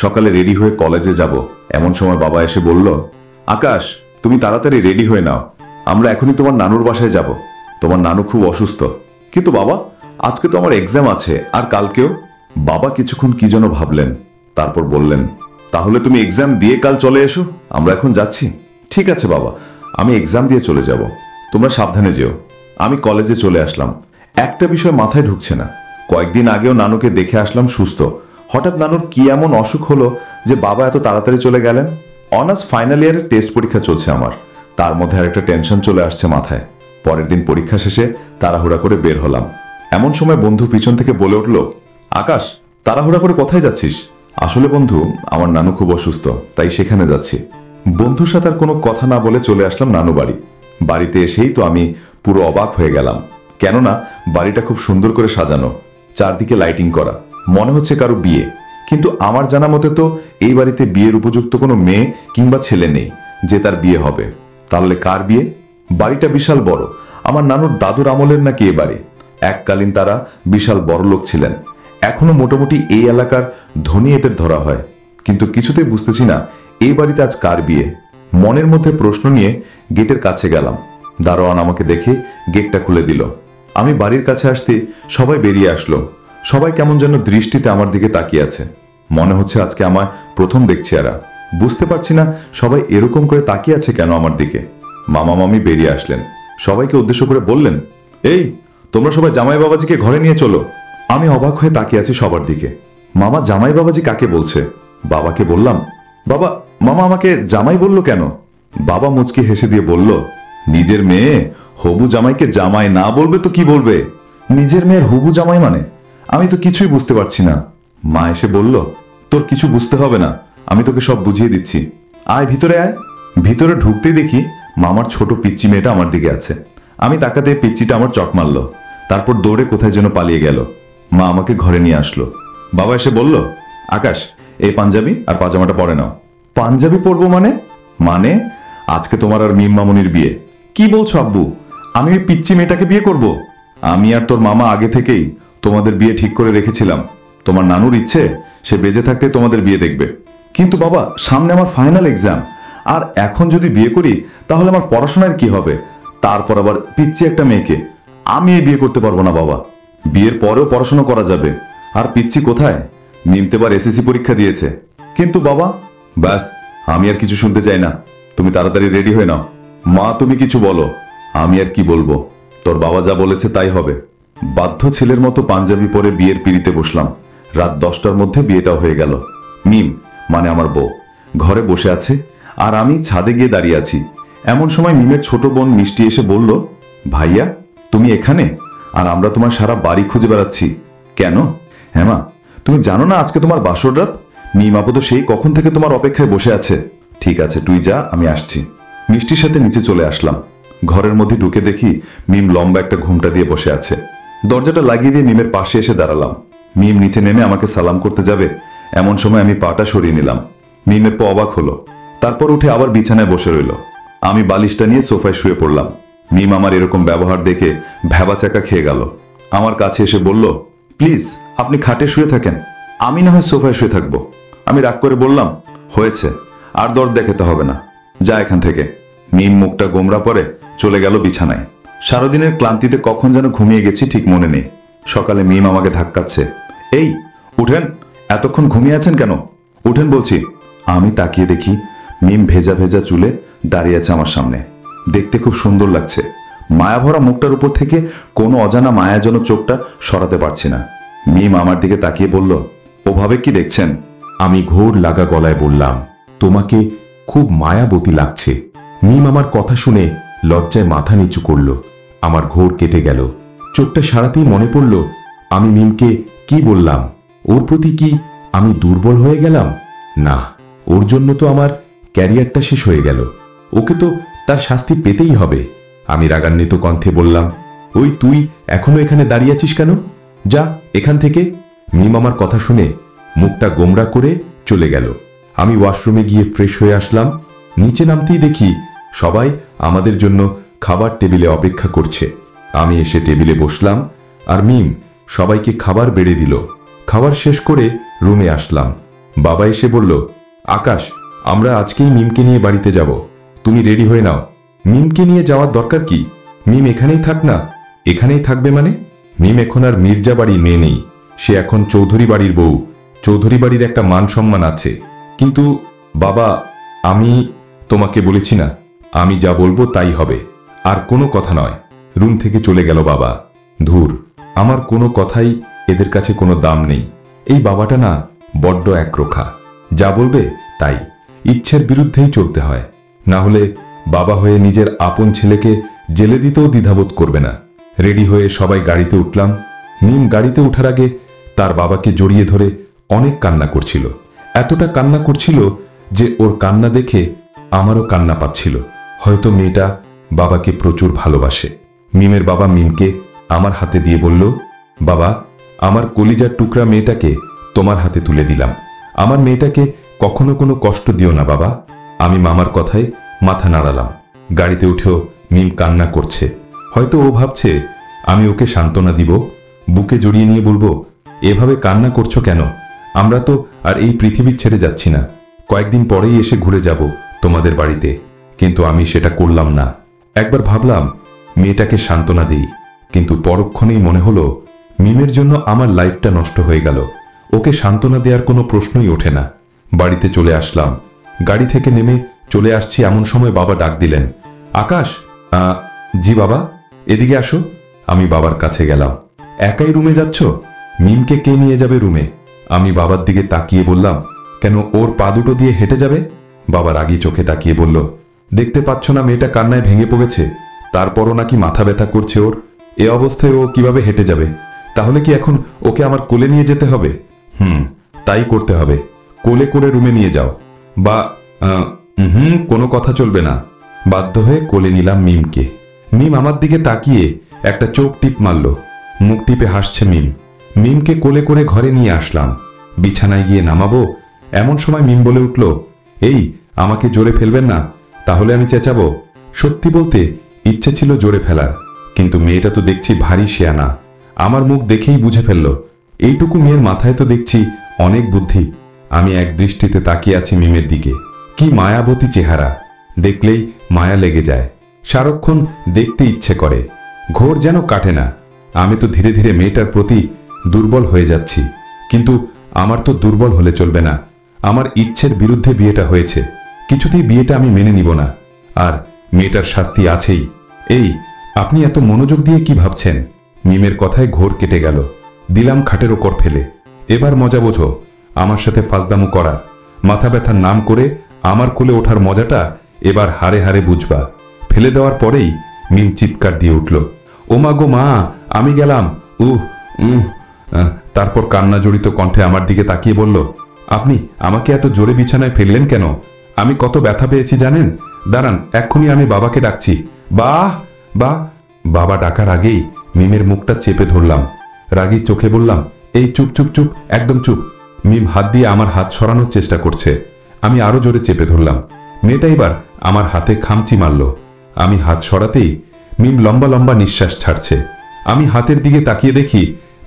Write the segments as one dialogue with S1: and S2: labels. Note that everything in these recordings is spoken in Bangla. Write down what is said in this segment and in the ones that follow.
S1: সকালে রেডি হয়ে কলেজে যাব এমন সময় বাবা এসে বলল, আকাশ তুমি তাড়াতাড়ি রেডি হয়ে নাও, আমরা এখনই তোমার নানুর বাসায় যাব। তোমার নানু খুব অসুস্থ। কিন্তু বাবা, আজকে তো আমার এক্সাম আছে আর কালকেও। বাবা কিছুক্ষণ কি যেন ভাবলেন, তারপর বললেন, তাহলে তুমি এক্সাম দিয়ে কাল চলে এসো, আমরা এখন যাচ্ছি। ঠিক আছে বাবা, আমি এক্সাম দিয়ে চলে যাব, তোমরা সাবধানে যেও। আমি কলেজে চলে আসলাম। একটা বিষয় মাথায় ঢুকছে না, কয়েকদিন আগেও নানুকে দেখে আসলাম সুস্থ, হঠাৎ নানুর কি এমন অসুখ হলো যে বাবা এত তাড়াতাড়ি চলে গেলেন। অনার্স ফাইনাল ইয়ারের টেস্ট পরীক্ষা চলছে আমার, তার মধ্যে আর একটা টেনশন চলে আসছে মাথায়। পরের দিন পরীক্ষা শেষে তাড়াহুড়া করে বের হলাম। এমন সময় বন্ধু পিছন থেকে বলে উঠল, আকাশ তাড়াহুড়া করে কোথায় যাচ্ছিস? আসলে বন্ধু, আমার নানু খুব অসুস্থ, তাই সেখানে যাচ্ছি। বন্ধুর সাথে আর কোনো কথা না বলে চলে আসলাম নানু বাড়ি। বাড়িতে এসেই তো আমি পুরো অবাক হয়ে গেলাম, কেননা বাড়িটা খুব সুন্দর করে সাজানো, চারদিকে লাইটিং করা, মনে হচ্ছে কারো বিয়ে। কিন্তু আমার জানা মতে তো এই বাড়িতে বিয়ের উপযুক্ত কোনো মেয়ে কিংবা ছেলে নেই যে তার বিয়ে হবে। তাহলে কার বিয়ে? বাড়িটা বিশাল বড়, আমার নানুর দাদুর আমলের নাকি এ বাড়ি। এককালীন তারা বিশাল বড় লোক ছিলেন, এখনো মোটামুটি এই এলাকার ধনী এপের ধরা হয়। কিন্তু কিছুতেই বুঝতেছি না এই বাড়িতে আজ কার বিয়ে। মনের মধ্যে প্রশ্ন নিয়ে গেটের কাছে গেলাম। দারোয়ান আমাকে দেখে গেটটা খুলে দিল। আমি বাড়ির কাছে আসতে সবাই বেরিয়ে আসলো। সবাই কেমন যেন দৃষ্টিতে আমার দিকে তাকিয়ে আছে, মনে হচ্ছে আজকে আমায় প্রথম দেখছে এরা। বুঝতে পারছি না সবাই এরকম করে তাকিয়ে আছে কেন আমার দিকে। মামা মামি বেরিয়ে আসলেন, সবাইকে উদ্দেশ্য করে বললেন, এই তোমরা সবাই জামাই বাবাজিকে ঘরে নিয়ে চলো। আমি অবাক হয়ে তাকিয়ে আছি সবার দিকে। মামা জামাই বাবাজি কাকে বলছে? বাবাকে বললাম, বাবা মামা আমাকে জামাই বলল কেন? বাবা মুচকি হেসে দিয়ে বলল, নিজের মেয়ে হবু জামাইকে জামাই না বলবে তো কি বলবে? নিজের মেয়ের হবু জামাই মানে? আমি তো কিছুই বুঝতে পারছি না। মা এসে বলল, তোর কিছু বুঝতে হবে না, আমি তোকে সব বুঝিয়ে দিচ্ছি। আয় ভিতরে আয়। ভিতরে ঢুকতেই দেখি মামার ছোট পিচ্চি মেয়েটা আমার দিকে আছে। আমি তাকাতে পিচ্চিটা আমার চট মারল, তারপর দৌড়ে কোথায় যেন পালিয়ে গেল। মা আমাকে ঘরে নিয়ে আসলো। বাবা এসে বলল, আকাশ এই পাঞ্জাবি আর পাজামাটা পরে নাও। পাঞ্জাবি পরবো মানে? মানে আজকে তোমার আর মিম মামুনির বিয়ে। কি বলছো আব্বু? আমি ওই পিচ্চি মেয়েটাকে বিয়ে করব? আমি আর তোর মামা আগে থেকেই তোমাদের বিয়ে ঠিক করে রেখেছিলাম। তোমার নানুর ইচ্ছে সে বেঁচে থাকতে তোমাদের বিয়ে দেখবে। কিন্তু বাবা, সামনে আমার ফাইনাল এক্সাম, আর এখন যদি বিয়ে করি তাহলে আমার পড়াশোনার কি হবে? তারপর আবার পিচ্চি একটা মেয়েকে আমি এই বিয়ে করতে পারবো না বাবা। বিয়ের পরেও পড়াশোনা করা যাবে। আর পিচ্চি কোথায়? নিমতেবার এসএসসি পরীক্ষা দিয়েছে। কিন্তু বাবা, ব্যাস, আমি আর কিছু শুনতে চাই না, তুমি তাড়াতাড়ি রেডি হয়ে নাও। মা তুমি কিছু বলো। আমি আর কি বলবো, তোর বাবা যা বলেছে তাই হবে। বাধ্য ছেলের মতো পাঞ্জাবি পরে বিয়ের পিড়িতে বসলাম। রাত 10টার মধ্যে বিয়েটাও হয়ে গেল। মিম মানে আমার বউ ঘরে বসে আছে, আর আমি ছাদে গিয়ে দাঁড়িয়ে আছি। এমন সময় মিমের ছোট বোন মিষ্টি এসে বলল, ভাইয়া তুমি এখানে? আর আমরা তোমার সারা বাড়ি খুঁজে বেড়াচ্ছি। কেন? হ্যাঁ মা, তুমি জানো না আজকে তোমার বাসর রাত? মিম আপু তো সেই কখন থেকে তোমার অপেক্ষায় বসে আছে। ঠিক আছে তুই যা, আমি আসছি। মিষ্টির সাথে নিচে চলে আসলাম। ঘরের মধ্যে ঢুকে দেখি মিম লম্বা একটা ঘুমটা দিয়ে বসে আছে। দরজাটা লাগিয়ে দিয়ে মিমের পাশে এসে দাঁড়ালাম। মিম নিচে নেমে আমাকে সালাম করতে যাবে, এমন সময় আমি পাটা সরিয়ে নিলাম। মিমের পা অবাক হলো, তারপর উঠে আবার বিছানায় বসে রইল। আমি বালিশটা নিয়ে সোফায় শুয়ে পড়লাম। মিম আমার এরকম ব্যবহার দেখে ভ্যাবাচাকা খেয়ে গেল। আমার কাছে এসে বলল, প্লিজ আপনি খাটে শুয়ে থাকেন, আমি না হয় সোফায় শুয়ে থাকবো। আমি রাগ করে বললাম, হয়েছে, আর দর দেখাতে হবে না, যা এখান থেকে। মিম মুখটা গোমরা পরে চলে গেল বিছানায়। সারাদিনের ক্লান্তিতে কখন যেন ঘুমিয়ে গেছি ঠিক মনে নেই। সকালে মিম আমাকে ধাক্কাচ্ছে, এই উঠেন, এতক্ষণ ঘুমিয়ে আছেন কেন? উঠেন বলছি। আমি তাকিয়ে দেখি মিম ভেজা ভেজা চুলে দাঁড়িয়ে আছে আমার সামনে। দেখতে খুব সুন্দর লাগছে। মায়াভরা মুখটার উপর থেকে কোনো অজানা মায়াজনক চোখটা সরাতে পারছি না। মিম আমার দিকে তাকিয়ে বলল, ওভাবে কি দেখছেন?
S2: আমি ঘোর লাগা গলায় বললাম, তোমাকে খুব মায়াবতী লাগছে। মিম আমার কথা শুনে লজ্জায় মাথা নিচু করল। আমার ঘোর কেটে গেল। চোখটা সারাতেই মনে পড়ল আমি মিমকে কি বললাম। ওর প্রতি কি আমি দুর্বল হয়ে গেলাম? না, ওর জন্য তো আমার ক্যারিয়ারটা শেষ হয়ে গেল। ওকে তো তার শাস্তি পেতেই হবে। আমি রাগান্বিত কণ্ঠে বললাম, ওই তুই এখনো এখানে দাঁড়িয়ে আছিস কেন? যা এখান থেকে। মিম আমার কথা শুনে মুখটা গোমরা করে চলে গেল। আমি ওয়াশরুমে গিয়ে ফ্রেশ হয়ে আসলাম। নিচে নামতেই দেখি সবাই আমাদের জন্য খাবার টেবিলে অপেক্ষা করছে। আমি এসে টেবিলে বসলাম, আর মিম সবাইকে খাবার বেড়ে দিল। খাবার শেষ করে রুমে আসলাম। বাবা এসে বলল, আকাশ, আমরা আজকেই মিমকে নিয়ে বাড়িতে যাব, তুমি রেডি হয়ে নাও। মিমকে নিয়ে যাওয়ার দরকার কি? মিম এখানেই থাক না। এখানেই থাকবে মানে? মিম এখন আর মির্জা বাড়ির মেয়ে নেই, সে এখন চৌধুরী বাড়ির বউ। চৌধুরী বাড়ির একটা মান সম্মান আছে। কিন্তু বাবা, আমি তোমাকে বলেছি না, আমি যা বলবো তাই হবে, আর কোনো কথা নয়। রুম থেকে চলে গেল বাবা। ধুর, আমার কোনো কথাই এদের কাছে কোনো দাম নেই। এই বাবাটা না বড্ড একরোখা, যা বলবে তাই, ইচ্ছের বিরুদ্ধেই চলতে হয়। না হলে বাবা হয়ে নিজের আপন ছেলেকে জেলে দিতেও দ্বিধাবোধ করবে না। রেডি হয়ে সবাই গাড়িতে উঠলাম। মিম গাড়িতে ওঠার আগে তার বাবাকে জড়িয়ে ধরে অনেক কান্না করছিল। এতটা কান্না করছিল যে ওর কান্না দেখে আমারও কান্না পাচ্ছিল। হয়তো মেয়েটা বাবাকে প্রচুর ভালোবাসে। মিমের বাবা মিমকে আমার হাতে দিয়ে বলল, বাবা, আমার কলিজার টুকরা মেয়েটাকে তোমার হাতে তুলে দিলাম। আমার মেয়েটাকে কখনো কোনো কষ্ট দিও না বাবা। আমি মামার কথায় মাথা নাড়ালাম। গাড়িতে উঠেও মিম কান্না করছে। হয়তো ও ভাবছে আমি ওকে সান্ত্বনা দিব, বুকে জড়িয়ে নিয়ে বলবো, এভাবে কান্না করছো কেন? আমরা তো আর এই পৃথিবী ছেড়ে যাচ্ছি না, কয়েকদিন পরেই এসে ঘুরে যাব তোমাদের বাড়িতে। কিন্তু আমি সেটা করলাম না। একবার ভাবলাম মেয়েটাকে সান্ত্বনা দিই, কিন্তু পরক্ষণেই মনে হলো মিমের জন্য আমার লাইফটা নষ্ট হয়ে গেল। ওকে সান্ত্বনা দেওয়ার কোনো প্রশ্নই ওঠে না। বাড়িতে চলে আসলাম। গাড়ি থেকে নেমে চলে আসছি এমন সময় বাবা ডাক দিলেন, আকাশ। জি বাবা, এদিকে আসো। আমি বাবার কাছে গেলাম। একাই রুমে যাচ্ছ? মিমকে কে নিয়ে যাবে রুমে? আমি বাবার দিকে তাকিয়ে বললাম, কেন, ওর পা দুটো দিয়ে হেঁটে যাবে? বাবা রাগী চোখে তাকিয়ে বলল, দেখতে পাচ্ছ না মেয়েটা কান্নায় ভেঙে পড়েছে, তারপরও নাকি মাথা ব্যথা করছে ওর। এ অবস্থায় ও কিভাবে হেঁটে যাবে? তাহলে কি এখন ওকে আমার কোলে নিয়ে যেতে হবে? তাই করতে হবে। কোলে করে রুমে নিয়ে যাও। বা কোনো কথা চলবে না। বাধ্য হয়ে কোলে নিলাম মিমকে। মিম আমার দিকে তাকিয়ে একটা চোখ টিপ মারল। মুখ টিপে হাসছে মিম। মিমকে কোলে করে ঘরে নিয়ে আসলাম। বিছানায় গিয়ে নামাবো এমন সময় মিম বলে উঠল, এই, আমাকে জোরে ফেলবেন না, তাহলে আমি চেঁচাবো। সত্যি বলতে ইচ্ছে ছিল জোরে ফেলার, কিন্তু মেয়েটা তো দেখছি ভারী শেয়ানা। আমার মুখ দেখেই বুঝে ফেলল, এইটুকু মেয়ের মাথায় তো দেখছি অনেক বুদ্ধি। আমি এক দৃষ্টিতে তাকিয়ে আছি মিমের দিকে। কি মায়াবতী চেহারা, দেখলেই মায়া লেগে যায়। সারাক্ষণ দেখতে ইচ্ছে করে, ঘোর যেন কাটে না। আমি তো ধীরে ধীরে মেয়েটার প্রতি দুর্বল হয়ে যাচ্ছি। কিন্তু আমার তো দুর্বল হলে চলবে না। আমার ইচ্ছের বিরুদ্ধে বিয়েটা হয়েছে, কিছুতেই বিয়েটা আমি মেনে নিব না। আর মেয়েটার শাস্তি আছেই। এই, আপনি এত মনোযোগ দিয়ে কি ভাবছেন? মিমের কথায় ঘোর কেটে গেল। দিলাম খাটের ওপর ফেলে। এবার মজা বোঝো আমার সাথে ফাজদামু করার। মাথা ব্যথার নাম করে আমার কোলে ওঠার মজাটা এবার হারে হারে বুঝবা। ফেলে দেওয়ার পরেই মিম চিৎকার দিয়ে উঠল, ওমা গো মা, আমি গেলাম। তারপর কান্না জড়িত কণ্ঠে আমার দিকে তাকিয়ে বলল, আপনি আমাকে এত জোরে বিছানায় ফেললেন কেন? আমি কত ব্যথা পেয়েছি জানেন? দাঁড়ান, এক্ষুনি আমি বাবাকে ডাকছি। বাহ বাহ। বাবা ডাকার আগেই মিমের মুখটা চেপে ধরলাম। রাগী চোখে বললাম, এই চুপ চুপ চুপ, একদম চুপ। মিম হাত দিয়ে আমার হাত সরানোর চেষ্টা করছে। আমি আরো জোরে চেপে ধরলাম। মেয়েটা এবার আমার হাতে খামচি মারল। আমি হাত সরাতেই মিম লম্বা লম্বা নিঃশ্বাস ছাড়ছে। আমি হাতের দিকে তাকিয়ে দেখি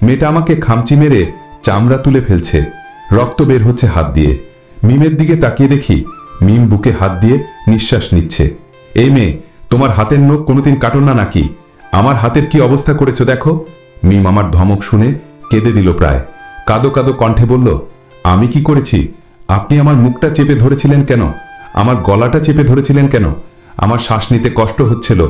S2: মেয়েটা আমাকে খামচি মেরে চামড়া তুলে ফেলছে। রক্ত বের হচ্ছে হাত দিয়ে। মিমের দিকে তাকিয়ে দেখি মিম বুকে হাত দিয়ে নিঃশ্বাস নিচ্ছে। এই মেয়ে, তোমার হাতের নখ কোনোদিন কাটো না নাকি? আমার হাতের কি অবস্থা করেছো দেখো। মিম আমার ধমক শুনে কেঁদে দিল প্রায়। কাঁদো কাঁদো কণ্ঠে বলল, আমি কি করেছি? আপনি আমার মুখটা চেপে ধরেছিলেন কেন? আমার গলাটা চেপে ধরেছিলেন কেন? আমার শ্বাস নিতে কষ্ট হচ্ছিল।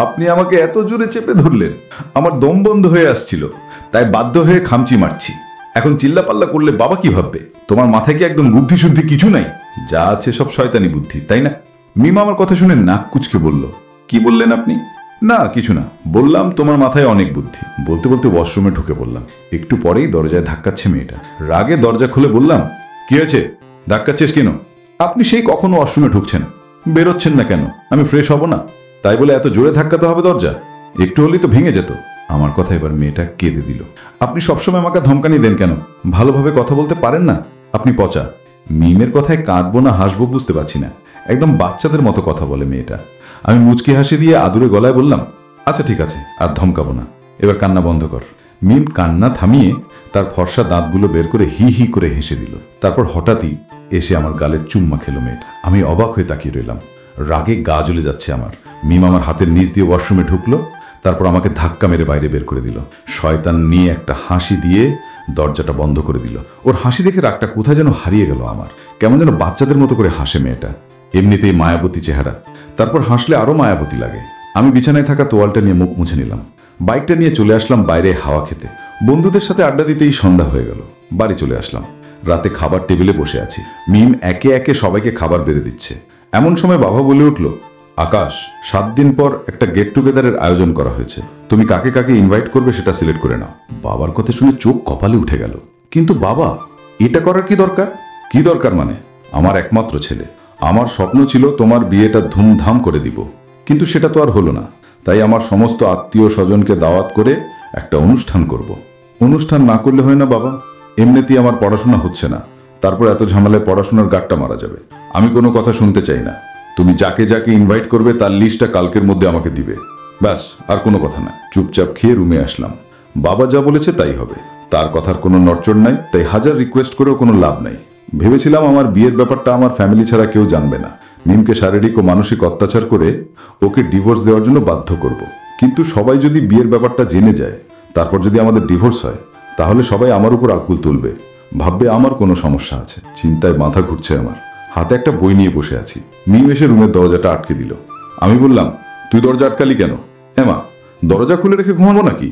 S1: আপনি আমাকে এত জোরে চেপে ধরলেন, আমার দম বন্ধ হয়ে আসছিল, তাই বাধ্য হয়ে খামচি মারছি। এখন চিল্লাপাল্লা করলে বাবা কি ভাববে? তোমার মাথায় কি একদম বুদ্ধি শুদ্ধি কিছু নাই? যা আছে সব শয়তানি বুদ্ধি, তাই না? মিম আমার কথা শুনে নাক কুচকে বলল, কি বললেন আপনি? না কিছু না, বললাম তোমার মাথায় অনেক বুদ্ধি। বলতে বলতে ওয়াশরুমে ঢুকে পড়লাম। একটু পরেই দরজায় ধাক্কাচ্ছে মেয়েটা। রাগে দরজা খুলে বললাম, কি হয়েছে, ধাক্কাচ্ছিস কেন? আপনি সেই কখনো ওয়াশরুমে ঢুকছেন, বেরোচ্ছেন না কেন? আমি ফ্রেশ হব না, তাই বলে এত জোরে ধাক্কাতে হবে দরজা? একটু হলেই তো ভেঙে যেত। আমার কথা এবার মেয়েটা কেঁদে দিল। আপনি সবসময় আমাকে ধমকানি দেন কেন? ভালোভাবে কথা বলতে পারেন না? আপনি পচা। মিমের কথায় কাঁদবো না হাসবো বুঝতে পারছি না। একদম বাচ্চাদের মতো কথা বলে মেয়েটা। আমি মুচকি হাসি দিয়ে আদুরে গলায় বললাম, আচ্ছা ঠিক আছে, আর ধমকাবো না, এবার কান্না বন্ধ কর।
S3: মিম কান্না থামিয়ে তার ফর্সা দাঁতগুলো বের করে হি হি করে হেসে দিল। তারপর হঠাৎই এসে আমার গালে চুম্মা খেলো মেয়েটা। আমি অবাক হয়ে তাকিয়ে রইলাম। রাগে গা জ্বলে যাচ্ছে আমার। মিম আমার হাতের নিচ দিয়ে ওয়াশরুমে ঢুকলো, তারপর আমাকে ধাক্কা মেরে বাইরে বের করে দিল। শয়তান নিয়ে একটা হাসি দিয়ে দরজাটা বন্ধ করে দিল। ওর হাসি দেখে রাগটা কোথায় যেন হারিয়ে গেল আমার। কেমন যেন বাচ্চাদের মতো করে হাসে মেয়েটা, এমনিতেই মায়াবতী চেহারা, তারপর হাসলে আরো মায়াবতী লাগে। আমি বিছানায় থাকা তোয়ালটা নিয়ে মুখ মুছে নিলাম। বাইকটা নিয়ে চলে আসলাম বাইরে হাওয়া খেতে। বন্ধুদের সাথে আড্ডা দিতেই সন্ধ্যা হয়ে গেল। বাড়ি চলে আসলাম। রাতে খাবার টেবিলে বসে আছি। মিম একে একে সবাইকে খাবার বেড়ে দিচ্ছে। এমন সময় বাবা বলে উঠল, আকাশ, 7 দিন পর একটা গেট টুগেদারের আয়োজন করা হয়েছে, তুমি কাকে কাকে ইনভাইট করবে সেটা সিলেক্ট করে নাও। বাবার কথা শুনে চোখ কপালে উঠে গেল। কিন্তু বাবা, এটা করার কি দরকার? কি দরকার মানে? আমার একমাত্র ছেলে, আমার স্বপ্ন ছিল তোমার বিয়েটা ধুমধাম করে দিব, কিন্তু সেটা তো আর হলো না। তাই আমার সমস্ত আত্মীয় স্বজনকে দাওয়াত করে একটা অনুষ্ঠান করব। অনুষ্ঠান না করলে হয় না বাবা? এমনিতেই আমার পড়াশোনা হচ্ছে না, তারপর এত ঝামেলায় পড়াশোনার গাঁটটা মারা যাবে। আমি কোনো কথা শুনতে চাই না। তুমি যাকে যাকে ইনভাইট করবে তার লিস্টটা কালকের মধ্যে আমাকে দিবে। ব্যাস, আর কোনো কথা না। চুপচাপ খেয়ে রুমে আসলাম। বাবা যা বলেছে তাই হবে, তার কথার কোনো নড়চড় নাই। তাই হাজার রিকোয়েস্ট করেও কোনো লাভ নাই। ভেবেছিলাম আমার বিয়ের ব্যাপারটা আমার ফ্যামিলি ছাড়া কেউ জানবে না। মিমকে শারীরিক ও মানসিক অত্যাচার করে ওকে ডিভোর্স দেওয়ার জন্য বাধ্য করব। কিন্তু সবাই যদি বিয়ের ব্যাপারটা জেনে যায়, তারপর যদি আমাদের ডিভোর্স হয়, তাহলে সবাই আমার উপর আকুল তুলবে, ভাববে আমার কোনো সমস্যা আছে। চিন্তায় মাথা ঘুরছে আমার। হাতে একটা বই নিয়ে বসে আছি। মিম এসে রুমের দরজাটা আটকে দিল। আমি বললাম, তুই দরজা আটকালি কেন? মা, দরজা খুলে রেখে ঘুমাবো নাকি?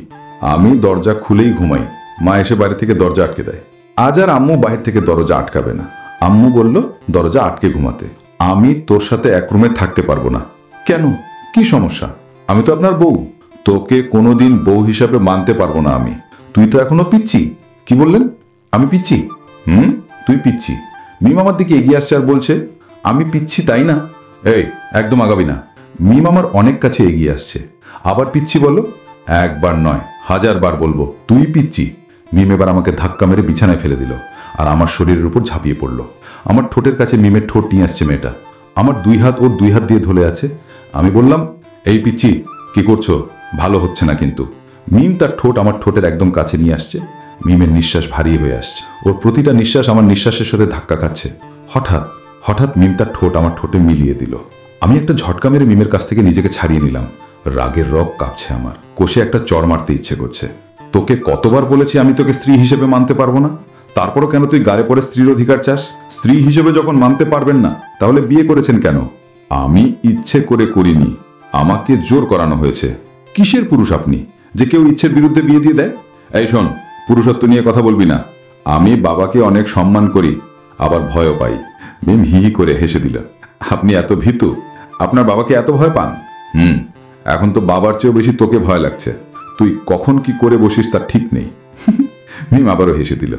S3: আমি দরজা খুলেই ঘুমাই। মা এসে বাইরে থেকে দরজা আটকে দেয়। আজ আর আম্মু বাইরে থেকে দরজা আটকাবে না। আম্মু বলল দরজা আটকে ঘুমাতে। আমি তোর সাথে এক রুমে থাকতে পারবো না। কেন? কি সমস্যা? আমি তো আপনার বউ। তোকে কোনোদিন বউ হিসাবে মানতে পারবো না আমি। তুই তো এখনো পিচ্ছি। কি বললেন? আমি পিচ্ছি? তুই পিচ্ছি। মিম আমার দিকে এগিয়ে আসছে আর বলছে, আমি পিচ্ছি তাই না? এই, একদম আগাবি না। মিম আমার অনেক কাছে এগিয়ে আসছে। আবার পিচ্ছি বলো? একবার নয়, 1000 বার বলবো, তুই পিচ্ছি। মিম এবার আমাকে ধাক্কা মেরে বিছানায় ফেলে দিল আর আমার শরীরের উপর ঝাঁপিয়ে পড়ল। আমার ঠোঁটের কাছে মিমের ঠোঁট নিয়ে আসছে মেয়েটা। আমার 2 হাত ওর 2 হাত দিয়ে ধরে আছে। আমি বললাম, এই পিচ্ছি, কি করছো? ভালো হচ্ছে না কিন্তু। মিম তার ঠোঁট আমার ঠোঁটের একদম কাছে নিয়ে আসছে। মিমের নিঃশ্বাস ভারী হয়ে আসছে। ওর প্রতিটা নিঃশ্বাস আমার নিঃশ্বাসের সাথে ধাক্কা খাচ্ছে। হঠাৎ হঠাৎ মিম তার ঠোঁট আমার ঠোঁটে মিলিয়ে দিল। আমি একটা ঝটকা মেরে মিমের কাছ থেকে নিজেকে ছাড়িয়ে নিলাম। রাগের রগ কাঁপছে আমার। কষে একটা চড় মারতে ইচ্ছে করছে। তোকে কতবার বলেছি আমি তোকে স্ত্রী হিসেবে মানতে পারবো না? তারপরও কেন তুই গাড়ে পরে স্ত্রীর অধিকার চাস? স্ত্রী হিসেবে যখন মানতে পারবেন না, তাহলে বিয়ে করেছেন কেন? আমি ইচ্ছে করে করিনি, আমাকে জোর করানো হয়েছে। কিসের পুরুষ আপনি যে কেউ ইচ্ছের বিরুদ্ধে বিয়ে দিয়ে দেয়? এই শোন, পুরুষত্ব নিয়ে কথা বলবি না। আমি বাবাকে অনেক সম্মান করি, আবার ভয়ও পাই। মিম হি হি করে হেসে দিল। আপনি এত ভীতু? আপনার বাবাকে এত ভয় পান? এখন তো বাবার চেয়েও বেশি তোকে ভয় লাগছে। তুই কখন কি করে বসিস তার ঠিক নেই। মিম আবারও হেসে দিল।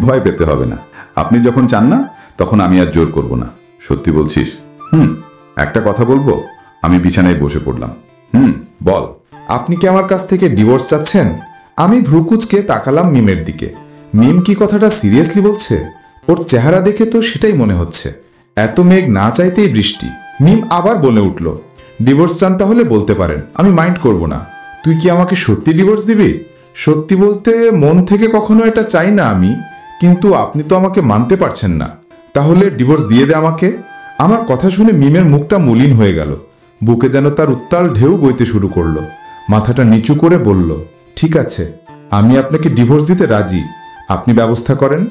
S3: ভয় পেতে হবে না। আপনি যখন চান না, তখন আমি আর জোর করব না। সত্যি বলছিস? একটা কথা বলবো? আমি বিছানায় বসে পড়লাম। বল।
S4: আপনি কি আমার কাছ থেকে ডিভোর্স চাচ্ছেন? আমি ভ্রুকুচকে তাকালাম মিমের দিকে। মিম কি কথাটা সিরিয়াসলি বলছে? ওর চেহারা দেখে তো সেটাই মনে হচ্ছে। এত মেঘ না চাইতেই বৃষ্টি। মিম আবার বলে উঠল, ডিভোর্স চান তাহলে বলতে পারেন, আমি মাইন্ড করব না। তুই কি আমাকে সত্যি ডিভোর্স দিবি? সত্যি বলতে মন থেকে কখনো এটা চাই না আমি, কিন্তু আপনি তো আমাকে মানতে পারছেন না। তাহলে ডিভোর্স দিয়ে দে আমাকে। আমার কথা শুনে মিমের মুখটা মলিন হয়ে গেল। বুকে যেন তার উত্তাল ঢেউ বইতে শুরু করলো। মাথাটা নিচু করে বলল, ঠিক আছে, আমি আপনাকে ডিভোর্স দিতে রাজি। আপনি ব্যবস্থা করেন।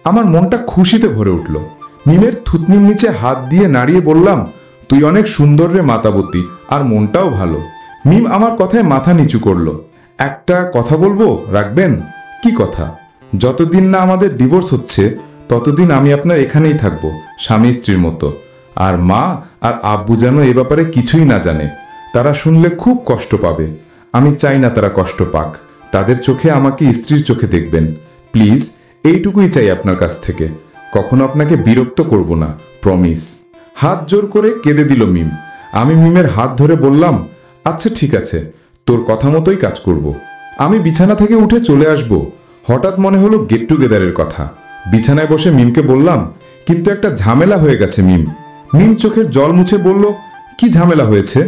S4: আমার মনটা খুশিতে ভরে উঠল। মিমের থুতনির নিচে হাত দিয়ে নাড়িয়ে বললাম, তুই অনেক সুন্দর রে মাতাবতী, আর মনটাও ভালো। মিম আমার কথায় মাথা নিচু করলো। একটা কথা বলবো, রাখবেন? কি কথা? যতদিন না আমাদের ডিভোর্স হচ্ছে, ততদিন আমি আপনার এখানেই থাকবো, স্বামী স্ত্রীর মতো। আর মা আর আব্বু যেন এ ব্যাপারে কিছুই না জানে। তারা শুনলে খুব কষ্ট পাবে। আমি চাই না তারা কষ্ট পাক। তাদের চোখে আমাকে স্ত্রীর চোখে দেখবেন প্লিজ। এইটুকুই চাই আপনার কাছ থেকে। কখনো আপনাকে বিরক্ত করব না, প্রমিস। হাত জোর করে কেঁদে দিল মিম। আমি মিমের হাত ধরে বললাম, আচ্ছা ঠিক আছে, তোর কথা মতোই কাজ করব। আমি বিছানা থেকে উঠে চলে আসব। হঠাৎ মনে হলো গেট টুগেদারের কথা। বিছানায় বসে মিমকে বললাম, কিন্তু একটা ঝামেলা হয়ে গেছে মিম। মিম চোখের জল মুছে বলল, কি ঝামেলা হয়েছে?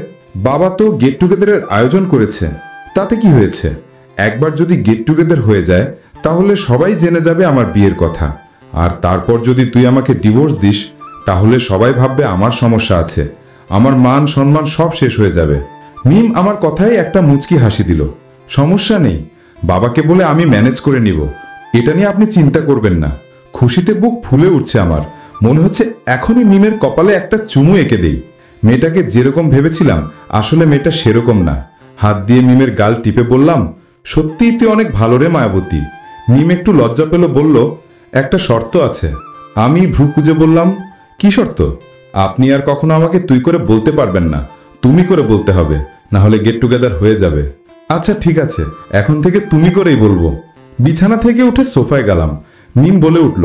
S4: বাবা তো গেট টুগেদারের আয়োজন করেছে। তাতে কি হয়েছে? একবার যদি গেট টুগেদার হয়ে যায় তাহলে সবাই জেনে যাবে আমার বিয়ের কথা, আর তারপর যদি তুই আমাকে ডিভোর্স দিস তাহলে সবাই ভাববে আমার সমস্যা আছে, আমার মান সম্মান সব শেষ হয়ে যাবে। মিম আমার কথায় একটা মুচকি হাসি দিল। সমস্যা নেই, বাবাকে বলে আমি ম্যানেজ করে নিব, এটা নিয়ে আপনি চিন্তা করবেন না। খুশিতে বুক ফুলে উঠছে আমার, মনে হচ্ছে এখনই মিমের কপালে একটা চুমু এঁকে দেই। মেয়েটাকে যেরকম ভেবেছিলাম আসলে মেয়েটা সেরকম না। হাত দিয়ে মিমের গাল টিপে বললাম, সত্যিই তুই অনেক ভালো রে মায়াবতী। মিম একটু লজ্জা পেল, বলল, একটা শর্ত আছে। আমি ভ্রু কুঁজে বললাম, কি শর্ত? আপনি আর কখনো আমাকে তুই করে বলতে পারবেন না, তুমি করে বলতে হবে, না হলে গেট টুগেদার হয়ে যাবে। আচ্ছা ঠিক আছে, এখন থেকে তুমি করেই বলবো। বিছানা থেকে উঠে সোফায় গেলাম। মিম বলে উঠল,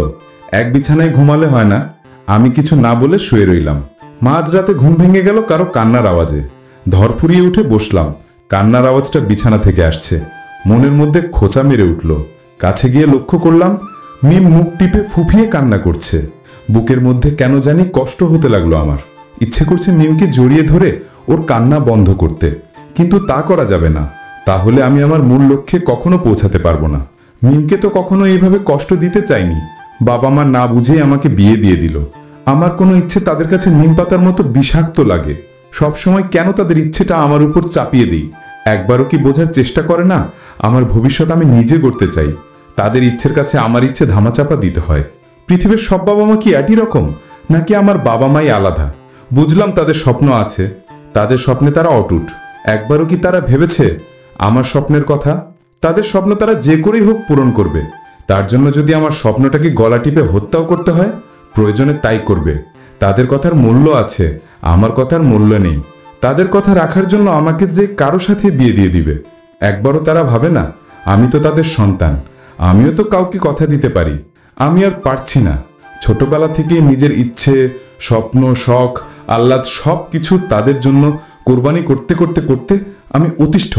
S4: এক বিছানায় ঘুমালে হয় না। আমি কিছু না বলে শুয়ে রইলাম। মাঝরাতে ঘুম ভেঙে গেল কারো কান্নার আওয়াজে। ধরফুরিয়ে উঠে বসলাম। কান্নার আওয়াজটা বিছানা থেকে আসছে। মনের মধ্যে খোঁচা মেরে উঠল। কাছে গিয়ে লক্ষ্য করলাম মিম মুখ টিপে ফুফিয়ে কান্না করছে। বুকের মধ্যে কেন জানি কষ্ট হতে লাগলো আমার। ইচ্ছে করছে মিমকে জড়িয়ে ধরে ওর কান্না বন্ধ করতে, কিন্তু তা করা যাবে না, তাহলে আমি আমার মূল লক্ষ্যে কখনো পৌঁছাতে পারবো না। মিমকে তো কখনো এইভাবে কষ্ট দিতে চাইনি। বাবা মা না বুঝেই আমাকে বিয়ে দিয়ে দিল। আমার কোনো ইচ্ছে তাদের কাছে নিম পাতার মতো বিষাক্ত লাগে। সবসময় কেন তাদের ইচ্ছেটা আমার উপর চাপিয়ে দিই? একবারও কি বোঝার চেষ্টা করে না আমার ভবিষ্যৎ আমি নিজে গড়তে চাই? তাদের ইচ্ছের কাছে আমার ইচ্ছে ধামাচাপা দিতে হয়। পৃথিবীর সব বাবা মা কি একই রকম, নাকি আমার বাবা মাই আলাদা? বুঝলাম তাদের স্বপ্ন আছে, তাদের স্বপ্নে তারা অটুট। একবারও কি তারা ভেবেছে আমার স্বপ্নের কথা? তাদের স্বপ্ন তারা যে করেই হোক পূরণ করবে। তার জন্য যদি আমার স্বপ্নটাকে গলা টিপে হত্যাও করতে হয়, প্রয়োজনে তাই করবে। তাদের কথার মূল্য আছে, আমার কথার মূল্য নেই। তাদের কথা রাখার জন্য আমাকে যে কারো সাথে বিয়ে দিয়ে দিবে। একবারও তারা ভাবে না আমি তো তাদের সন্তান, আমিও তো কাউকে কথা দিতে পারি। আমি আর পারছি না। ছোটবেলা থেকে নিজের ইচ্ছে, স্বপ্ন, শখ, আহ্লাদ সব কিছু তাদের জন্য কোরবানি করতে করতে করতে আমি অতিষ্ঠ।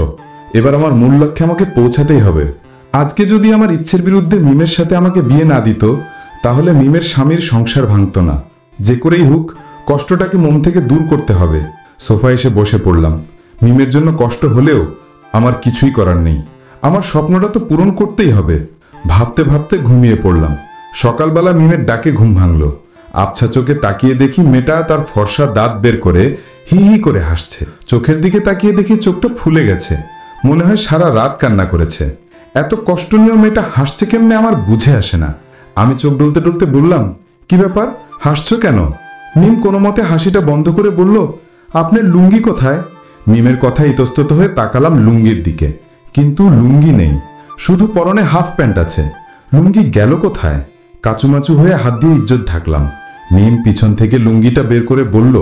S4: এবার আমার মূল লক্ষ্যে আমাকে পৌঁছাতেই হবে। আজকে যদি আমার ইচ্ছের বিরুদ্ধে মিমের সাথে আমাকে বিয়ে না দিত, তাহলে মিমের স্বামীর সংসার ভাঙত না। যে করেই হোক কষ্টটাকে মন থেকে দূর করতে হবে। সোফায় এসে বসে পড়লাম। মিমের জন্য কষ্ট হলেও আমার কিছুই করার নেই। আমার স্বপ্নটা তো পূরণ করতেই হবে। ভাবতে ভাবতে ঘুমিয়ে পড়লাম। সকালবেলা মিমের ডাকে ঘুম ভাঙল। আবছা চোখে তাকিয়ে দেখি মেয়েটা তার ফর্সা দাঁত বের করে হি হি করে হাসছে। চোখের দিকে তাকিয়ে দেখি চোখটা ফুলে গেছে। মনে হয় সারা রাত কান্না করেছে। এত কষ্ট নিয়েও মেয়েটা হাসছে কেমনে আমার বুঝে আসে না। আমি চোখ ডলতে ডলতে বললাম, কি ব্যাপার, হাসছো কেন? মিম কোনো মতে হাসিটা বন্ধ করে বলল, আপনার লুঙ্গি কোথায়? মিমের কথায় ইতস্তত হয়ে তাকালাম লুঙ্গির দিকে, কিন্তু লুঙ্গি নেই, শুধু পরনে হাফ প্যান্ট আছে। লুঙ্গি গেল কোথায়? কাচুমাচু হয়ে হাত দিয়ে ইজ্জত ঢাকলাম। মিম পিছন থেকে লুঙ্গিটা বের করে বলল,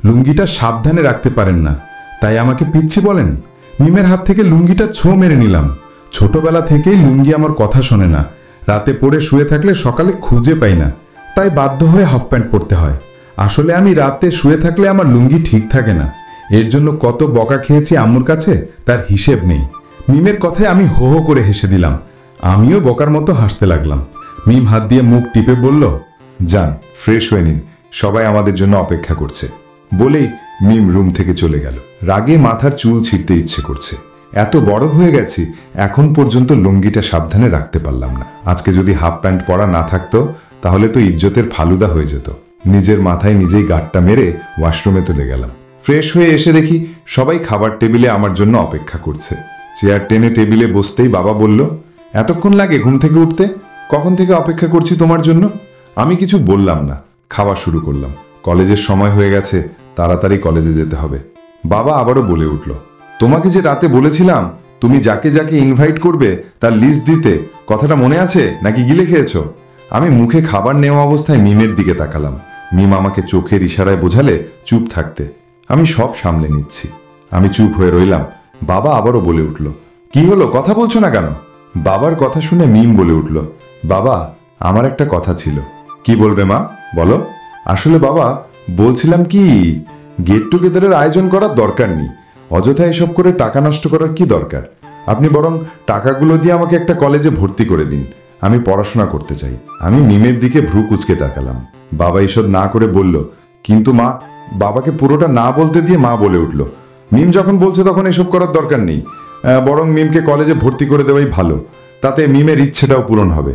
S4: লুঙ্গিটা সাবধানে রাখতে পারেন না, তাই আমাকে পিচ্ছি বলেন? মিমের হাত থেকে লুঙ্গিটা ছো মেরে নিলাম। ছোটবেলা থেকেই লুঙ্গি আমার কথা শোনে না। রাতে পরে শুয়ে থাকলে সকালে খুঁজে পাই না, তাই বাধ্য হয়ে হাফ প্যান্ট পরতে হয়। আসলে আমি রাতে শুয়ে থাকলে আমার লুঙ্গি ঠিক থাকে না। এর জন্য কত বকা খেয়েছি আম্মুর কাছে তার হিসেব নেই। মিমের কথায় আমি হো হো করে হেসে দিলাম। আমিও বকার মতো হাসতে লাগলাম। মিম হাত দিয়ে মুখ টিপে বলল,
S2: যান, ফ্রেশ হয়ে নিন, সবাই আমাদের জন্য অপেক্ষা করছে। বলেই মিম রুম থেকে চলে গেল। রাগে মাথার চুল ছিঁড়তে ইচ্ছে করছে। এত বড় হয়ে গেছি, এখন পর্যন্ত লুঙ্গিটা সাবধানে রাখতে পারলাম না। আজকে যদি হাফ প্যান্ট পরা না থাকতো তাহলে তো ইজ্জতের ফালুদা হয়ে যেত। নিজের মাথায় নিজেই গাঁটটা মেরে ওয়াশরুমে তুলে গেলাম। ফ্রেশ হয়ে এসে দেখি সবাই খাবার টেবিলে আমার জন্য অপেক্ষা করছে। চেয়ার টেনে টেবিলে বসতেই বাবা বলল, এতক্ষণ লাগে ঘুম থেকে উঠতে? কখন থেকে অপেক্ষা করছি তোমার জন্য। আমি কিছু বললাম না, খাওয়া শুরু করলাম। কলেজের সময় হয়ে গেছে, তাড়াতাড়ি কলেজে যেতে হবে। বাবা আবারও বলে উঠল, তোমাকে যে রাতে বলেছিলাম তুমি যাকে যাকে ইনভাইট করবে তার লিস্ট দিতে, কথাটা মনে আছে নাকি গিলে খেয়েছো? আমি মুখে খাবার নেওয়া অবস্থায় মিমের দিকে তাকালাম। মিম আমাকে চোখের ইশারায় বোঝালে চুপ থাকতে। আমি সব সামলে নিচ্ছি। আমি চুপ হয়ে রইলাম। বাবা আবারও বলে উঠল, কি হলো, কথা বলছো না কেন? বাবার কথা শুনে মিম বলে উঠল, বাবা আমার একটা কথা ছিল। কি বলবে মা, বলো। আসলে বাবা বলছিলাম কি, গেট টুগেদারের আয়োজন করার দরকার নেই। অযথা এসব করে টাকা নষ্ট করার কি দরকার? আপনি বরং টাকাগুলো দিয়ে আমাকে একটা কলেজে ভর্তি করে দিন, আমি পড়াশোনা করতে চাই। আমি মিমের দিকে ভ্রু কুচকে তাকালাম। বাবা এসব না করে বলল, কিন্তু মা। বাবাকে পুরোটা না বলতে দিয়ে মা বলে উঠল, মিম যখন বলছে তখন এসব করার দরকার নেই।
S3: বরং মিমকে কলেজে ভর্তি করে দেওয়াই ভালো, তাতে মিমের ইচ্ছেটাও পূরণ হবে।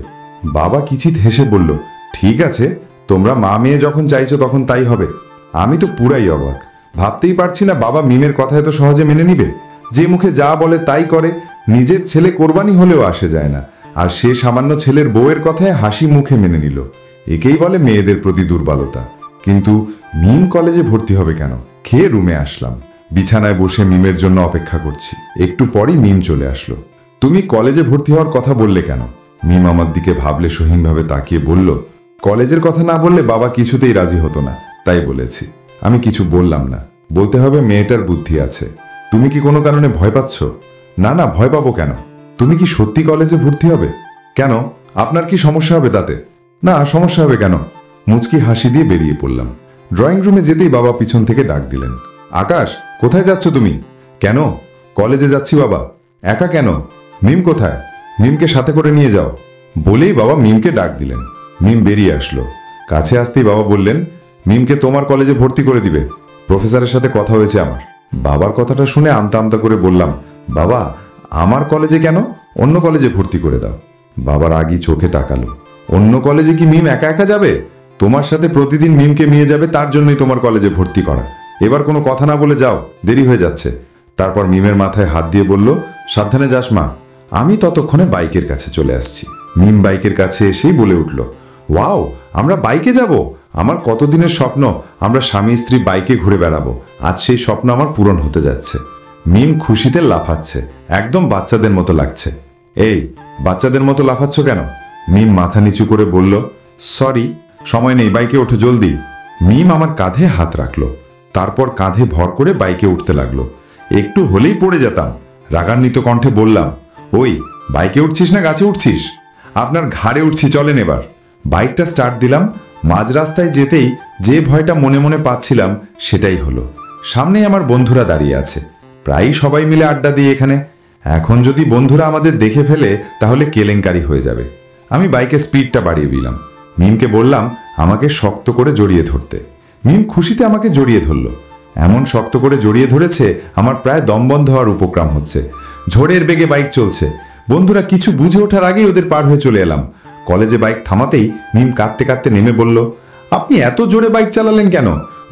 S3: বাবা কিচিৎ হেসে বলল, ঠিক আছে, তোমরা মা মেয়ে যখন চাইছো তখন তাই হবে। আমি তো পুরাই অবাক, ভাবতেই পারছি না বাবা মিমের কথা এত সহজে মেনে নিবে। যে মুখে যা বলে তাই করে, নিজের ছেলে কোরবানি হলেও আসে যায় না, আর সে সামান্য ছেলের বউয়ের কথায় হাসি মুখে মেনে নিল। একেই বলে মেয়েদের প্রতি দুর্বলতা। কিন্তু মিম কলেজে ভর্তি হবে কেন? খেয়ে রুমে আসলাম, বিছানায় বসে মিমের জন্য অপেক্ষা করছি। একটু পরই মিম চলে আসলো। তুমি কলেজে ভর্তি হওয়ার কথা বললে কেন? মিম আমার দিকে ভাবলে সহীনভাবে তাকিয়ে বলল, কলেজের কথা না বললে বাবা কিছুতেই রাজি হতো না, তাই বলেছি। আমি কিছু বললাম না। বলতে হবে মেয়েটার বুদ্ধি আছে। তুমি কি কোনো কারণে ভয় পাচ্ছ? না না, ভয় পাবো কেন? তুমি কি সত্যি কলেজে ভর্তি হবে? কেন, আপনার কি সমস্যা হবে তাতে? না, সমস্যা হবে কেন? মুচকি হাসি দিয়ে বেরিয়ে পড়লাম। ড্রয়িং রুমে যেতেই বাবা পিছন থেকে ডাক দিলেন, আকাশ, কোথায় যাচ্ছ তুমি? কেন? কলেজে যাচ্ছি বাবা। একা কেন? মিম কোথায়? মিমকে সাথে করে নিয়ে যাও। বলেই বাবা মিমকে ডাক দিলেন। মিম বেরিয়ে আসলো। কাছে আসতেই বাবা বললেন, মিমকে তোমার কলেজে ভর্তি করে দিবে, প্রফেসরের সাথে কথা হয়েছে আমার। বাবার কথাটা শুনে আমতা আমতা করে বললাম, বাবা, আমার কলেজে কেন? অন্য কলেজে ভর্তি করে দাও। বাবার আগেই চোখে তাকালো। অন্য কলেজে কি মিম একা একা যাবে? তোমার সাথে প্রতিদিন মিমকে নিয়ে যাবে, তার জন্যই তোমার কলেজে ভর্তি করা। এবার কোনো কথা না বলে যাও, দেরি হয়ে যাচ্ছে। তারপর মিমের মাথায় হাত দিয়ে বলল, সাবধানে যাস মা। আমি ততক্ষণে বাইকের কাছে চলে আসছি। মিম বাইকের কাছে এসেই বলে উঠল, ওয়াও, আমরা বাইকে যাব! আমার কতদিনের স্বপ্ন আমরা স্বামী স্ত্রী বাইকে ঘুরে বেড়াবো। আজ সেই স্বপ্ন আমার পূরণ হতে যাচ্ছে। মিম খুশিতে লাফাচ্ছে, একদম বাচ্চাদের মতো লাগছে। এই, বাচ্চাদের মতো লাফাচ্ছ কেন? মিম মাথা নিচু করে বলল, সরি, সময় নেই, বাইকে ওঠো জলদি। মিম আমার কাঁধে হাত রাখলো, তারপর কাঁধে ভর করে বাইকে উঠতে লাগলো। একটু হলেই পড়ে যেতাম। রাগান্বিত কণ্ঠে বললাম, ওই, বাইকে উঠছিস না গাছে উঠছিস? আপনার ঘাড়ে উঠছি, চলেন এবার। বাইকটা স্টার্ট দিলাম। মাঝ রাস্তায় যেতেই যে ভয়টা মনে মনে পাচ্ছিলাম সেটাই হলো। সামনেই আমার বন্ধুরা দাঁড়িয়ে আছে, প্রায়ই সবাই মিলে আড্ডা দিই এখানে। এখন যদি বন্ধুরা আমাদের দেখে ফেলে তাহলে কেলেঙ্কারি হয়ে যাবে। আমি বাইকের স্পিডটা বাড়িয়ে দিলাম। মিমকে বললাম আমাকে শক্ত করে জড়িয়ে ধরতে। মিম খুশিতে আমাকে জড়িয়ে ধরল। এমন শক্ত করে জড়িয়ে ধরেছে আমার প্রায় দম বন্ধ হওয়ার উপক্রম হচ্ছে। ঝড়ের বেগে বাইক চলছে। বন্ধুরা কিছু বুঝে ওঠার আগেই ওদের পার হয়ে চলে এলাম। কলেজে বাইক থামাতেই মিম কাঁদতে কাঁদতে নেমে বলল, আপনি এত জোরে বাইক চালালেন কেন?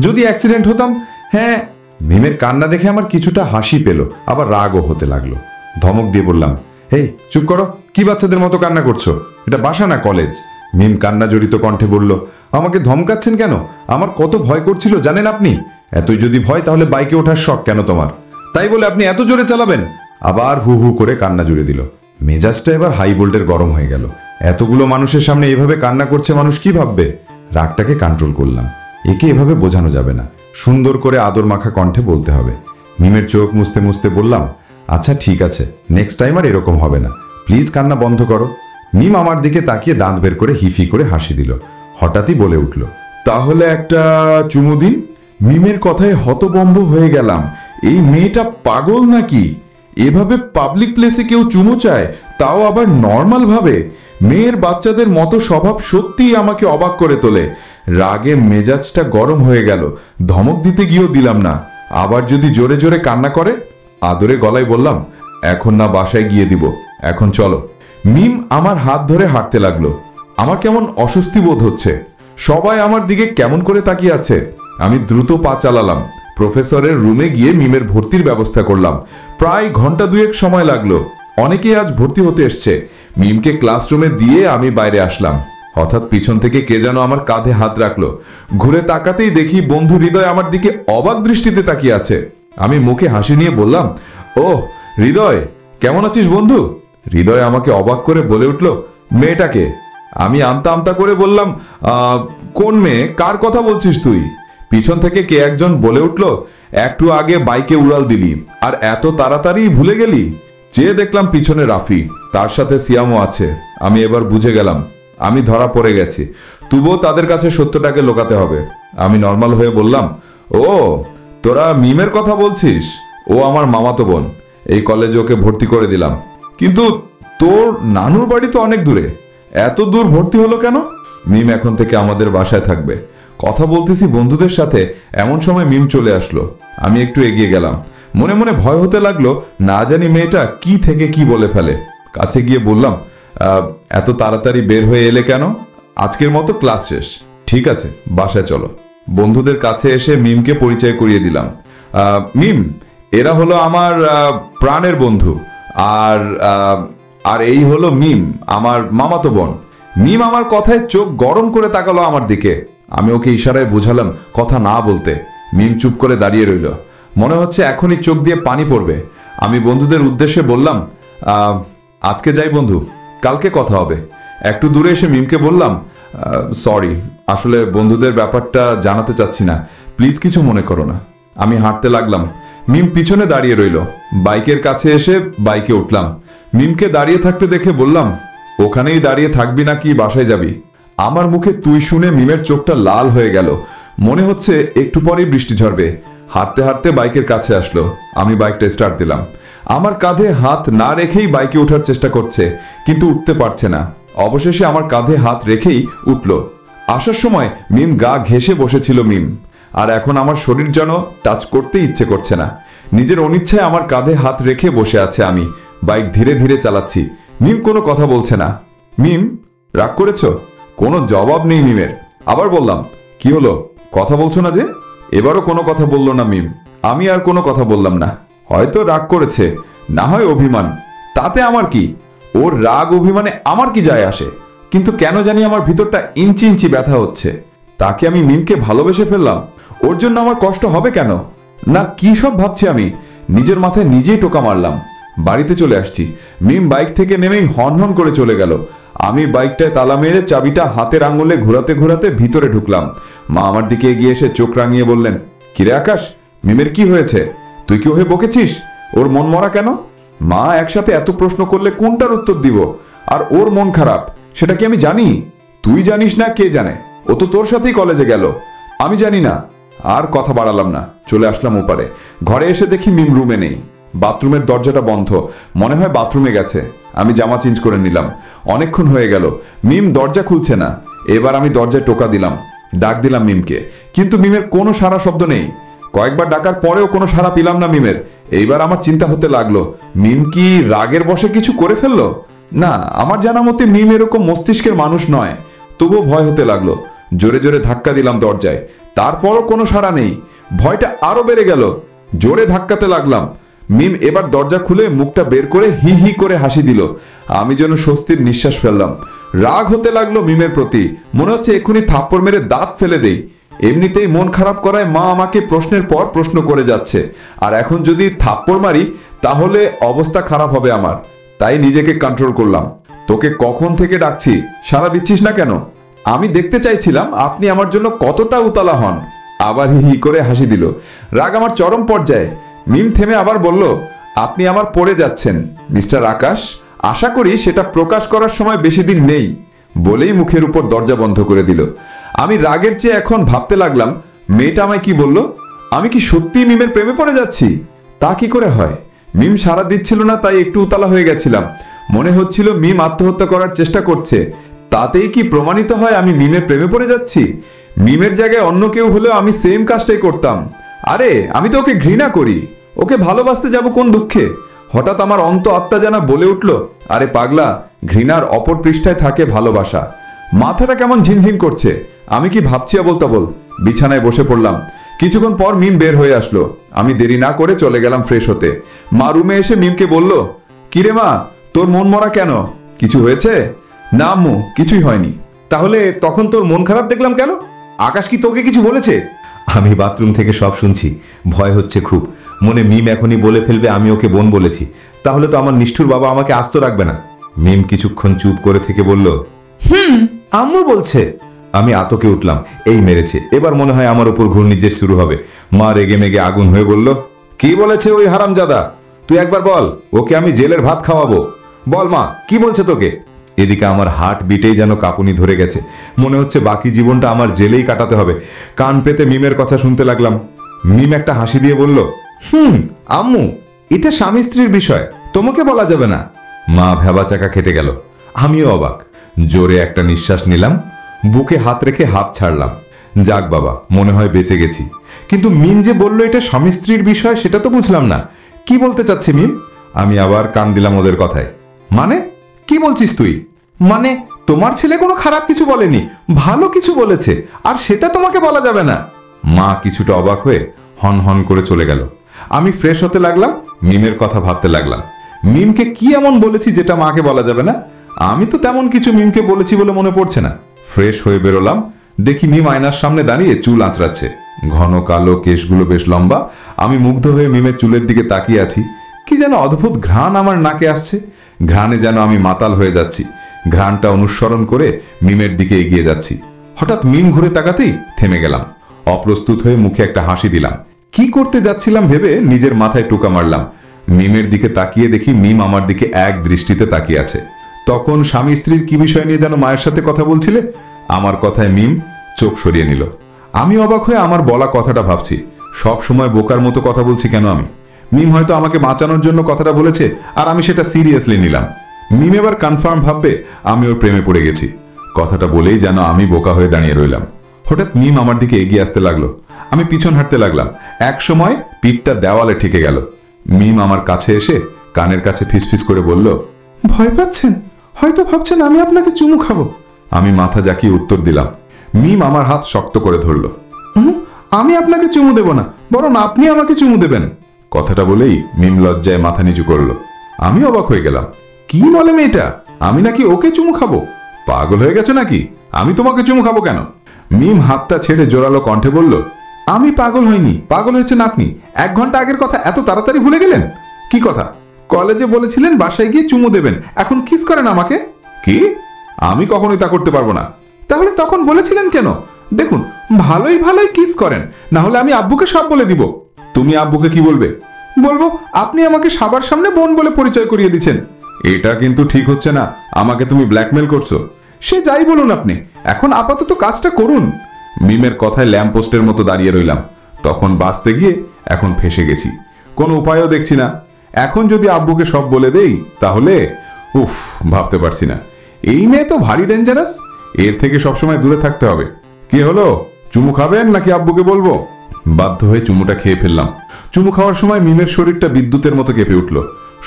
S3: যদি অ্যাক্সিডেন্ট হতাম? হ্যাঁ। মিমের কান্না দেখে আমার কিছুটা হাসি পেল, আবার রাগও হতে লাগলো। ধমক দিয়ে বললাম, এই চুপ করো, কি বাচ্চাদের মতো কান্না করছো? এটা বাসা না কলেজ। মিম কান্না জড়িত কণ্ঠে বলল, আমাকে ধমকাচ্ছেন কেন? আমার কত ভয় করছিল জানেন আপনি? এতই যদি ভয় তাহলে বাইকে ওঠার শখ কেন তোমার? তাই বলে আপনি এত জোরে চালাবেন? আবার হু হু করে কান্না জুড়ে দিল। মেজাজটা এবার হাই ভোল্টের গরম হয়ে গেল। এতগুলো মানুষের সামনে এভাবে কান্না করছে, মানুষ কি ভাববে? রাগটাকে কন্ট্রোল করলাম। একে এভাবে বোঝানো যাবে না, সুন্দর করে আদর মাখা কণ্ঠে বলতে হবে। মিমের চোখ মুছতে মুছতে বললাম, আচ্ছা ঠিক আছে, নেক্সট টাইম আর এরকম হবে না, প্লিজ কান্না বন্ধ করো। মিম আমার দিকে তাকিয়ে দাঁত বের করে হিফি করে হাসি দিল। হঠাৎই বলে উঠল,
S4: তাহলে একটা চুমু দিন। মিমের কথায় হতবম্ব হয়ে গেলাম। এই মেয়েটা পাগল নাকি? এভাবে পাবলিক প্লেসে কেউ চুমু চায়, তাও আবার নর্মাল ভাবে? মেয়ের বাচ্চাদের মতো স্বভাব সত্যিই আমাকে অবাক করে তোলে। রাগে মেজাজটা গরম হয়ে গেল। ধমক দিতে গিয়েও দিলাম না। আবার যদি জোরে জোরে কান্না করে? আদরে গলায় বললাম, এখন না, বাসায় গিয়ে দিব, এখন চলো। মিম আমার হাত ধরে হাঁটতে লাগলো। আমার কেমন অস্বস্তি বোধ হচ্ছে। সবাই আমার দিকে কেমন করে তাকিয়ে আছে। আমি দ্রুত পা চালালাম। প্রফেসরের রুমে গিয়ে মিমের ভর্তির ব্যবস্থা করলাম। প্রায় ঘন্টা দুয়েক সময় লাগলো। অনেকেই আজ ভর্তি হতে এসছে। মিমকে ক্লাসরুমে দিয়ে আমি বাইরে আসলাম। হঠাৎ পিছন থেকে কে যেন আমার কাঁধে হাত রাখলো। ঘুরে তাকাতেই দেখি বন্ধু হৃদয় আমার দিকে অবাক দৃষ্টিতে তাকিয়ে আছে। আমি মুখে হাসি নিয়ে বললাম, ওহ হৃদয়, কেমন আছিস বন্ধু? হৃদয় আমাকে অবাক করে বলে উঠল, মেয়েটাকে? আমি আমতা আমতা করে বললাম, কোন মেয়ে? কার কথা বলছিস তুই? পিছন থেকে কে একজন বলে উঠল, একটু আগে বাইকে উড়াল দিলি আর এত তাড়াতাড়ি ভুলে গেলি? চেয়ে দেখলাম পিছনে রাফি, তার সাথে সিয়ামও আছে। আমি এবার বুঝে গেলাম আমি ধরা পড়ে গেছি। তবুও তাদের কাছে সত্যটাকে লুকাতে হবে। আমি নর্মাল হয়ে বললাম, ও তোরা মিমের কথা বলছিস? ও আমার মামাতো বোন। এই কলেজে ওকে ভর্তি করে দিলাম। কিন্তু তোর নানুর বাড়ি তো অনেক দূরে, এত দূর ভর্তি হলো কেন? মিম এখন থেকে আমাদের বাসায় থাকবে। কথা বলতেছি বন্ধুদের সাথে, এমন সময় মিম চলে আসলো। আমি একটু এগিয়ে গেলাম। মনে মনে ভয় হতে লাগলো, না জানি মেয়েটা কি থেকে কি বলে ফেলে। কাছে গিয়ে বললাম, এত তাড়াতাড়ি বের হয়ে এলে কেন? আজকের মতো ক্লাস শেষ। ঠিক আছে, বাসায় চলো। বন্ধুদের কাছে এসে মিমকে পরিচয় করিয়ে দিলাম। মিম, এরা হলো আমার প্রাণের বন্ধু, আর আর এই হলো মিম, আমার মামাতো বোন। মিম আমার কথায় চোখ গরম করে তাকালো আমার দিকে। আমি ওকে ইশারায় বুঝালাম কথা না বলতে। মিম চুপ করে দাঁড়িয়ে রইল, মনে হচ্ছে এখনই চোখ দিয়ে পানি পড়বে। আমি বন্ধুদের উদ্দেশ্যে বললাম, আজকে যাই বন্ধু, কালকে কথা হবে। একটু দূরে এসে মিমকে বললাম, সরি, আসলে বন্ধুদের ব্যাপারটা জানাতে চাচ্ছি না, প্লিজ কিছু মনে করো না। আমি হাঁটতে লাগলাম। মিম পিছনে দাঁড়িয়ে রইল। বাইকের কাছে এসে বাইকে উঠলাম। মিমকে দাঁড়িয়ে থাকতে দেখে বললাম, ওখানেই দাঁড়িয়ে থাকবি নাকি বাসায় যাবি? আমার মুখে তুই শুনে মিমের চোখটা লাল হয়ে গেল। মনে হচ্ছে একটু পরেই বৃষ্টি ঝরবে। হাঁটতে হাঁটতে বাইকের কাছে আসলো। আমি বাইকটা স্টার্ট দিলাম। আমার কাঁধে হাত না রেখেই বাইকে ওঠার চেষ্টা করছে, কিন্তু উঠতে পারছে না। অবশেষে আমার কাঁধে হাত রেখেই উঠল। আসার সময় মিম গা ঘেঁষে বসেছিল মিম, আর এখন আমার শরীর যেন টাচ করতে ইচ্ছে করছে না। নিজের অনিচ্ছায় আমার কাঁধে হাত রেখে বসে আছে আমি। বাইক ধীরে ধীরে চালাচ্ছি। মিম কোনো কথা বলছে না। মিম, রাগ করেছ? কোনো জবাব নেই মিমের। আবার বললাম, কি হলো, কথা বলছো না যে? এবারও কোনো কথা বললো না মিম। আমি আর কোনো কথা বললাম না। হয়তো রাগ করেছে, না হয় অভিমান, তাতে আমার কি? ওর রাগ অভিমানে আমার কি যায় আসে? কিন্তু কেন জানি আমার ভিতরটা ইঞ্চি ইঞ্চি ব্যথা হচ্ছে। তাকে আমি মিমকে ভালোবেসে ফেললাম, ওর জন্য আমার কষ্ট হবে কেন? না, কি সব ভাবছি আমি। নিজের মাথায় নিজেই টোকা মারলাম। বাড়িতে চলে আসছি। মিম বাইক থেকে নেমেই হন হন করে চলে গেল। আমি বাইকটায় তালা মেরে চাবিটা হাতের আঙুলে ঘোরাতে ঘোরাতে ভিতরে ঢুকলাম। মা আমার দিকে এগিয়ে এসে চোখ রাঙিয়ে বললেন, কিরে আকাশ, মিমের কি হয়েছে? তুই কি ওহে বকেছিস? ওর মন মরা কেন? মা একসাথে এত প্রশ্ন করলে কোনটার উত্তর দিব? আর ওর মন খারাপ সেটা কি আমি জানি? তুই জানিস না, কে জানে? ও তো তোর সাথেই কলেজে গেল। আমি জানি না। আর কথা বাড়ালাম না, চলে আসলাম ওপারে। ঘরে এসে দেখি মিম রুমে নেই। বাথরুমের দরজাটা বন্ধ, মনে হয় বাথরুমে গেছে। আমি জামা চেঞ্জ করে নিলাম। অনেকক্ষণ হয়ে গেল, মিম দরজা খুলছে না। এবার আমি দরজায় টোকা দিলাম, ডাক দিলাম মিমকে, কিন্তু মিমের কোনো সারা শব্দ নেই। কয়েকবার ডাকার পরেও কোনো সাড়া পেলাম না মিমের। এইবার আমার চিন্তা হতে লাগলো, মিম কি রাগের বশে কিছু করে ফেললো? না, আমার জানা মতে মিম এরকম মস্তিষ্কের মানুষ নয়। তবুও ভয় হতে লাগলো। জোরে জোরে ধাক্কা দিলাম দরজায়, তারপরও কোনো সাড়া নেই। ভয়টা আরো বেড়ে গেল। জোরে ধাক্কাতে লাগলাম। মিম এবার দরজা খুলে মুখটা বের করে হি হি করে হাসি দিল। আমি যেন স্বস্তির নিঃশ্বাস ফেললাম। রাগ হতে লাগলো মিমের প্রতি, মনে হচ্ছে এক্ষুনি থাপ্পড় মেরে দাঁত ফেলে দেই। এমনিতেই মন খারাপ করায় মা আমাকে প্রশ্নের পর প্রশ্ন করে যাচ্ছে, আর এখন যদি থাপ্পড় মারি তাহলে অবস্থা খারাপ হবে আমার। তাই নিজেকে কন্ট্রোল করলাম। তোকে কখন থেকে ডাকছি, সাড়া দিচ্ছিস না কেন? আমি দেখতে চাইছিলাম আপনি আমার জন্য কতটা উতলা হন। আবার হি হি করে হাসি দিল। রাগ আমার চরম পর্যায়ে। মিম থেমে আবার বলল, আপনি আমার পড়ে যাচ্ছেন মিস্টার আকাশ। আশা করি সেটা প্রকাশ করার সময় বেশি দিন নেই। বলেই মুখের উপর দরজা বন্ধ করে দিল। আমি রাগের চেয়ে এখন ভাবতে লাগলাম, মেয়েটা আমায় কি বলল? আমি কি সত্যি মিমের প্রেমে পড়ে যাচ্ছি? তা কি করে হয়? মিম সাড়া দিচ্ছিল না, তাই একটু উতলা হয়ে গেছিলাম। মনে হচ্ছিল মিম আত্মহত্যা করার চেষ্টা করছে। তাতেই কি প্রমাণিত হয় আমি মিমের প্রেমে পড়ে যাচ্ছি? মিমের জায়গায় অন্য কেউ হলেও আমি সেম কাজটাই করতাম। আরে আমি তো ওকে ঘৃণা করি, ওকে ভালোবাসতে যাব কোন দুঃখে? হঠাৎ আমার অন্ত আত্মা জানা বলে উঠল, আরে পাগলা, ঘৃণার অপর পৃষ্ঠায় থাকে ভালোবাসা। মাথাটা কেমন ঝিনঝিন করছে। আমি কি ভাবছি আবোল তাবোল? বিছানায় বসে পড়লাম। কিছুক্ষণ পর মিম বের হয়ে আসলো। আমি দেরি না করে চলে গেলাম ফ্রেশ হতে। মা রুমে এসে মিমকে বলল, কিরে মা, তোর মন মরা কেন? কিছু হয়েছে? না আম্মু, কিছুই হয়নি।
S2: তাহলে তখন তোর মন খারাপ দেখলাম কেন? আকাশ কি তোকে কিছু বলেছে? আমি বাথরুম থেকে সব শুনছি। ভয় হচ্ছে খুব। মনে মিম এখনই বলে ফেলবে আমি ওকে বোন বলেছি। তাহলে তো আমার নিষ্ঠুর বাবা আমাকে আস্ত রাখবে না। মিম কিছুক্ষণ চুপ করে থেকে বলল, আম্মু বলছে। আমি আতকে উঠলাম, এই মেরেছে, এবার মনে হয় আমার উপর ঘূর্ণিঝড় শুরু হবে। মা রেগে মেগে আগুন হয়ে বলল, কি বলেছে ওই হারামজাদা? তুই একবার বল, ওকে আমি জেলের ভাত খাওয়াবো। বল মা, কি বলছে তোকে? এদিকে আমার হার্ট বিটেই যেন কাঁপুনি ধরে গেছে। মনে হচ্ছে বাকি জীবনটা আমার জেলেই কাটাতে হবে। কান পেতে মিমের কথা শুনতে লাগলাম। মিম একটা হাসি দিয়ে বলল, আম্মু, এটা স্বামী স্ত্রীর বিষয়, তোমাকে বলা যাবে না। মা ভেবাচাকা খেটে গেল। আমিও অবাক। জোরে একটা নিঃশ্বাস নিলাম, বুকে হাত রেখে হাঁপ ছাড়লাম।
S4: যাক বাবা, মনে হয় বেঁচে গেছি। কিন্তু মিম যে বলল এটা স্বামী স্ত্রীর বিষয়, সেটা তো বুঝলাম না। কি বলতে চাচ্ছে মিম? আমি আবার কান দিলাম ওদের কথায়। মানে কি বলছিস তুই? মানে তোমার ছেলে কোনো খারাপ কিছু বলেনি, ভালো কিছু বলেছে, আর সেটা তোমাকে বলা যাবে না। মা কিছুটা অবাক হয়ে হন হন করে চলে গেল। আমি ফ্রেশ হতে লাগলাম, মিমের কথা ভাবতে লাগলাম। মিমকে কি এমন বলেছি যেটা মাকে বলা যাবে না? আমি তো তেমন কিছু মিমকে বলেছি বলে মনে পড়ছে না। ফ্রেশ হয়ে বেরোলাম, দেখি মিম আয়নার সামনে দাঁড়িয়ে চুল আঁচড়াচ্ছে। ঘন কালো কেশগুলো বেশ লম্বা। আমি মুগ্ধ হয়ে মিমের চুলের দিকে তাকিয়ে আছি। কি যেন অদ্ভুত ঘ্রাণ আমার নাকে আসছে। ঘ্রাণে যেন আমি মাতাল হয়ে যাচ্ছি। ঘ্রাণটা অনুসরণ করে মিমের দিকে এগিয়ে যাচ্ছি। হঠাৎ মিম ঘুরে তাকাতেই থেমে গেলাম। অপ্রস্তুত হয়ে মুখে একটা হাসি দিলাম। কি করতে যাচ্ছিলাম ভেবে নিজের মাথায় টোকা মারলাম। মিমের দিকে তাকিয়ে দেখি মিম আমার দিকে এক দৃষ্টিতে তাকিয়ে আছে। তখন স্বামী স্ত্রীর কি বিষয় নিয়ে যেন মায়ের সাথে কথা বলছিলে। আমার কথায় মিম চোখ সরিয়ে নিল। আমি অবাক হয়ে আমার বলা কথাটা ভাবছি। সব সময় বোকার মতো কথা বলছি কেন আমি? মিম হয়তো আমাকে বাঁচানোর জন্য কথাটা বলেছে, আর আমি সেটা সিরিয়াসলি নিলাম। মিম এবার কনফার্ম ভাববে আমি ওর প্রেমে পড়ে গেছি। কথাটা বলেই যেন আমি বোকা হয়ে দাঁড়িয়ে রইলাম। হঠাৎ মিম আমার দিকে এগিয়ে আসতে লাগলো। আমি পিছন হাঁটতে লাগলাম। এক সময় পিঠটা দেওয়ালে ঠেকে গেল। মিম আমার কাছে এসে কানের কাছে ফিসফিস করে বলল, ভয় পাচ্ছেন? হয়তো ভাবছেন আমি আপনাকে চুমু খাবো। আমি মাথা জাকিয়ে উত্তর দিলাম। মিম আমার হাত শক্ত করে ধরল। আমি আপনাকে চুমু দেব না, বরং আপনি আমাকে চুমু দেবেন। কথাটা বলেই মিম লজ্জায় মাথা নিচু করলো। আমি অবাক হয়ে গেলাম। কি বলে মেয়েটা? আমি নাকি ওকে চুমু খাবো? পাগল হয়ে গেছো নাকি? আমি তোমাকে চুমু খাবো কেন? মিম হাতটা ছেড়ে জোরালো কণ্ঠে বলল, আমি পাগল হইনি, পাগল হয়েছেন আপনি। 1 ঘন্টা আগের কথা এত তাড়াতাড়ি ভুলে গেলেন? কি কথা? কলেজে বলেছিলেন বাসায় গিয়ে চুমু দেবেন, এখন কিস করেন আমাকে? কি? আমি কখনোই তা করতে পারবো না। তাহলে তখন বলেছিলেন কেন? দেখুন, ভালোই ভালোই কিস করেন, না হলে আমি আব্বুকে সব বলে দিব। তুমি আব্বুকে কি বলবে? বলবো আপনি আমাকে সবার সামনে বোন বলে পরিচয় করিয়ে দিচ্ছেন। এটা কিন্তু ঠিক হচ্ছে না। আমাকে তুমি ব্ল্যাকমেল করছো। সে যাই বলুন আপনি, এখন আপাতত কাজটা করুন। মিমের কথায় ল্যাম্পপোস্টের মতো দাঁড়িয়ে রইলাম। তখন বাঁচতে গিয়ে এখন ফেসে গেছি। কোনো উপায়ও দেখছি না। এখন যদি আব্বুকে সব বলে দেই তাহলে উফ, ভাবতে পারছি না। এই মেয়ে তো ভারী ডেঞ্জারাস। এর থেকে সবসময় দূরে থাকতে হবে। কি হলো, চুমু খাবেন নাকি আব্বুকে বলবো? বাধ্য হয়ে চুমুটা খেয়ে ফেললাম। চুমু খাওয়ার সময় মিমের শরীরটা বিদ্যুতের মতো কেঁপে উঠল।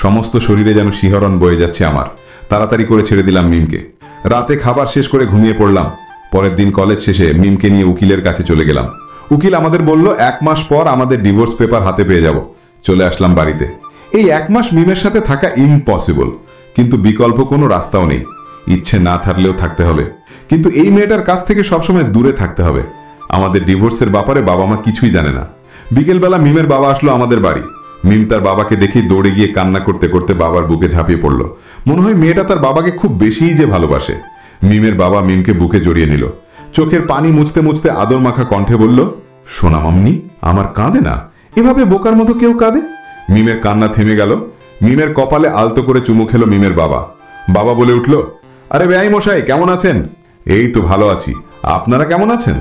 S4: সমস্ত শরীরে যেন শিহরণ বয়ে যাচ্ছে আমার। তাড়াতাড়ি করে ছেড়ে দিলাম মিমকে। রাতে খাবার শেষ করে ঘুমিয়ে পড়লাম। পরের দিন কলেজ শেষে মিমকে নিয়ে উকিলের কাছে চলে গেলাম। উকিল আমাদের বলল 1 মাস পর আমাদের ডিভোর্স পেপার হাতে পেয়ে যাব। চলে আসলাম বাড়িতে। এই 1 মাস মিমের সাথে থাকা ইম্পসিবল, কিন্তু বিকল্প কোনো রাস্তাও নেই। ইচ্ছে না থাকলেও থাকতে হবে, কিন্তু এই মেয়েটার কাছ থেকে সবসময় দূরে থাকতে হবে। আমাদের ডিভোর্সের ব্যাপারে বাবা মা কিছুই জানে না। বিকেলবেলা মিমের বাবা আসলো আমাদের বাড়ি। মিম তার বাবাকে দেখে দৌড়ে গিয়ে কান্না করতে করতে বাবার বুকে ঝাঁপিয়ে পড়ল। মনে হয় মেয়েটা তার বাবাকে খুব বেশিই যে ভালোবাসে। মিমের বাবা মিমকে বুকে জড়িয়ে নিল। চোখের পানি মুছতে মুছতে আদর মাখা কণ্ঠে বলল, সোনা মামনি, আমার কাঁদে না। এভাবে বোকার মতো কেউ কাঁদে? মিমের কান্না থেমে গেল। মিমের কপালে আলতো করে চুমু খেলো মিমের বাবা। বাবা বলে উঠল, আরে বেআই মশাই, কেমন আছেন? এই তো ভালো আছি, আপনারা কেমন আছেন?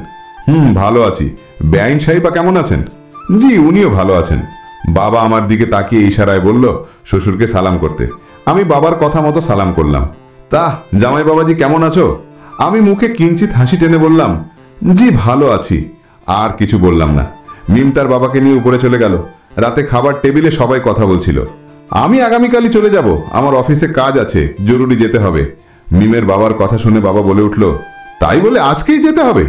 S4: ভালো আছি। বেআইন সাহেবা কেমন আছেন? জি, উনিও ভালো আছেন। বাবা আমার দিকে তাকিয়ে ইশারায় বলল শ্বশুরকে সালাম করতে। আমি বাবার কথা মতো সালাম করলাম। তা জামাই বাবাজি কেমন আছো? আমি মুখে কিঞ্চিত হাসি টেনে বললাম, জি ভালো আছি। আর কিছু বললাম না। মিম তার বাবাকে নিয়ে উপরে চলে গেল। রাতে খাবার টেবিলে সবাই কথা বলছিল। আমি আগামীকালই চলে যাব, আমার অফিসে কাজ আছে, জরুরি যেতে হবে। মিমের বাবার কথা শুনে বাবা বলে উঠল, তাই বলে আজকেই যেতে হবে?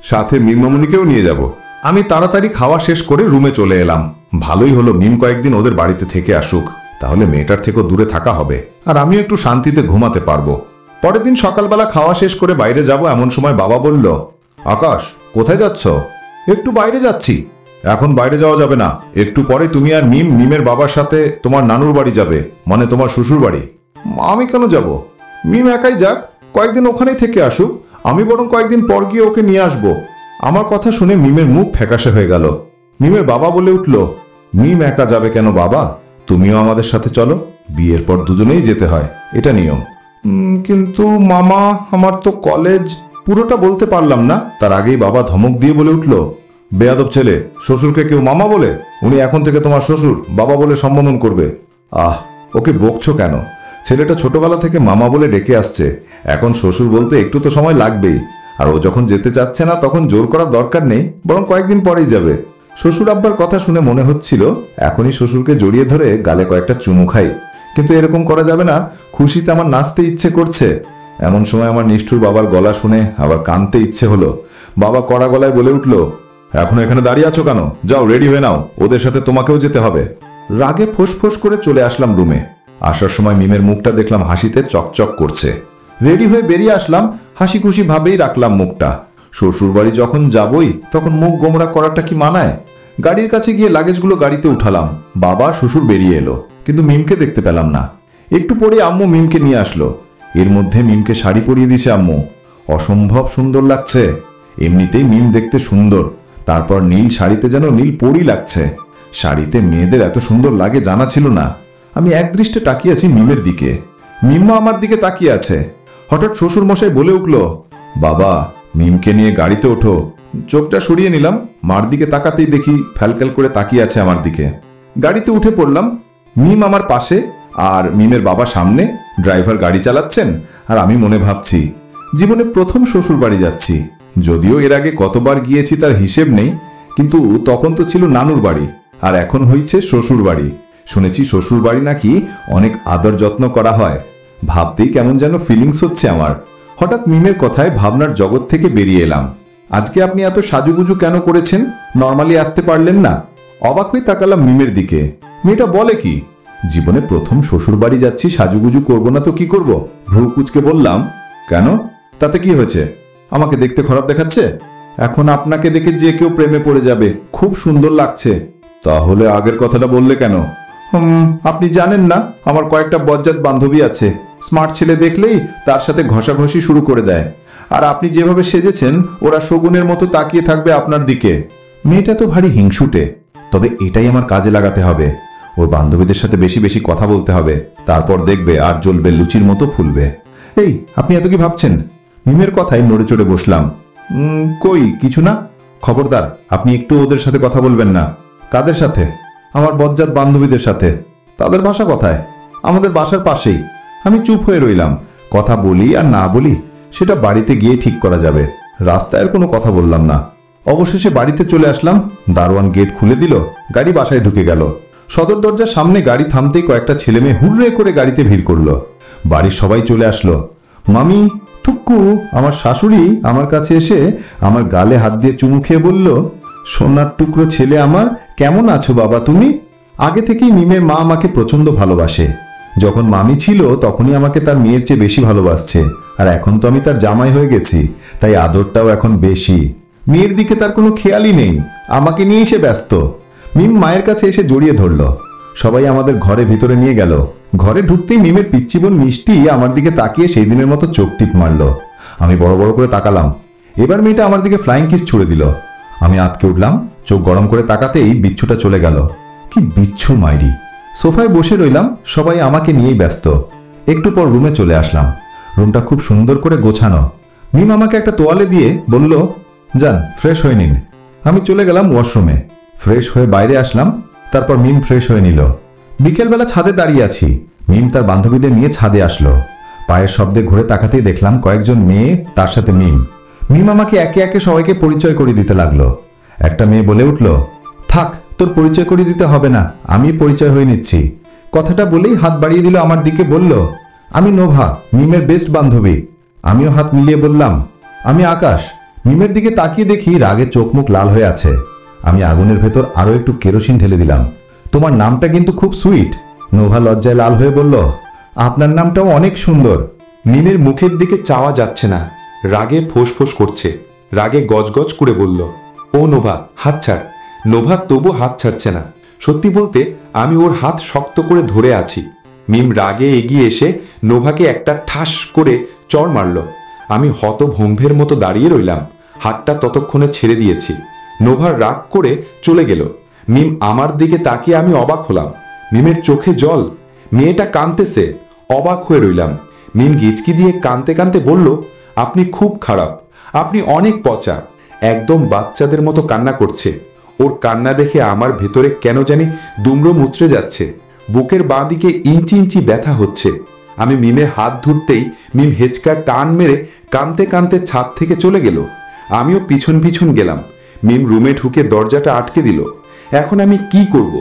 S4: সাথে মিম মামুনিকেও নিয়ে যাব।
S2: আমি তাড়াতাড়ি খাওয়া শেষ করে রুমে চলে এলাম। ভালোই হলো মিম কয়েকদিন ওদের বাড়িতে থেকে আসুক, তাহলে মেয়েটার থেকেও দূরে থাকা হবে, আর আমিও একটু শান্তিতে ঘুমাতে পারবো। পরের দিন সকালবেলা খাওয়া শেষ করে বাইরে যাব, এমন সময় বাবা বলল, আকাশ কোথায় যাচ্ছ? একটু বাইরে যাচ্ছি। এখন বাইরে যাওয়া যাবে না, একটু পরে তুমি আর মিমের বাবার সাথে তোমার নানুর বাড়ি যাবে, মানে তোমার শ্বশুর বাড়ি। আমি কেন যাব? মিম একাই যাক, কয়েকদিন ওখানেই থেকে আসুক, আমি বরং কয়েকদিন পর গিয়ে ওকে নিয়ে আসবো। আমার কথা শুনে মিমের মুখ ফ্যাকাশে হয়ে গেল। মিমের বাবা বলে উঠল, মিম একা যাবে কেন বাবা? তুমিও আমাদের সাথে চলো, বিয়ের পর দুজনেই যেতে হয়, এটা নিয়ম। কিন্তু মামা, আমার তো কলেজ। পুরোটা বলতে পারলাম না, তার আগেই বাবা ধমক দিয়ে বলে উঠল, বেয়াদব ছেলে, শ্বশুরকে কেউ মামা বলে? উনি এখন থেকে তোমার শ্বশুর, বাবা বলে সম্বোধন করবে। আহ, ওকে বকছো কেন? ছেলেটা ছোটবেলা থেকে মামা বলে ডেকে আসছে, এখন শ্বশুর বলতে একটু তো সময় লাগবেই।
S4: আর ও যখন যেতে চাচ্ছে না তখন জোর করার দরকার নেই, বরং কয়েকদিন পরেই যাবে। শ্বশুর আব্বার কথা শুনে মনে হচ্ছিল এখনই শ্বশুরকে জড়িয়ে ধরে গালে কয়েকটা চুমু খাই, কিন্তু এরকম করা যাবে না, খুশিতে আমার নাচতে ইচ্ছে করছে। এমন সময় আমার নিষ্ঠুর বাবার গলা শুনে আবার কাঁদতে ইচ্ছে হলো। বাবা কড়া গলায় বলে উঠল, এখনো এখানে দাঁড়িয়ে আছো কেন? যাও রেডি হয়ে নাও, ওদের সাথে তোমাকেও যেতে হবে। রাগে ফোঁস করে চলে আসলাম রুমে। আসার সময় মিমের মুখটা দেখলাম হাসিতে চকচক করছে। রেডি হয়ে বেরিয়ে আসলাম, হাসি খুশি ভাবেই রাখলাম মুখটা। শ্বশুর বাড়ি যখন যাবই তখন মুখ গোমরা করাটা কি মানায়? গাড়ির কাছে গিয়ে লাগেজগুলো গাড়িতে উঠালাম। বাবা শ্বশুর বেরিয়ে এলো, কিন্তু মিমকে দেখতে পেলাম না। একটু পরে আম্মু মিমকে নিয়ে আসলো। এর মধ্যে মিমকে শাড়ি পরিয়ে দিয়েছে আম্মু। অসম্ভব সুন্দর লাগছে। এমনিতেই মিম দেখতে সুন্দর, তারপর নীল শাড়িতে যেন নীল পরি লাগছে। শাড়িতে মেয়েদের এত সুন্দর লাগে জানা ছিল না। আমি একদৃষ্টে তাকিয়ে আছি মিমের দিকে, মিম্মা আমার দিকে তাকিয়ে আছে। হঠাৎ শ্বশুর মশাই বলে উঠল, বাবা মিমকে নিয়ে গাড়িতে ওঠো। চোখটা সরিয়ে নিলাম, মার দিকে তাকাতেই দেখি ফ্যালক্যাল করে তাকিয়ে আছে আমার দিকে। গাড়িতে উঠে পড়লাম। মিম আমার পাশে আর মিমের বাবা সামনে, ড্রাইভার গাড়ি চালাচ্ছেন। আর আমি মনে ভাবছি জীবনে প্রথম শ্বশুর বাড়ি যাচ্ছি। যদিও এর আগে কতবার গিয়েছি তার হিসেব নেই, কিন্তু তখন তো ছিল নানুর বাড়ি, আর এখন হয়েছে শ্বশুর বাড়ি। শুনেছি শ্বশুর বাড়ি নাকি অনেক আদর যত্ন করা হয়। ভাবতেই কেমন যেন ফিলিংস হচ্ছে আমার। হঠাৎ মিমের কথায় ভাবনার জগৎ থেকে বেরিয়ে এলাম। আজকে আপনি এত সাজুগুজু কেন করেছেন? নর্মালি আসতে পারলেন না? অবাক হয়ে তাকালাম মিমের দিকে। মেয়েটা বলে কি, জীবনে প্রথম শ্বশুর বাড়ি যাচ্ছি, সাজুগুজু করবো না তো কি করব? ভ্রু কুচকে বললাম, কেন, তাতে কি হয়েছে? আমাকে দেখতে খারাপ দেখাচ্ছে? এখন আপনাকে দেখে যে কেউ প্রেমে পড়ে যাবে, খুব সুন্দর লাগছে। তাহলে আগের কথাটা বললে কেন? আপনি জানেন না, আমার কয়েকটা বজ্জাত বান্ধবী আছে, স্মার্ট ছেলে দেখলেই তার সাথে ঘষাঘষি শুরু করে দেয়। আর আপনি যেভাবে সেজেছেন ওরা শগুনের মতো তাকিয়ে থাকবে আপনার দিকে। মেয়েটা তো ভারী হিংসুটে, তবে এটাই আমার কাজে লাগাতে হবে। ওর বান্ধবীদের সাথে বেশি বেশি কথা বলতে হবে, তারপর দেখবে আর জ্বলবে লুচির মতো ফুলবে। এই আপনি এত কি ভাবছেন? মিমের কথায় নড়ে চড়ে বসলাম। কই কিছু না। খবরদার, আপনি একটু ওদের সাথে কথা বলবেন না। কাদের সাথে? আমার বজ্জাত বান্ধবীদের সাথে। তাদের বাসা কোথায়? আমাদের বাসার পাশেই। আমি চুপ হয়ে রইলাম। কথা বলি আর না বলি সেটা বাড়িতে গিয়ে ঠিক করা যাবে। রাস্তায় আর কোনো কথা বললাম না। অবশেষে বাড়িতে চলে আসলাম। দারোয়ান গেট খুলে দিল, গাড়ি বাসায় ঢুকে গেল। সদর দরজার সামনে গাড়ি থামতেই কয়েকটা ছেলে মেয়ে হুড়রে করে গাড়িতে ভিড় করলো। বাড়ির সবাই চলে আসলো। মামি, টুক্কু, আমার শাশুড়ি আমার কাছে এসে আমার গালে হাত দিয়ে চুমু খেয়ে বলল, সোনার টুকরো ছেলে আমার, কেমন আছো বাবা তুমি? আগে থেকেই মিমের মা আমাকে প্রচন্ড ভালোবাসে। যখন মামি ছিল তখনই আমাকে তার মেয়ের চেয়ে বেশি ভালোবাসছে। আর এখন তো আমি তার জামাই হয়ে গেছি, তাই আদরটাও এখন বেশি। মেয়ের দিকে তার কোনো খেয়ালই নেই, আমাকে নিয়েই সে ব্যস্ত। মিম মায়ের কাছে এসে জড়িয়ে ধরল। সবাই আমাদের ঘরে ভিতরে নিয়ে গেল। ঘরে ঢুকতেই মিমের পিচ্চি বোন মিষ্টি আমার দিকে তাকিয়ে সেই দিনের মতো চোখ টিপ মারল। আমি বড় বড় করে তাকালাম। এবার মেয়েটা আমার দিকে ফ্লাইং কিস ছুড়ে দিল। আমি আটকে উঠলাম। চোখ গরম করে তাকাতেই বিচ্ছুটা চলে গেল। কি বিচ্ছু মাইরি! সোফায় বসে রইলাম, সবাই আমাকে নিয়েই ব্যস্ত। একটু পর রুমে চলে আসলাম। রুমটা খুব সুন্দর করে গোছানো। মিম আমাকে একটা তোয়ালে দিয়ে বলল, যান ফ্রেশ হয়ে নিন। আমি চলে গেলাম ওয়াশরুমে। ফ্রেশ হয়ে বাইরে আসলাম, তারপর মিম ফ্রেশ হয়ে নিল। বিকেলবেলা ছাদে দাঁড়িয়ে আছি। মিম তার বান্ধবীদের নিয়ে ছাদে আসলো। পায়ের শব্দে ঘুরে তাকাতেই দেখলাম কয়েকজন মেয়ে, তার সাথে মিম। মিম আমাকে একে একে সবাইকে পরিচয় করে দিতে লাগলো। একটা মেয়ে বলে উঠল, থাক, তোর পরিচয় করে দিতে হবে না, আমি পরিচয় হয়ে নিচ্ছি। কথাটা বলেই হাত বাড়িয়ে দিল আমার দিকে, বলল, আমি নোভা, মিমের বেস্ট বান্ধবী। আমিও হাত মিলিয়ে বললাম, আমি আকাশ। মিমের দিকে তাকিয়ে দেখি রাগে চোখ মুখ লাল হয়ে আছে। আমি আগুনের ভেতর আরো একটু কেরোসিন ঢেলে দিলাম। তোমার নামটা কিন্তু খুব সুইট। নোভা লজ্জায় লাল হয়ে বলল, আপনার নামটাও অনেক সুন্দর।
S2: মিমের মুখের দিকে চাওয়া যাচ্ছে না, রাগে ফোঁস করছে। রাগে গজগজ করে বলল, ও নোভা, হাত ছাড়। নোভা তবু হাত ছাড়ছে না। সত্যি বলতে আমি ওর হাত শক্ত করে ধরে আছি। মিম রাগে এগিয়ে এসে নোভাকে একটা ঠাস করে চড় মারল। আমি হতভম্বের মতো দাঁড়িয়ে রইলাম। হাতটা ততক্ষণে ছেড়ে দিয়েছি। নোভার রাগ করে চলে গেল। মিম আমার দিকে তাকিয়ে আমি অবাক হলাম। মিমের চোখে জল। মেয়েটা কাঁদতেছে। অবাক হয়ে রইলাম। মিম গিচকি দিয়ে কাঁদতে কাঁদতে বলল, আপনি খুব খারাপ, আপনি অনেক পচা। একদম বাচ্চাদের মতো কান্না করছে। ওর কান্না দেখে আমার ভেতরে কেন জানি দুমড়ো মুচড়ে যাচ্ছে। বুকের বাঁ দিকে ইঞ্চি ইঞ্চি ব্যথা হচ্ছে। আমি মিমের হাত ধরতেই মিম হেঁচকা টান মেরে কাঁদতে কাঁদতে ছাদ থেকে চলে গেল। আমিও পিছন পিছন গেলাম। মিম রুমে ঢুকে দরজাটা আটকে দিল। এখন আমি কি করব?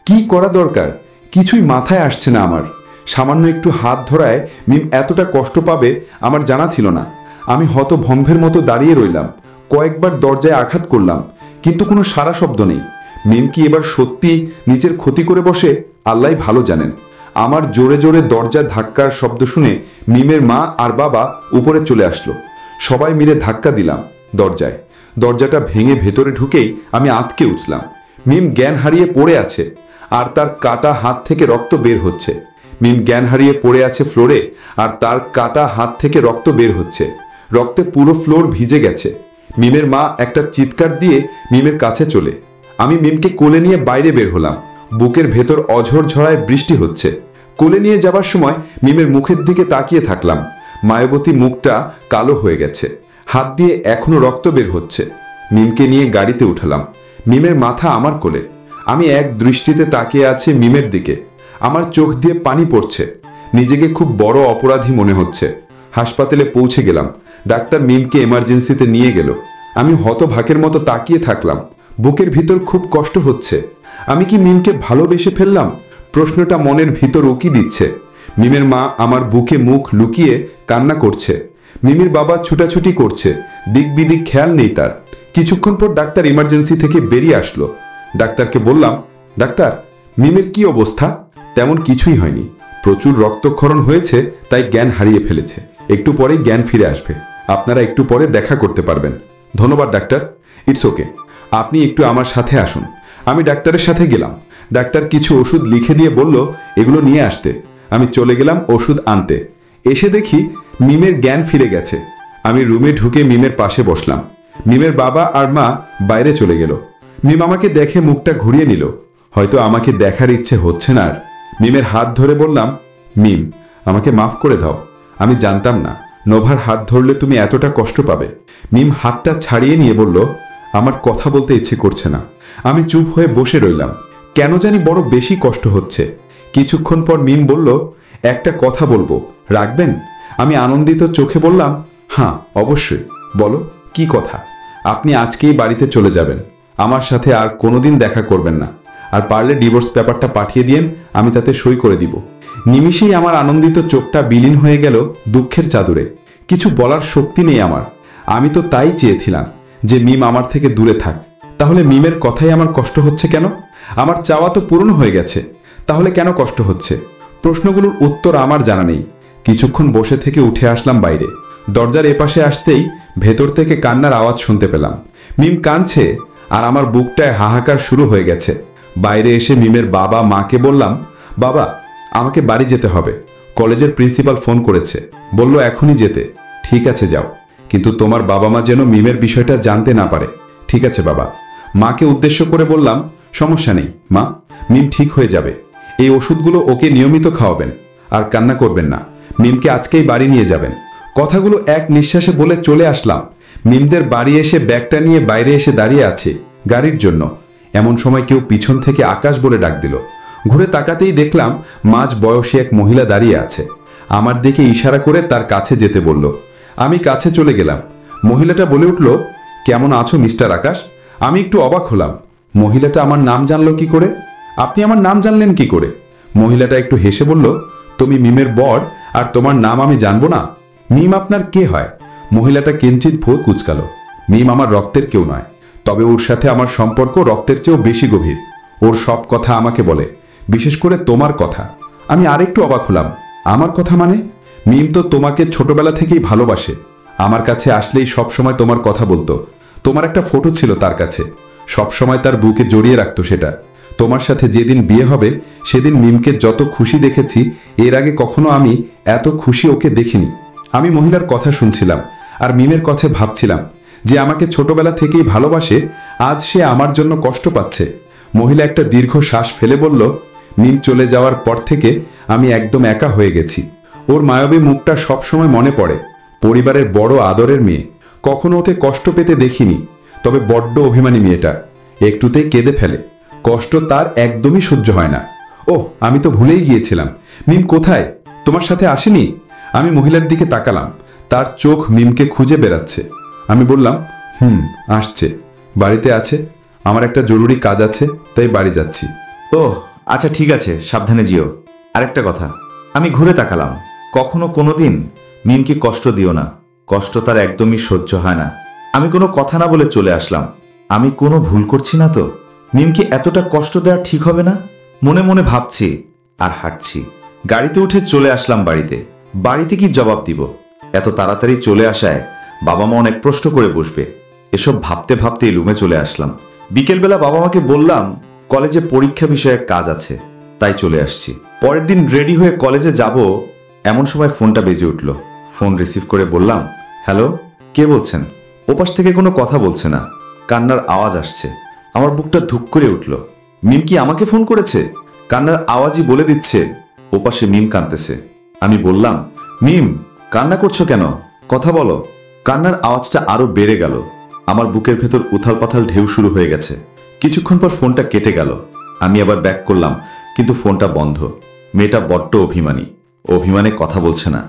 S2: কি করা দরকার? কিছুই মাথায় আসছে না আমার। সামান্য একটু হাত ধরায় মিম এতটা কষ্ট পাবে আমার জানা ছিল না। আমি হতভম্বের মতো দাঁড়িয়ে রইলাম। কয়েকবার দরজায় আঘাত করলাম, কিন্তু কোনো সাড়া শব্দ নেই। মিম কি এবার সত্যি নিজের ক্ষতি করে বসে? আল্লাহ ভালো জানেন। আমার জোরে জোরে দরজা ধাক্কার শব্দ শুনে মিমের মা আর বাবা উপরে চলে আসলো। সবাই মিলে ধাক্কা দিলাম দরজায়। দরজাটা ভেঙে ভেতরে ঢুকেই আমি আঁতকে উঠলাম। মিম জ্ঞান হারিয়ে পড়ে আছে, আর তার কাটা হাত থেকে রক্ত বের হচ্ছে। মিম জ্ঞান হারিয়ে পড়ে আছে ফ্লোরে, আর তার কাটা হাত থেকে রক্ত বের হচ্ছে। রক্তে পুরো ফ্লোর ভিজে গেছে। মিমের মা একটা চিৎকার দিয়ে মিমের কাছে চলে। আমি মিমকে কোলে নিয়ে বাইরে বের হলাম। বুকের ভেতর অঝর ঝড়ায় বৃষ্টি হচ্ছে। কোলে নিয়ে যাবার সময় মিমের মুখের দিকে তাকিয়ে থাকলাম। মায়াবতী মুখটা কালো হয়ে গেছে, হাত দিয়ে এখনো রক্ত বের হচ্ছে। মিমকে নিয়ে গাড়িতে উঠালাম। মিমের মাথা আমার কোলে। আমি এক দৃষ্টিতে তাকিয়ে আছি মিমের দিকে। আমার চোখ দিয়ে পানি পড়ছে। নিজেকে খুব বড় অপরাধী মনে হচ্ছে। হাসপাতালে পৌঁছে গেলাম। ডাক্তার মিমকে এমার্জেন্সিতে নিয়ে গেল। আমি হতভাগের মতো তাকিয়ে থাকলাম। বুকের ভিতর খুব কষ্ট হচ্ছে। আমি কি মিমকে ভালোবেসে ফেললাম? প্রশ্নটা মনের ভিতর উকি দিচ্ছে। মিমের মা আমার বুকে মুখ লুকিয়ে কান্না করছে। মিমির বাবা ছুটাছুটি করছে, দিক বিদিক খেয়াল নেই তার। কিছুক্ষণ পর ডাক্তার ইমার্জেন্সি থেকে বেরিয়ে আসলো। ডাক্তারকে বললাম, ডাক্তার, মিমের কি অবস্থা? তেমন কিছুই হয়নি, প্রচুর রক্তক্ষরণ হয়েছে, তাই জ্ঞান হারিয়ে ফেলেছে। একটু পরেই জ্ঞান ফিরে আসবে। আপনারা একটু পরে দেখা করতে পারবেন। ধন্যবাদ ডাক্তার। ইটস ওকে, আপনি একটু আমার সাথে আসুন। আমি ডাক্তারের সাথে গেলাম। ডাক্তার কিছু ওষুধ লিখে দিয়ে বলল এগুলো নিয়ে আসতে। আমি চলে গেলাম ওষুধ আনতে। এসে দেখি মিমের জ্ঞান ফিরে গেছে। আমি রুমে ঢুকে মিমের পাশে বসলাম। মিমের বাবা আর মা বাইরে চলে গেল। মিম আমাকে দেখে মুখটা ঘুরিয়ে নিল। হয়তো আমাকে দেখার ইচ্ছে হচ্ছে না আর। মিমের হাত ধরে বললাম, মিম, আমাকে মাফ করে দাও। আমি জানতাম না নোভার হাত ধরলে তুমি এতটা কষ্ট পাবে। মিম হাতটা ছাড়িয়ে নিয়ে বলল, আমার কথা বলতে ইচ্ছে করছে না। আমি চুপ হয়ে বসে রইলাম। কেন জানি বড় বেশি কষ্ট হচ্ছে। কিছুক্ষণ পর মিম বলল, একটা কথা বলবো, রাখবেন? আমি আনন্দিত চোখে বললাম, হ্যাঁ অবশ্যই, বলো কি কথা। আপনি আজকেই বাড়িতে চলে যাবেন, আমার সাথে আর কোনোদিন দেখা করবেন না। আর পারলে ডিভোর্স পেপারটা পাঠিয়ে দিয়েন, আমি তাতে সই করে দিব। নিমিষেই আমার আনন্দিত চোখটা বিলীন হয়ে গেল দুঃখের চাদরে। কিছু বলার শক্তি নেই আমার। আমি তো তাই চেয়েছিলাম যে মিম আমার থেকে দূরে থাক। তাহলে মিমের কথাই আমার কষ্ট হচ্ছে কেন? আমার চাওয়া তো পূরণ হয়ে গেছে, তাহলে কেন কষ্ট হচ্ছে? প্রশ্নগুলোর উত্তর আমার জানা নেই। কিছুক্ষণ বসে থেকে উঠে আসলাম বাইরে। দরজার এপাশে আসতেই ভেতর থেকে কান্নার আওয়াজ শুনতে পেলাম। মিম কাঁদছে, আর আমার বুকটায় হাহাকার শুরু হয়ে গেছে। বাইরে এসে মিমের বাবা মাকে বললাম, বাবা, আমাকে বাড়ি যেতে হবে। কলেজের প্রিন্সিপাল ফোন করেছে, বলল এখনই যেতে। ঠিক আছে যাও, কিন্তু তোমার বাবা মা যেন মিমের বিষয়টা জানতে না পারে। ঠিক আছে বাবা। মাকে উদ্দেশ্য করে বললাম, সমস্যা নেই মা, মিম ঠিক হয়ে যাবে। এই ওষুধগুলো ওকে নিয়মিত খাওয়াবেন, আর কান্না করবেন না। মিমকে আজকেই বাড়ি নিয়ে যাবেন। কথাগুলো এক নিঃশ্বাসে বলে চলে আসলাম। মিমদের বাড়ি এসে ব্যাগটা নিয়ে বাইরে এসে দাঁড়িয়ে আছে গাড়ির জন্য। এমন সময় কেউ পিছন থেকে আকাশ বলে ডাক দিল। ঘুরে তাকাতেই দেখলাম মাঝ বয়সী এক মহিলা দাঁড়িয়ে আছে। আমার দিকে ইশারা করে তার কাছে যেতে বলল। আমি কাছে চলে গেলাম। মহিলাটা বলে উঠল, কেমন আছো মিস্টার আকাশ? আমি একটু অবাক হলাম। মহিলাটা আমার নাম জানলো কি করে? আপনি আমার নাম জানলেন কি করে? মহিলাটা একটু হেসে বলল, তুমি মিমের বর, আর তোমার নাম আমি জানবো না? মিম আপনার কে হয়? মহিলাটা কিঞ্চিত ভ্রু কুঁচকালো। মিম আমার রক্তের কেউ নয়, তবে ওর সাথে আমার সম্পর্ক রক্তের চেয়েও বেশি গভীর। ওর সব কথা আমাকে বলে, বিশেষ করে তোমার কথা। আমি আরেকটু অবাক হলাম। আমার কথা মানে? মিম তো তোমাকে ছোটবেলা থেকেই ভালোবাসে। আমার কাছে আসলেই সবসময় তোমার কথা বলতো। তোমার একটা ফটো ছিল তার কাছে, সবসময় তার বুকে জড়িয়ে রাখতো সেটা। তোমার সাথে যেদিন বিয়ে হবে সেদিন মিমকে যত খুশি দেখেছি, এর আগে কখনো আমি এত খুশি ওকে দেখিনি। আমি মহিলার কথা শুনছিলাম আর মিমের কথা ভাবছিলাম যে আমাকে ছোটবেলা থেকেই ভালোবাসে, আজ সে আমার জন্য কষ্ট পাচ্ছে। মহিলা একটা দীর্ঘ শ্বাস ফেলে বলল, মিম চলে যাওয়ার পর থেকে আমি একদম একা হয়ে গেছি। ওর মায়াবী মুখটা সবসময় মনে পড়ে। পরিবারের বড় আদরের মেয়ে, কখনো ওতে কষ্ট পেতে দেখিনি। তবে বড্ড অভিমানী মেয়েটা, একটুতেই কেঁদে ফেলে। কষ্ট তার একদমই সহ্য হয় না। ওহ, আমি তো ভুলেই গিয়েছিলাম। মিম কোথায়? তোমার সাথে আসেনি? আমি মহিলার দিকে তাকালাম।
S4: তার চোখ মিমকে খুঁজে বেড়াচ্ছে। আমি বললাম, আসছে, বাড়িতে আছে, আমার একটা জরুরি কাজ আছে, তাই বাড়ি যাচ্ছি।
S5: ওহ আচ্ছা ঠিক আছে, সাবধানে যেও। আরেকটা কথা, আমি ঘুরে তাকালাম। কখনো কোনোদিন মিমকে কষ্ট দিও না, কষ্ট তার একদমই সহ্য হয় না। আমি কোনো কথা না বলে চলে আসলাম। আমি কোনো ভুল করছি না তো? মিমকে এতটা কষ্ট দেওয়া ঠিক হবে না, মনে মনে ভাবছি আর হাঁটছি। গাড়িতে উঠে চলে আসলাম বাড়িতে। বাড়িতে কি জবাব দিব? এত তাড়াতাড়ি চলে আসায় বাবা মা অনেক প্রশ্ন করে বসবে। এসব ভাবতে ভাবতে রুমে চলে আসলাম। বিকেলবেলা বাবা মাকে বললাম কলেজে পরীক্ষা বিষয়ে কাজ আছে, তাই চলে আসছি। পরের দিন রেডি হয়ে কলেজে যাব, এমন সময় ফোনটা বেজে উঠল। ফোন রিসিভ করে বললাম, হ্যালো, কে বলছেন? ওপাশ থেকে কোনো কথা বলছে না, কান্নার আওয়াজ আসছে। আমার বুকটা ধুক করে উঠল। মিম কি আমাকে ফোন করেছে? কান্নার আওয়াজই বলে দিচ্ছে ওপাশে মিম কাঁদতেছে। আমি বললাম, মিম কান্না করছো কেন? কথা বলো। কান্নার আওয়াজটা আরো বেড়ে গেল। আমার বুকের ভেতর উথাল পাথাল ঢেউ শুরু হয়ে গেছে। কিছুক্ষণ পর ফোনটা কেটে গেল। আমি আবার ব্যাক করলাম, কিন্তু ফোনটা বন্ধ। মেয়েটা বড্ড অভিমানী, অভিমানে কথা বলছে না,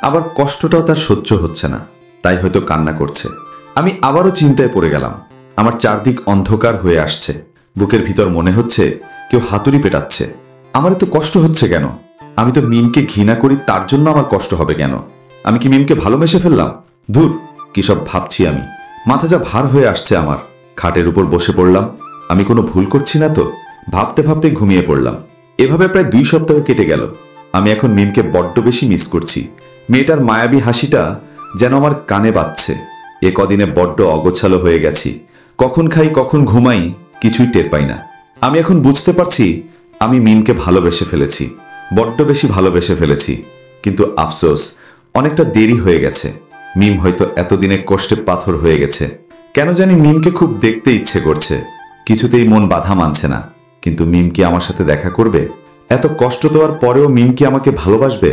S5: আবার কষ্টটাও তার সহ্য হচ্ছে না, তাই হয়তো কান্না করছে। আমি আবারও চিন্তায় পড়ে গেলাম। আমার চারদিক অন্ধকার হয়ে আসছে। বুকের ভিতর মনে হচ্ছে কেউ হাতুড়ি পেটাচ্ছে। আমার এত কষ্ট হচ্ছে কেন? আমি তো মিমকে ঘৃণা করি, তার জন্য আমার কষ্ট হবে কেন? আমি কি মিমকে ভালোবেসে ফেললাম? ধুর, কি সব ভাবছি আমি। মাথা যা ভার হয়ে আসছে আমার। খাটের উপর বসে পড়লাম। আমি কোনো ভুল করছি না তো? ভাবতে ভাবতে ঘুমিয়ে পড়লাম। এভাবে প্রায় 2 সপ্তাহ কেটে গেল। আমি এখন মিমকে বড্ড বেশি মিস করছি। মেয়েটার মায়াবী হাসিটা যেন আমার কানে বাজছে। এ কদিনে বড্ড অগোছালো হয়ে গেছি। কখন খাই কখন ঘুমাই কিছুই টের পাই না। আমি এখন বুঝতে পারছি আমি মিমকে ভালোবেসে ফেলেছি, বড্ড বেশি ভালোবেসে ফেলেছি। কিন্তু আফসোস, অনেকটা দেরি হয়ে গেছে। মিম হয়তো এতদিনে কষ্টে পাথর হয়ে গেছে। কেন জানি মিমকে খুব দেখতে ইচ্ছে করছে, কিছুতেই মন বাধা মানছে না। কিন্তু মিম কি আমার সাথে দেখা করবে? এত কষ্ট দেওয়ার পরেও মিম কি আমাকে ভালোবাসবে?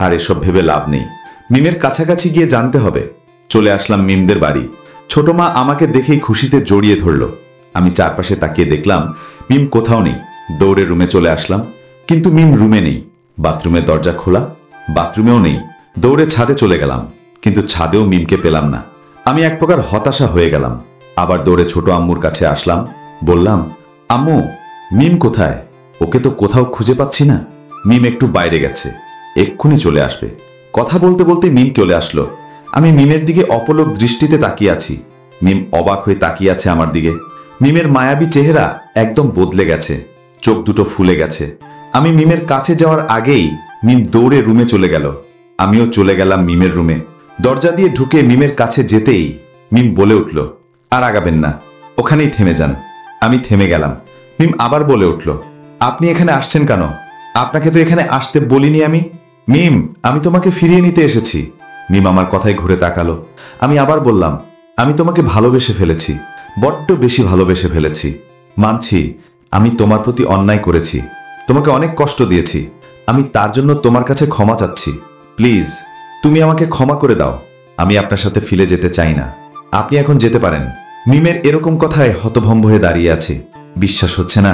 S5: আর এসব ভেবে লাভ নেই। মিমের কাছাকাছি গিয়ে জানতে হবে। চলে আসলাম মিমদের বাড়ি। ছোট মা আমাকে দেখেই খুশিতে জড়িয়ে ধরল। আমি চারপাশে তাকিয়ে দেখলাম মিম কোথাও নেই। দৌড়ে রুমে চলে আসলাম, কিন্তু মিম রুমে নেই। বাথরুমের দরজা খোলা, বাথরুমেও নেই। দৌড়ে ছাদে চলে গেলাম, কিন্তু ছাদেও মিমকে পেলাম না। আমি এক প্রকার হতাশা হয়ে গেলাম। আবার দৌড়ে ছোট আম্মুর কাছে আসলাম। বললাম, আম্মু মিম কোথায়? ওকে তো কোথাও খুঁজে পাচ্ছি না। মিম একটু বাইরে গেছে, এক্ষুনি চলে আসবে। কথা বলতে বলতে মিম চলে আসলো। আমি মিমের দিকে অপলক দৃষ্টিতে তাকিয়ে আছি। মিম অবাক হয়ে তাকিয়ে আছে আমার দিকে। মিমের মায়াবী চেহারা একদম বদলে গেছে, চোখ দুটো ফুলে গেছে। আমি মিমের কাছে যাওয়ার আগেই মিম দৌড়ে রুমে চলে গেল। আমিও চলে গেলাম মিমের রুমে। দরজা দিয়ে ঢুকে মিমের কাছে যেতেই মিম বলে উঠল, আর আগাবেন না, ওখানেই থেমে যান। আমি থেমে গেলাম। মিম আবার বলে উঠল, আপনি এখানে আসছেন কেন? আপনাকে তো এখানে আসতে বলিনি আমি। মিম, আমি তোমাকে ফিরিয়ে নিতে এসেছি। মিম আমার কথায় ঘুরে তাকালো। আমি আবার বললাম, আমি তোমাকে ভালোবেসে ফেলেছি, বড্ড বেশি ভালোবেসে ফেলেছি। মানছি আমি তোমার প্রতি অন্যায় করেছি, তোমাকে অনেক কষ্ট দিয়েছি। আমি তার জন্য তোমার কাছে ক্ষমা চাচ্ছি। প্লিজ তুমি আমাকে ক্ষমা করে দাও। আমি আপনার সাথে ফিরে যেতে চাই না, আপনি এখন যেতে পারেন। মিমের এরকম কথায় হতভম্ব হয়ে দাঁড়িয়ে আছি। বিশ্বাস হচ্ছে না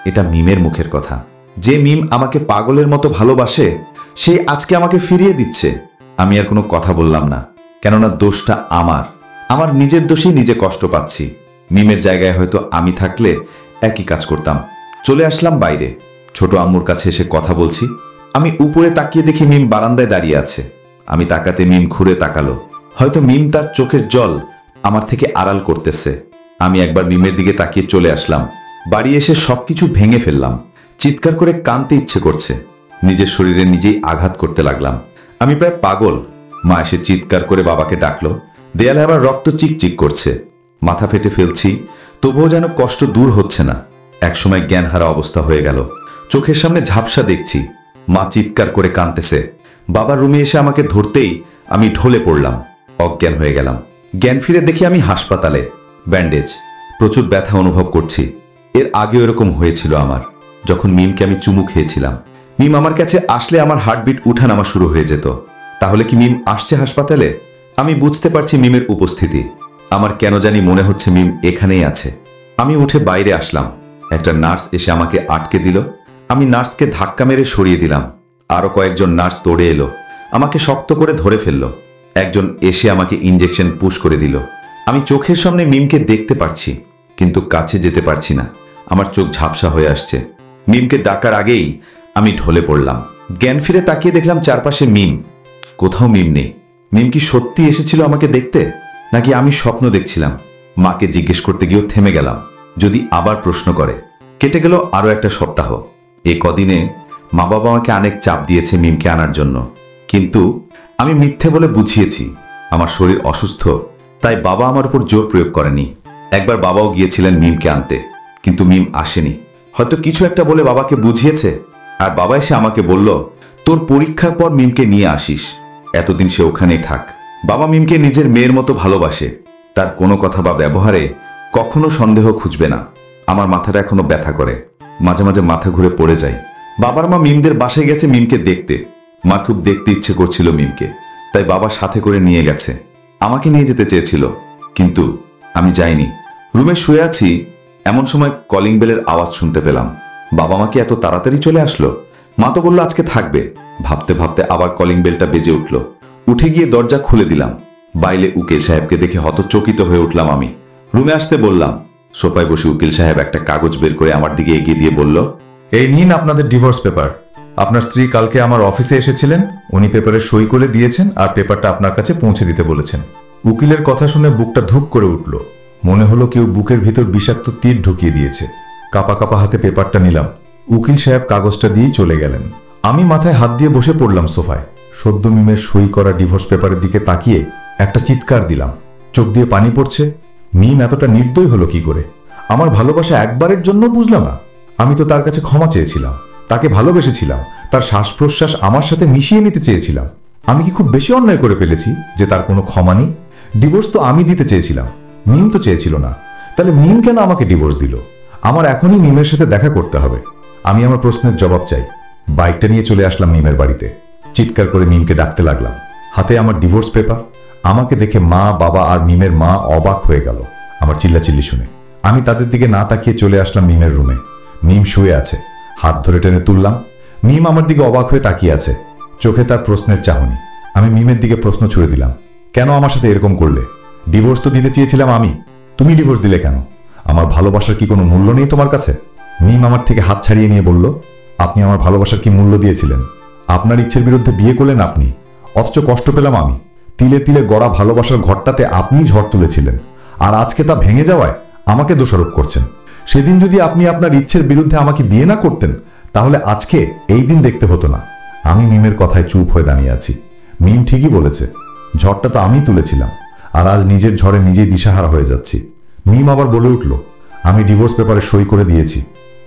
S5: এটা মিমের মুখের কথা। যে মিম আমাকে পাগলের মতো ভালোবাসে, সে আজকে আমাকে ফিরিয়ে দিচ্ছে। আমি আর কোনো কথা বললাম না, কেননা দোষটা আমার নিজের দোষেই নিজে কষ্ট পাচ্ছি। মিমের জায়গায় হয়তো আমি থাকলে একই কাজ করতাম। চলে আসলাম বাইরে। ছোট আম্মুর কাছে এসে কথা বলছি। আমি উপরে তাকিয়ে দেখি মিম বারান্দায় দাঁড়িয়ে আছে। আমি তাকাতে মিম ঘুরে তাকালো। হয়তো মিম তার চোখের জল আমার থেকে আড়াল করতেছে। আমি একবার মিমের দিকে তাকিয়ে চলে আসলাম। বাড়ি এসে সবকিছু ভেঙে ফেললাম। চিৎকার করে কাঁদতে ইচ্ছে করছে। নিজের শরীরে নিজেই আঘাত করতে লাগলাম। আমি প্রায় পাগল। মা এসে চিৎকার করে বাবাকে ডাকলো। দেয়ালে আবার রক্ত চিকচিক করছে। মাথা ফেটে ফেলছি, তবুও যেন কষ্ট দূর হচ্ছে না। একসময় জ্ঞানহারা অবস্থা হয়ে গেল। চোখের সামনে ঝাপসা দেখছি, মা চিৎকার করে কাঁদতেছে। বাবার রুমে এসে আমাকে ধরতেই আমি ঢলে পড়লাম, অজ্ঞান হয়ে গেলাম। জ্ঞান ফিরে দেখি আমি হাসপাতালে, ব্যান্ডেজ, প্রচুর ব্যথা অনুভব করছি। এর আগেও এরকম হয়েছিল আমার, যখন মিমকে আমি চুমু খেয়েছিলাম। মিম আমার কাছে আসলে আমার হার্টবিট উঠানামা শুরু হয়ে যেত। তাহলে কি মিম আসছে হাসপাতালে? আমি বুঝতে পারছি মিমের উপস্থিতি। আমার কেন জানি মনে হচ্ছে মিম এখানেই আছে। আমি উঠে বাইরে আসলাম। একটা নার্স এসে আমাকে আটকে দিল। আমি নার্সকে ধাক্কা মেরে সরিয়ে দিলাম। আরো কয়েকজন নার্স দৌড়ে এলো, আমাকে শক্ত করে ধরে ফেলল। একজন এসে আমাকে ইনজেকশন পুশ করে দিল। আমি চোখের সামনে মিমকে দেখতে পারছি, কিন্তু কাছে যেতে পারছি না। আমার চোখ ঝাপসা হয়ে আসছে। মিমকে ডাকার আগেই আমি ঢলে পড়লাম। জ্ঞান ফিরে তাকিয়ে দেখলাম চারপাশে মিম। কোথাও মিম নেই। মিম কি সত্যি এসেছিল আমাকে দেখতে, নাকি আমি স্বপ্ন দেখছিলাম? মাকে জিজ্ঞেস করতে গিয়েও থেমে গেলাম, যদি আবার প্রশ্ন করে। কেটে গেল আরো একটা সপ্তাহ। এ কদিনে মা বাবা আমাকে অনেক চাপ দিয়েছে মিমকে আনার জন্য, কিন্তু আমি মিথ্যে বলে বুঝিয়েছি আমার শরীর অসুস্থ, তাই বাবা আমার উপর জোর প্রয়োগ করেনি। একবার বাবাও গিয়েছিলেন মিমকে আনতে, কিন্তু মিম আসেনি। হয়তো কিছু একটা বলে বাবাকে বুঝিয়েছে, আর বাবা এসে আমাকে বলল, তোর পরীক্ষার পর মিমকে নিয়ে আসিস, এতদিন সে ওখানেই থাক। বাবা মিমকে নিজের মেয়ের মতো ভালোবাসে, তার কোনো কথা বা ব্যবহারে কখনো সন্দেহ খুঁজবে না। আমার মাথাটা এখনো ব্যথা করে, মাঝে মাঝে মাথা ঘুরে পড়ে যায়। বাবার মা মিমদের বাসায় গেছে মিমকে দেখতে। মা খুব দেখতে ইচ্ছে করছিল মিমকে, তাই বাবা সাথে করে নিয়ে গেছে। আমাকে নিয়ে যেতে চেয়েছিল, কিন্তু আমি যাইনি। রুমে শুয়ে আছি, এমন সময় কলিং বেলের আওয়াজ শুনতে পেলাম। বাবা মা কি এত তাড়াতাড়ি চলে আসলো? মা তো বললো আজকে থাকবে। ভাবতে ভাবতে আবার কলিং বেলটা বেজে উঠল। উঠে গিয়ে দরজা খুলে দিলাম। বাইরে উকিল সাহেবকে দেখে হতচকিত হয়ে উঠলাম আমি। রুমে আসতে বললাম। সোফায় বসে উকিল সাহেব একটা কাগজ বের করে আমার দিকে এগিয়ে দিয়ে বলল,
S4: এই নিন আপনাদের ডিভোর্স পেপার। আপনার স্ত্রী কালকে আমার অফিসে এসেছিলেন, উনি পেপারে সই করে দিয়েছেন আর পেপারটা আপনার কাছে পৌঁছে দিতে বলেছেন। উকিলের কথা শুনে বুকটা ধুক করে উঠল। মনে হলো কেউ বুকের ভিতর বিষাক্ত তীর ঢুকিয়ে দিয়েছে। কাপা কাপা হাতে পেপারটা নিলাম। উকিল সাহেব কাগজটা দিয়েই চলে গেলেন। আমি মাথায় হাত দিয়ে বসে পড়লাম সোফায়। সদ্য মিমের সই করা ডিভোর্স পেপারের দিকে তাকিয়ে একটা চিৎকার দিলাম। চোখ দিয়ে পানি পড়ছে। মিম এতটা নির্দয় হলো কি করে? আমার ভালোবাসা একবারের জন্য বুঝলাম না। আমি তো তার কাছে ক্ষমা চেয়েছিলাম, তাকে ভালোবেসেছিলাম, তার শ্বাস প্রশ্বাস আমার সাথে মিশিয়ে নিতে চেয়েছিলাম। আমি কি খুব বেশি অন্যায় করে ফেলেছি যে তার কোনো ক্ষমা নেই? ডিভোর্স তো আমি দিতে চেয়েছিলাম, মিম তো চেয়েছিল না। তাহলে মিম কেন আমাকে ডিভোর্স দিল? আমার এখনই মিমের সাথে দেখা করতে হবে। আমি আমার প্রশ্নের জবাব চাই। বাইকটা নিয়ে চলে আসলাম মিমের বাড়িতে। চিৎকার করে মিমকে ডাকতে লাগলাম। হাতে আমার ডিভোর্স পেপার। আমাকে দেখে মা, বাবা আর মিমের মা অবাক হয়ে গেল আমার চিল্লাচিল্লি শুনে। আমি তাদের দিকে না তাকিয়ে চলে আসলাম মিমের রুমে। মিম শুয়ে আছে, হাত ধরে টেনে তুললাম। মিম আমার দিকে অবাক হয়ে তাকিয়ে আছে, চোখে তার প্রশ্নের চাহনি। আমি মিমের দিকে প্রশ্ন ছুড়ে দিলাম, কেন আমার সাথে এরকম করলে? ডিভোর্স তো দিতে চেয়েছিলাম আমি, তুমি ডিভোর্স দিলে কেন? আমার ভালোবাসার কি কোনো মূল্য নেই তোমার কাছে? মিম আমার থেকে হাত ছাড়িয়ে নিয়ে বলল, আপনি আমার ভালোবাসার কি মূল্য দিয়েছিলেন? আপনার ইচ্ছের বিরুদ্ধে বিয়ে করলেন আপনি, অথচ কষ্ট পেলাম আমি। তিলে তিলে গড়া ভালোবাসার ঘরটাতে আপনি ঝড় তুলেছিলেন, আর আজকে তা ভেঙে যাওয়ায় আমাকে দোষারোপ করছেন। সেদিন যদি আপনি আপনার ইচ্ছের বিরুদ্ধে আমাকে বিয়ে না করতেন, তাহলে আজকে এই দিন দেখতে হতো না। আমি মিমের কথায় চুপ হয়ে দাঁড়িয়ে আছি। মিম ঠিকই বলেছে, ঝড়টা তো আমি তুলেছিলাম, আর আজ নিজের ঝড়ে নিজেই দিশাহারা হয়ে যাচ্ছি। মিম আবার বলে উঠল, আমি ডিভোর্স পেপারে সই করে দিয়েছি,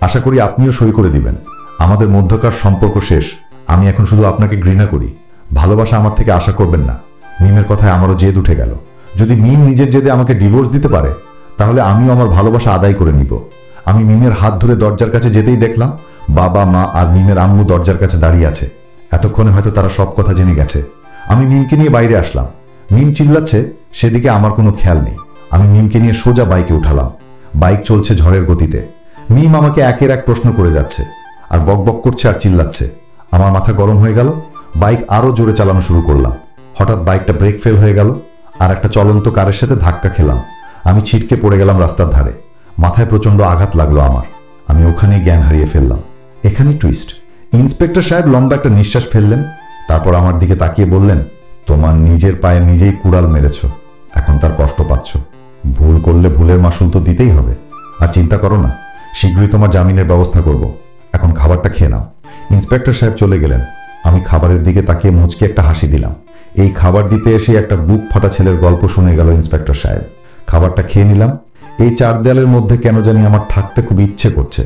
S4: আশা করি আপনিও সই করে দিবেন। আমাদের মধ্যকার সম্পর্ক শেষ। আমি এখন শুধু আপনাকে ঘৃণা করি, ভালোবাসা আমার থেকে আশা করবেন না। মিমের কথায় আমারও জেদ উঠে গেল। যদি মিম নিজের জেদে আমাকে ডিভোর্স দিতে পারে, তাহলে আমিও আমার ভালোবাসা আদায় করে নিব। আমি মিমের হাত ধরে দরজার কাছে যেতেই দেখলাম বাবা, মা আর মিমের আম্মু দরজার কাছে দাঁড়িয়ে আছে। এতক্ষণে হয়তো তারা সব কথা জেনে গেছে। আমি মিমকে নিয়ে বাইরে আসলাম। মিম চিল্লাচ্ছে, সেদিকে আমার কোনো খেয়াল নেই। আমি মিমকে নিয়ে সোজা বাইকে উঠালাম। বাইক চলছে ঝড়ের গতিতে। মিম আমাকে একের এক প্রশ্ন করে যাচ্ছে, আর বকবক করছে আর চিল্লাচ্ছে। আমার মাথা গরম হয়ে গেল। বাইক আরো জোরে চালানো শুরু করলাম। হঠাৎ বাইকটা ব্রেক ফেল হয়ে গেল, আর একটা চলন্ত কারের সাথে ধাক্কা খেলাম। আমি ছিটকে পড়ে গেলাম রাস্তার ধারে। মাথায় প্রচন্ড আঘাত লাগলো আমার। আমি ওখানেই জ্ঞান হারিয়ে ফেললাম। এখানে টুইস্ট। ইন্সপেক্টর সাহেব লম্বা একটা নিঃশ্বাস ফেললেন, তারপর আমার দিকে তাকিয়ে বললেন, তোমার নিজের পায়ে নিজেই কুড়াল মেরেছ, এখন তার কষ্ট পাচ্ছ। ভুল করলে ভুলের মাসুল তো দিতেই হবে। আর চিন্তা করো না, শীঘ্রই তোমার জামিনের ব্যবস্থা করব। এখন খাবারটা খেয়ে নাও। ইন্সপেক্টর সাহেব চলে গেলেন। আমি খাবারের দিকে তাকিয়ে মুচকি একটা হাসি দিলাম। এই খাবার দিতে এসে একটা বুক ফাটা ছেলের গল্প শুনে গেল ইন্সপেক্টর সাহেব। খাবারটা খেয়ে নিলাম। এই চার দেয়ালের মধ্যে কেন জানি আমার থাকতে খুব ইচ্ছে করছে।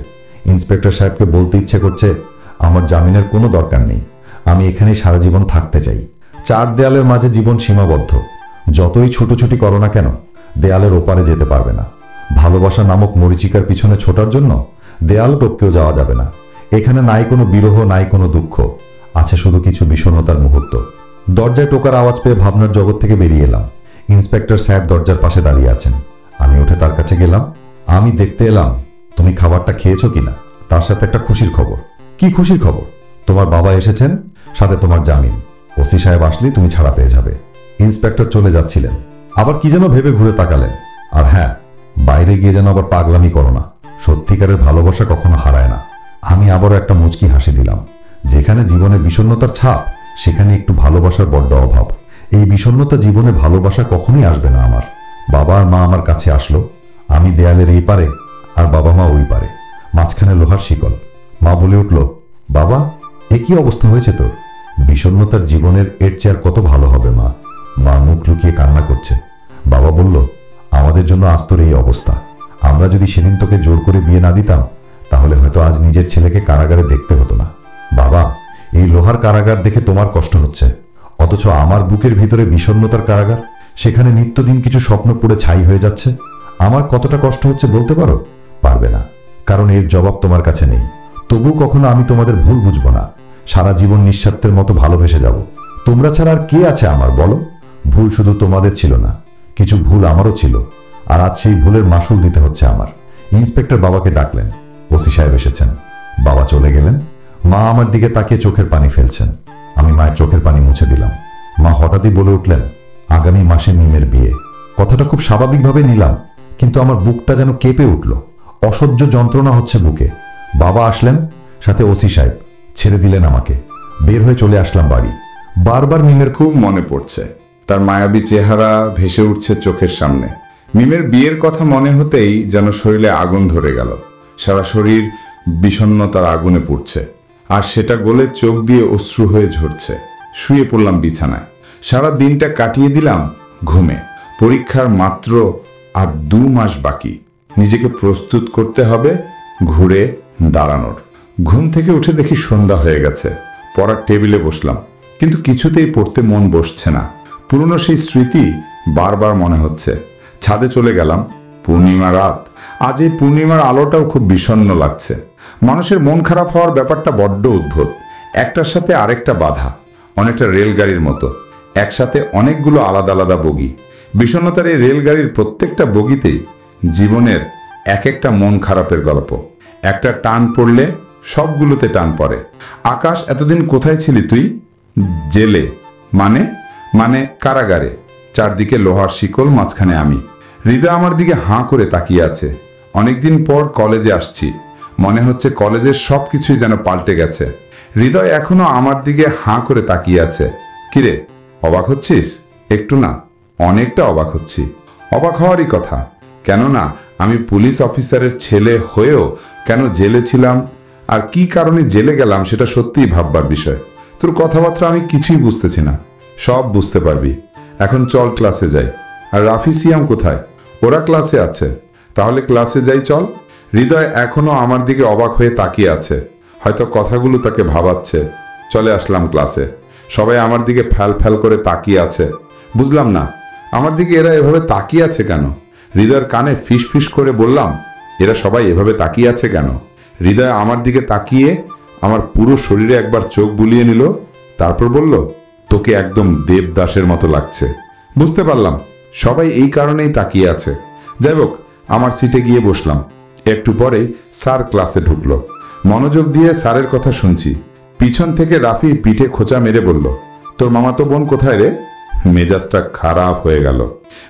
S4: ইন্সপেক্টর সাহেবকে বলতে ইচ্ছে করছে, আমার জামিনের কোনো দরকার নেই, আমি এখানেই সারা জীবন থাকতে চাই। চার দেয়ালের মাঝে জীবন সীমাবদ্ধ। যতই ছুটোছুটি করো না কেন, দেয়ালের ওপারে যেতে পারবে না। ভালোবাসা নামক মরিচিকার পিছনে ছোটার জন্য দেয়াল টপকেও যাওয়া যাবে না। এখানে নাই কোনো বিরহ, নাই কোনো দুঃখ, আছে শুধু কিছু বিষণ্ণতার মুহূর্ত। দরজায় টোকার আওয়াজ পেয়ে ভাবনার জগৎ থেকে বেরিয়ে এলাম। ইন্সপেক্টর সাহেব দরজার পাশে দাঁড়িয়ে আছেন। আমি উঠে তার কাছে গেলাম। আমি দেখতে এলাম তুমি খাবারটা খেয়েছো কিনা, তার সাথে একটা খুশির খবর। কি খুশির খবর? তোমার বাবা এসেছেন, সাথে তোমার জামিন। ওসি সাহেব আসলেই তুমি ছাড়া পেয়ে যাবে।
S3: ইন্সপেক্টর চলে যাচ্ছিলেন। আবার কি যেন ভেবে ঘুরে তাকালেন। আর হ্যাঁ, বাইরে গিয়ে যেন আবার পাগলামি করো না। সত্যিকারের ভালোবাসা কখনো হারায় না। আমি আবারও একটা মুচকি হাসি দিলাম। যেখানে জীবনে বিষণ্ণতার ছাপ, সেখানে একটু ভালোবাসার বড্ড অভাব। এই বিষণ্ণতা জীবনে ভালোবাসা কখনোই আসবে না আমার। বাবা আর মা আমার কাছে আসলো। আমি দেয়ালের এই পারে আর বাবা মা ওই পারে, মাঝখানে লোহার শিকল। মা বলে উঠল, বাবা, এ কি অবস্থা হয়েছে তোর? বিষণ্ণতার জীবনের এর চেয়ে কত ভালো হবে মা। মা মুখ লুকিয়ে কান্না করছে। বাবা বলল, আমাদের জন্য আজ তোর এই অবস্থা। আমরা যদি সেদিন তোকে জোর করে বিয়ে না দিতাম, তাহলে হয়তো আজ নিজের ছেলেকে কারাগারে দেখতে হতো না। বাবা, এই লোহার কারাগার দেখে তোমার কষ্ট হচ্ছে, অথচ আমার বুকের ভিতরে বিষণ্ণতার কারাগার। সেখানে নিত্যদিন কিছু স্বপ্ন পড়ে ছাই হয়ে যাচ্ছে। আমার কতটা কষ্ট হচ্ছে বলতে পারো? পারবে না, কারণ এর জবাব তোমার কাছে নেই। তবু কখনো আমি তোমাদের ভুল বুঝবো না। সারা জীবন নিঃস্বার্থের মতো ভালোবেসে যাব। তোমরা ছাড়া আর কে আছে আমার, বলো? ভুল শুধু তোমাদের ছিল না, কিছু ভুল আমারও ছিল। আর আজ সেই ভুলের মাসুল দিতে হচ্ছে আমার। ইন্সপেক্টর বাবাকে ডাকলেন। ওসি সাহেব এসেছেন। বাবা চলে গেলেন। মা আমার দিকে তাকিয়ে চোখের পানি ফেলছেন। আমি মায়ের চোখের পানি মুছে দিলাম। মা হঠাৎই বলে উঠলেন, আগামী মাসে মিমের বিয়ে। কথাটা খুব স্বাভাবিকভাবে নিলাম, কিন্তু আমার বুকটা যেন কেঁপে উঠল। অসহ্য যন্ত্রণা হচ্ছে বুকে। বাবা আসলেন, সাথে ওসি সাহেব। ছেড়ে দিলেন আমাকে। বের হয়ে চলে আসলাম বাড়ি। বারবার মিমের
S4: খুব মনে পড়ছে। তার মায়াবী চেহারা ভেসে উঠছে চোখের সামনে। মিমের বিয়ের কথা মনে হতেই যেন শরীরে আগুন ধরে গেল। সারা শরীর বিষণ্ণতার আগুনে পুড়ছে, আর সেটা গলে চোখ দিয়ে অশ্রু হয়ে ঝরছে। শুয়ে পড়লাম বিছানায়। সারা দিনটা কাটিয়ে দিলাম ঘুমে। পরীক্ষার মাত্র আর 2 মাস বাকি। নিজেকে প্রস্তুত করতে হবে ঘুরে দাঁড়ানোর। ঘুম থেকে উঠে দেখি সন্ধ্যা হয়ে গেছে। পড়ার টেবিলে বসলাম, কিন্তু কিছুতেই পড়তে মন বসছে না। পুরনো সেই স্মৃতি বারবার মনে হচ্ছে। ছাদে চলে গেলাম। পূর্ণিমা রাত। আজ এই পূর্ণিমার আলোটাও খুব বিষণ্ণ লাগছে। মানুষের মন খারাপ হওয়ার ব্যাপারটা বড্ড উদ্ভট। একটার সাথে আরেকটা বাধা, অনেকটা রেলগাড়ির মতো। একসাথে অনেকগুলো আলাদা আলাদা বগি। বিষণ্ণতার এই রেলগাড়ির প্রত্যেকটা বগিতেই জীবনের এক একটা মন খারাপের গল্প। একটা টান পড়লে সবগুলোতে টান পড়ে। আকাশ, এতদিন কোথায় ছিলি তুই? জেলে। মানে কারাগারে। চারদিকে লোহার শিকল, মাঝখানে আমি। হৃদয় আমার দিকে হাঁ করে তাকিয়ে আছে। অনেকদিন পর কলেজে আসছি। মনে হচ্ছে কলেজের সবকিছুই যেন পাল্টে গেছে। হৃদয় এখনো আমার দিকে হাঁ করে তাকিয়ে আছে। কিরে, অবাক হচ্ছিস? একটু না, অনেকটা অবাক হচ্ছি। অবাক হওয়ারই কথা। কেননা আমি পুলিশ অফিসারের ছেলে হয়েও কেন জেলে ছিলাম, আর কি কারণে জেলে গেলাম সেটা সত্যিই ভাববার বিষয়। তোর কথাবার্তা আমি কিছুই বুঝতেছি না। সব বুঝতে পারবি। এখন চল ক্লাসে যাই। আর রাফি, সিয়াম কোথায়? ওরা ক্লাসে আছে। তাহলে ক্লাসে যাই চল। হৃদয় এখনো আমার দিকে অবাক হয়ে তাকিয়ে আছে। হয়তো কথাগুলো তাকে ভাবাচ্ছে। চলে আসলাম ক্লাসে। সবাই আমার দিকে ফ্যাল ফ্যাল করে তাকিয়ে আছে। বুঝলাম না আমার দিকে এরা এভাবে তাকিয়ে আছে কেন। হৃদয়ের কানে ফিস ফিস করে বললাম, এরা সবাই এভাবে তাকিয়ে আছে কেন? হৃদয় আমার দিকে তাকিয়ে আমার পুরো শরীরে একবার চোখ বুলিয়ে নিল। তারপর বলল, তোকে একদম দেবদাসের মতো লাগছে। বুঝতে পারলাম সবাই এই কারণেই তাকিয়ে আছে। যাই হোক, আমার সিটে গিয়ে বসলাম। একটু পরে স্যার ক্লাসে ঢুকলো। মনোযোগ দিয়ে স্যারের কথা শুনছি। পিছন থেকে রাফি পিঠে খোঁচা মেরে বলল, তোর মামাতো বোন কোথায় রে? মেজাজটা খারাপ হয়ে গেল।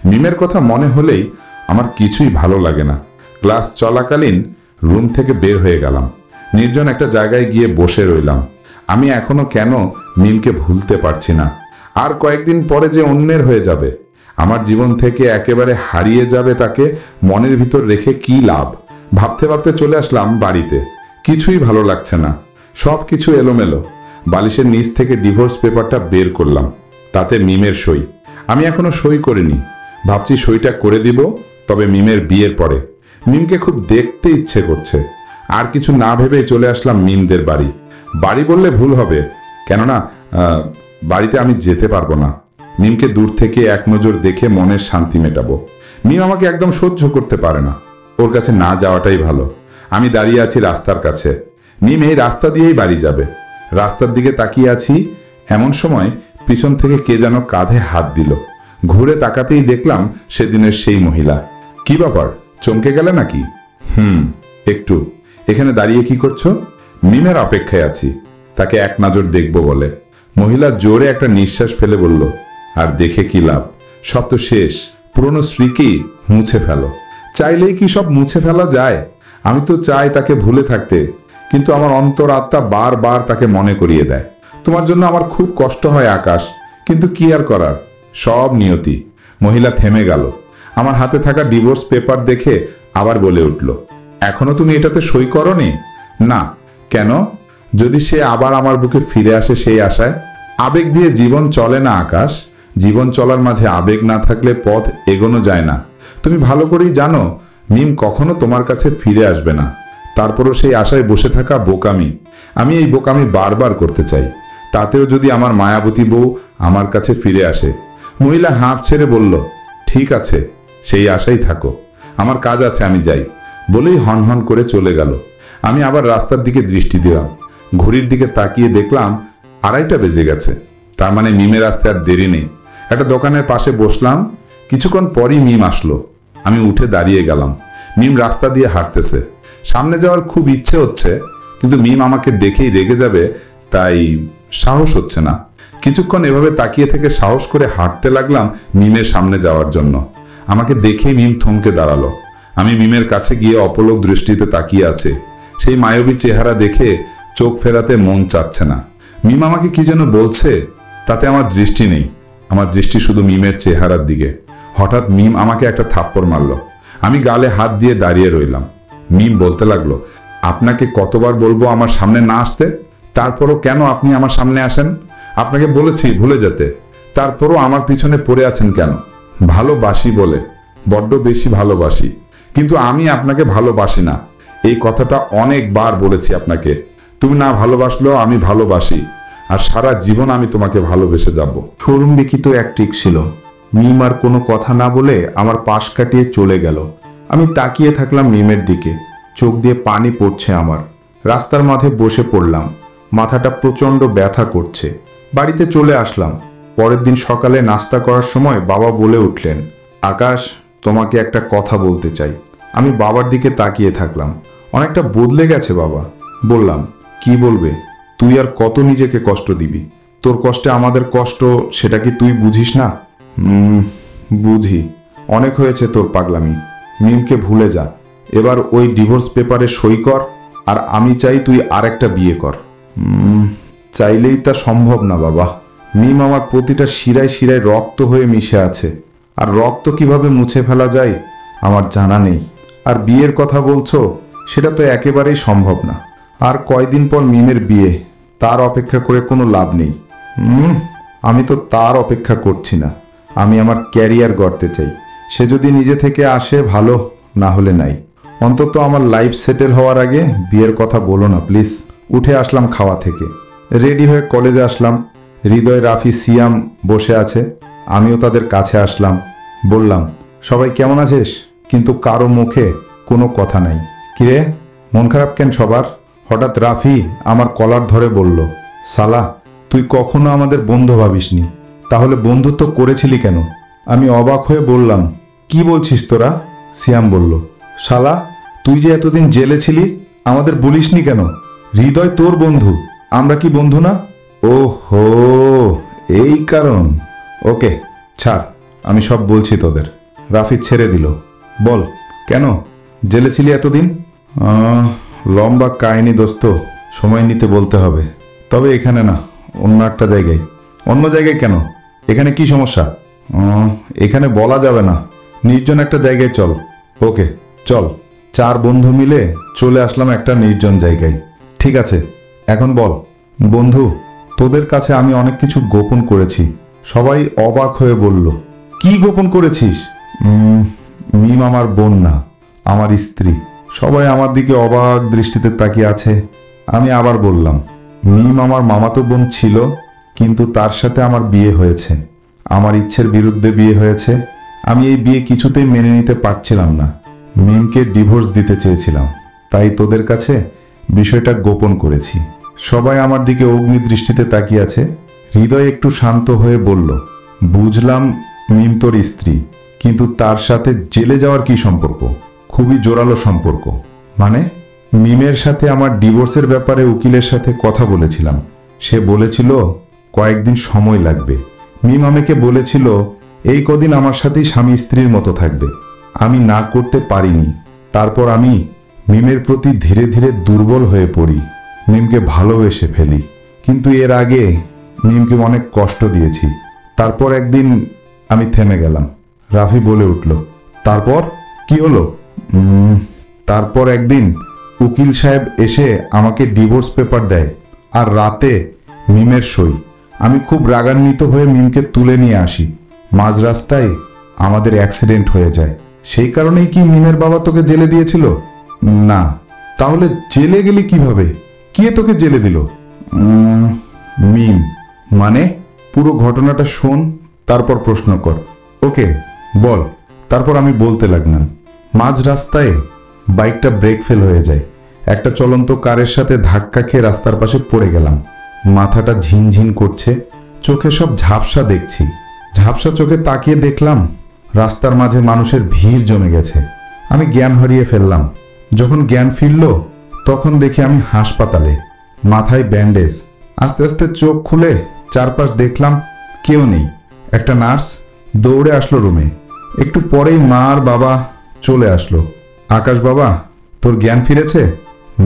S4: মিমের কথা মনে হলেই আমার কিছুই ভালো লাগে না। ক্লাস চলাকালীন রুম থেকে বের হয়ে গেলাম। নির্জন একটা জায়গায় গিয়ে বসে রইলাম। আমি এখনো কেন মিমকে ভুলতে পারছি না। আর কয়েকদিন পরে যে অন্যের হয়ে যাবে, আমার জীবন থেকে একেবারে হারিয়ে যাবে, তাকে মনের ভিতর রেখে কি লাভ? ভাবতে ভাবতে চলে আসলাম বাড়িতে। কিছুই ভালো লাগছে না। সব কিছু এলোমেলো। বালিশের নিচ থেকে ডিভোর্স পেপারটা বের করলাম। তাতে মিমের সই। আমি এখনো সই করিনি। ভাবছি সইটা করে দিব, তবে মিমের বিয়ের পরে। মিমকে খুব দেখতে ইচ্ছে করছে। আর কিছু না ভেবেই চলে আসলাম মিমদের বাড়ি। বাড়ি বললে ভুল হবে, কেননা বাড়িতে আমি যেতে পারবো না। মিমকে দূর থেকে এক নজর দেখে মনের শান্তি মেটাবো। মিম আমাকে একদম সহ্য করতে পারে না। ওর কাছে না যাওয়াটাই ভালো। আমি দাঁড়িয়ে আছি রাস্তার কাছে। মিম এই রাস্তা দিয়েই বাড়ি যাবে। রাস্তার দিকে তাকিয়ে আছি, এমন সময় পিছন থেকে কে যেন কাঁধে হাত দিল। ঘুরে তাকাতেই দেখলাম সেদিনের সেই মহিলা। কি ব্যাপার, চমকে গেলে নাকি? একটু। এখানে দাঁড়িয়ে কি করছো? মিমের অপেক্ষায় আছি, তাকে এক নজর দেখবো বলে। মহিলা জোরে একটা নিঃশ্বাস ফেলে বলল, আর দেখে কি লাভ? সব তো শেষ। পুরনো স্মৃতি মুছে ফেলো। চাইলেই কি সব মুছে ফেলা যায়? আমি তো চাই তাকে ভুলে থাকতে, কিন্তু আমার অন্তরাত্মা বারবার তাকে মনে করিয়ে দেয়। তোমার জন্য আমার খুব কষ্ট হয় আকাশ, কিন্তু কি আর করার, সব নিয়তি। মহিলা থেমে গেল। আমার হাতে থাকা ডিভোর্স পেপার দেখে আবার বলে উঠল, এখনো তুমি এটাতে সই করনি? না। কেন? যদি সে আবার আমার বুকে ফিরে আসে সেই আশায়? আবেগ দিয়ে জীবন চলে না আকাশ। জীবন চলার মাঝে আবেগ না থাকলে পথ এগোনো যায় না। তুমি ভালো করেই জানো মিম কখনো তোমার কাছে ফিরে আসবে না। তারপরও সেই আশায় বসে থাকা বোকামি। আমি এই বোকামি বারবার করতে চাই, তাতেও যদি আমার মায়াবতী বউ আমার কাছে ফিরে আসে। মহিলা হাঁপ ছেড়ে বলল, ঠিক আছে, সেই আশাই থাকো, আমার কাজ আছে, আমি যাই। বলেই হনহন করে চলে গেল। আমি আবার রাস্তার দিকে দৃষ্টি দিলাম। ঘড়ির দিকে তাকিয়ে দেখলাম 2:30 বেজে গেছে। তার মানে মিমের আসতে আর দেরি নেই। একটা দোকানের পাশে বসলাম। কিছুক্ষণ পরই মিম আসলো। আমি উঠে দাঁড়িয়ে গেলাম। মিম রাস্তা দিয়ে হাঁটতেছে। সামনে যাওয়ার খুব ইচ্ছে হচ্ছে, কিন্তু মিম আমাকে দেখেই রেগে যাবে, তাই সাহস হচ্ছে না। কিছুক্ষণ এভাবে তাকিয়ে থেকে সাহস করে হাঁটতে লাগলাম মিমের সামনে যাওয়ার জন্য। আমাকে দেখেই মিম থমকে দাঁড়ালো। আমি মিমের কাছে গিয়ে অপলক দৃষ্টিতে তাকিয়ে আছে। সেই মায়াবী চেহারা দেখে চোখ ফেরাতে মন চাচ্ছে না। মিম আমাকে কি যেন বলছে, তাতে আমার দৃষ্টি নেই। আমার দৃষ্টি শুধু মিমের চেহারার দিকে। হঠাৎ মিম আমাকে একটা থাপ্পড় মারল। আমি গালে হাত দিয়ে দাঁড়িয়ে রইলাম। মিম বলতে লাগলো, আপনাকে কতবার বলবো আমার সামনে না আসতে? তারপরও কেন আপনি আমার সামনে আসেন? আপনাকে বলেছি ভুলে যেতে, তারপরও আমার পিছনে পড়ে আছেন কেন? ভালোবাসি বলে, বড্ড বেশি ভালোবাসি, কিন্তু আমি আপনাকে ভালোবাসি না। এই কথাটা অনেকবার বলেছি আপনাকে। তুমি না ভালোবাসলেও আমি ভালোবাসি, আর সারা জীবন আমি তোমাকে ভালোবেসে যাব।
S2: শোরুম বিকিত এক ট্রিক ছিল। মিম আর কোনো কথা না বলে আমার পাশ কাটিয়ে চলে গেল। আমি তাকিয়ে থাকলাম মিমের দিকে। চোখ দিয়ে পানি পড়ছে আমার। রাস্তার মাঝে বসে পড়লাম। মাথাটা প্রচণ্ড ব্যথা করছে। বাড়িতে চলে আসলাম। পরের দিন সকালে নাস্তা করার সময় বাবা বলে উঠলেন, আকাশ, তোমাকে একটা কথা বলতে চাই। আমি বাবার দিকে তাকিয়ে থাকলাম। অনেকটা বদলে গেছে বাবা। বললাম, কি বলবে? তুই আর কত নিজেকে কষ্ট দিবি? তোর কষ্টে আমাদের কষ্ট, সেটা কি তুই বুঝিস না? বুঝি। অনেক হয়েছে তোর পাগলামি। মিমকে ভুলে যা। এবার ওই ডিভোর্স পেপারে সই কর, আর আমি চাই তুই আরেকটা বিয়ে কর। চাইলেই তা সম্ভব না বাবা। মিম আমার প্রতিটা শিরায় শিরায় রক্ত হয়ে মিশে আছে, আর রক্ত কিভাবে মুছে ফেলা যায় আমার জানা নেই। আর বিয়ের কথা বলছো, সেটা তো একেবারেই সম্ভব না। আর কয়দিন পর মিমের বিয়ে, তার অপেক্ষা করে কোনো লাভ নেই। আমি তো তার অপেক্ষা করছি না। আমি আমার ক্যারিয়ার গড়তে চাই। সে যদি নিজে থেকে আসে ভালো, না হলে নাই। অন্তত আমার লাইফ সেটেল হওয়ার আগে বিয়ের কথা বলো না প্লিজ। উঠে আসলাম খাওয়া থেকে, রেডি হয়ে কলেজে আসলাম। হৃদয়, রাফি, সিয়াম বসে আছে। আমিও তাদের কাছে আসলাম। বললাম, সবাই কেমন আছিস? কিন্তু কারো মুখে কোনো কথা নাই। কিরে, মন খারাপ কেন সবার? হঠাৎ রাফি আমার কলার ধরে বলল, সালা, তুই কখনো আমাদের বন্ধু ভাবিসনি, তাহলে বন্ধুত্ব করেছিলি কেন? আমি অবাক হয়ে বললাম, কি বলছিস তোরা? সিয়াম বলল, শালা, তুই যে এতদিন জেলে ছিলি, আমাদের বলিসনি কেন? হৃদয় তোর বন্ধু, আমরা কি বন্ধু না? ওহো, এই কারণ। ওকে, ছাড়, আমি সব বলছি তোদের। রাফি ছেড়ে দিল। বল, কেন জেলে ছিলি এতদিন? লম্বা কাহিনী দোস্ত, সময় নিতে বলতে হবে। তবে এখানে না, অন্য একটা জায়গায়। অন্য জায়গায় কেন? এখানে কি সমস্যা? এখানে বলা যাবে না। নির্জন একটা জায়গায় চল। ওকে, চল। 4 বন্ধু মিলে চলে আসলাম একটা নির্জন জায়গায়। ঠিক আছে, এখন বল। বন্ধু, তোদের কাছে আমি অনেক কিছু গোপন করেছি। সবাই অবাক হয়ে বলল, কি গোপন করেছিস? মিম আমার বোন না, আমার স্ত্রী। সবাই আমার দিকে অবাক দৃষ্টিতে তাকিয়ে আছে। আমি আবার বললাম, মিম আমার মামাতো বোন ছিল, কিন্তু তার সাথে আমার বিয়ে হয়েছে। আমার ইচ্ছের বিরুদ্ধে বিয়ে হয়েছে। আমি এই বিয়ে কিছুতেই মেনে নিতে পারছিলাম না। মিমকে ডিভোর্স দিতে চেয়েছিলাম, তাই তোদের কাছে বিষয়টা গোপন করেছি। সবাই আমার দিকে অগ্নি দৃষ্টিতে তাকিয়ে আছে। হৃদয় একটু শান্ত হয়ে বলল, বুঝলাম মিম তোর স্ত্রী, কিন্তু তার সাথে জেলে যাওয়ার কি সম্পর্ক? খুবই জোরালো সম্পর্ক। মানে? মিমের সাথে আমার ডিভোর্সের ব্যাপারে উকিলের সাথে কথা বলেছিলাম। সে বলেছিল কয়েকদিন সময় লাগবে।
S4: মিম আমাকে বলেছিল এই কদিন আমার সাথেই স্বামী স্ত্রীর মতো থাকবে। আমি না করতে পারিনি। তারপর আমি মিমের প্রতি ধীরে ধীরে দুর্বল হয়ে পড়ি, মিমকে ভালোবেসে ফেলি। কিন্তু এর আগে মিমকে অনেক কষ্ট দিয়েছি। তারপর একদিন আমি থেমে গেলাম। রাফি বলে উঠল, তারপর কি হলো? তারপর একদিন উকিল সাহেব এসে আমাকে ডিভোর্স পেপার দেয়, আর রাতে মিমের সই। আমি খুব রাগান্বিত হয়ে মিমকে তুলে নিয়ে আসি। মাঝ রাস্তায় আমাদের অ্যাক্সিডেন্ট হয়ে যায়। সেই কারণেই কি মিমের বাবা তোকে জেলে দিয়েছিল? না। তাহলে জেলে গেলি কিভাবে? কে তোকে জেলে দিল? মিম। মানে? পুরো ঘটনাটা শোন, তারপর প্রশ্ন কর। ওকে, বল। তারপর আমি বলতে লাগলাম। মাঝ রাস্তায় বাইকটা ব্রেক ফেল হয়ে যায়। একটা চলন্ত কারের সাথে ধাক্কা খেয়ে রাস্তার পাশে পড়ে গেলাম। মাথাটা ঝিনঝিন করছে, চোখে সব ঝাপসা দেখছি। ঝাপসা চোখে তাকিয়ে দেখলাম রাস্তার মাঝে মানুষের ভিড় জমে গেছে। আমি জ্ঞান হারিয়ে ফেললাম। যখন জ্ঞান ফিরল তখন দেখি আমি হাসপাতালে, মাথায় ব্যান্ডেজ। আস্তে আস্তে চোখ খুলে চারপাশ দেখলাম, কেউ নেই। একটা নার্স দৌড়ে আসলো রুমে। একটু পরেই মা আর বাবা চলে আসলো। আকাশ বাবা, তোর জ্ঞান ফিরেছে?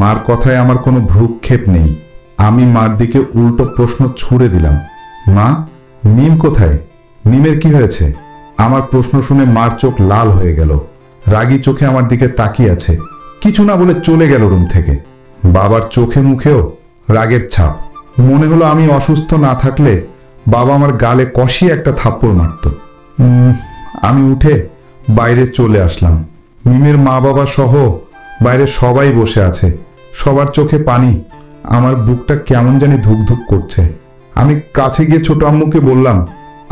S4: মার কথায় আমার কোনো ভ্রুক্ষেপ নেই। আমি মার দিকে উল্টো প্রশ্ন ছুড়ে দিলাম, মা, মিম কোথায়? মিমের কি হয়েছে? আমার প্রশ্ন শুনে মার চোখ লাল হয়ে গেল। রাগী চোখে আমার দিকে তাকিয়ে আছে। কিছু না বলে চলে গেল রুম থেকে। বাবার চোখে মুখেও রাগের ছাপ। মনে হলো আমি অসুস্থ না থাকলে বাবা আমার গালে কষিয়ে একটা থাপ্পড় মারত। আমি উঠে বাইরে চলে আসলাম। মিমের মা বাবা সহ বাইরে সবাই বসে আছে। সবার চোখে পানি। আমার বুকটা কেমন জানি ধুকধুক করছে। আমি কাছে গিয়ে ছোট আম্মুকে বললাম,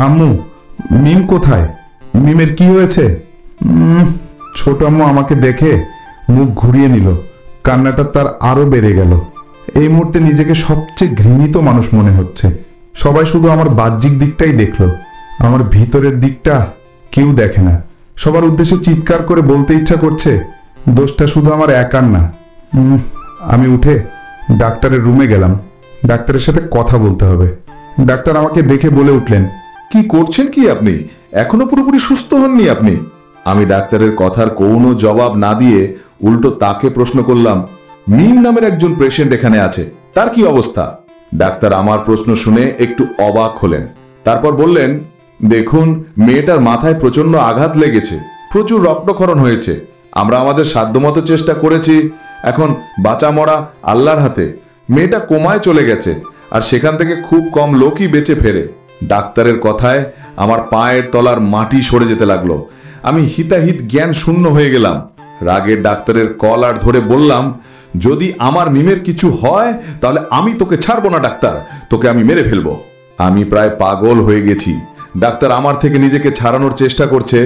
S4: আম্মু, মিম কোথায়? মিমের কি হয়েছে? ছোট আম্মু আমাকে দেখে মুখ ঘুরিয়ে নিল। কান্নাটা তার আরো বেড়ে গেল। এই মুহূর্তে নিজেকে সবচেয়ে ঘৃণিত মানুষ মনে হচ্ছে। সবাই শুধু আমার বাহ্যিক দিকটাই দেখলো, আমার ভিতরের দিকটা কেউ দেখে না। সবার উদ্দেশ্যে চিৎকার করে বলতে ইচ্ছা করছে, দোষটা শুধু আমার একার না। আমি উঠে ডাক্তারের রুমে গেলাম। ডাক্তারের সাথে কথা বলতে হবে। ডাক্তার আমাকে দেখে বলে উঠলেন,
S3: কি করছেন কি আপনি? এখনো পুরোপুরি সুস্থ হননি আপনি? আমি ডাক্তারের কথার কোনো জবাব না দিয়ে উল্টো তাকে প্রশ্ন করলাম, মিম নামের একজন পেশেন্ট এখানে আছে, তার কি অবস্থা? ডাক্তার আমার প্রশ্ন শুনে একটু অবাক হলেন। তারপর বললেন, দেখুন, মেয়েটার মাথায় প্রচন্ড আঘাত লেগেছে, প্রচুর রক্তক্ষরণ হয়েছে। আমরা আমাদের সাধ্যমতো চেষ্টা করেছি। এখন বাঁচা মরা আল্লাহর হাতে। মেয়েটা কোমায় চলে গেছে, আর সেখান থেকে খুব কম লোকই বেঁচে ফেরে। ডাক্তারের কথায় আমার পায়ের তলার মাটি সরে যেতে লাগলো। আমি হিতাহিত জ্ঞান শূন্য হয়ে গেলাম। রাগের ডাক্তারের কলার ধরে বললাম, যদি আমার মিমের কিছু হয় তাহলে আমি তোকে ছাড়বো না ডাক্তার, তোকে আমি মেরে ফেলবো। আমি প্রায় পাগল হয়ে গেছি। ডাক্তার আমার থেকে নিজেকে ছাড়ানোর চেষ্টা করছে।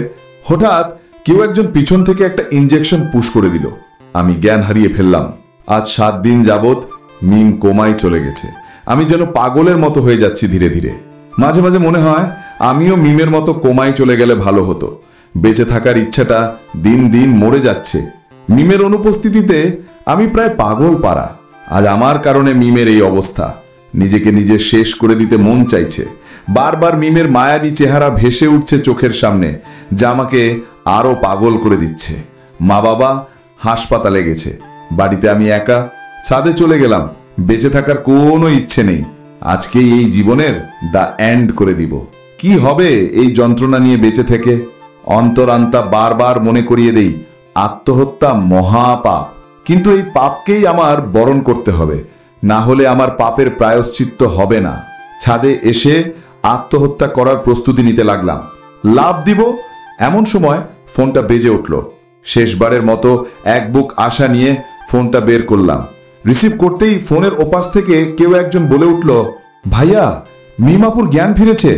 S3: হঠাৎ কেউ একজন পিছন থেকে একটা ইনজেকশন পুশ করে দিল। আমি জ্ঞান হারিয়ে ফেললাম। আজ 7 দিন যাবত মিম কোমায় চলে গেছে। আমি যেন পাগলের মতো হয়ে যাচ্ছি ধীরে ধীরে। মাঝে মাঝে মনে হয় আমিও মিমের মতো কোমায় চলে গেলে ভালো হতো। বেঁচে থাকার ইচ্ছাটা দিন দিন মরে যাচ্ছে। মিমের অনুপস্থিতিতে আমি প্রায় পাগল পারা। আজ আমার কারণে মিমের এই অবস্থা। নিজেকে নিজে শেষ করে দিতে মন চাইছে। বারবার মিমের মায়াবী চেহারা ভেসে উঠছে চোখের সামনে, যা আমাকে আরো পাগল করে দিচ্ছে। মা বাবা হাসপাতালে গেছে, বাড়িতে আমি একা। ছাদে চলে গেলাম। বেঁচে থাকার কোনো ইচ্ছে নেই। আজকেই এই জীবনের দা এন্ড করে দিব। কি হবে এই যন্ত্রণা নিয়ে বেঁচে থেকে? অন্তরান্তা বারবার মনে করিয়ে দেই, আত্মহত্যা মহাপাপ। কিন্তু এই পাপকেই আমার বরণ করতে হবে, না হলে আমার পাপের প্রায়শ্চিত্ত হবে না। ছাদে এসে আত্মহত্যা করার প্রস্তুতি নিতে লাগলাম। লাভ দিব এমন সময় ফোনটা বেজে উঠল। শেষবারের মতো এক বুক আশা নিয়ে ফোনটা বের করলাম। রিসিভ করতেই ফোনের ওপাশ থেকে কেউ একজন বলে উঠল, ভাইয়া, মিমাপুর জ্ঞান ফিরেছে।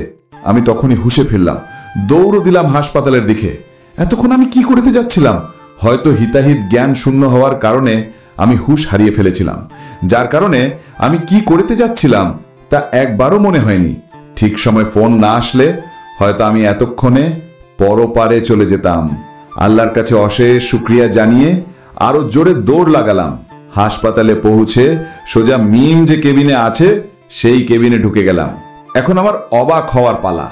S3: আমি তখনই হুঁশে ফিরলাম। দৌড় দিলাম হাসপাতালের দিকে। এতক্ষণ আমি কি করতে যাচ্ছিলাম? হয়তো হিতাহিত জ্ঞান শূন্য হওয়ার কারণে আমি হুঁশ হারিয়ে ফেলেছিলাম, যার কারণে আমি কি করতে যাচ্ছিলাম তা একবারও মনে হয়নি। ঠিক সময় ফোন না আসলে হয়তো আমি এতক্ষণে পরপারে চলে যেতাম। আল্লাহর কাছে অশেষ শুকরিয়া জানিয়ে আরো জোরে দৌড় লাগালাম। হাসপাতালে পৌঁছে সোজা মিম যে কেবিনে আছে সেই কেবিনে ঢুকে গেলাম। এখন আমার অবাক হওয়ার পালা।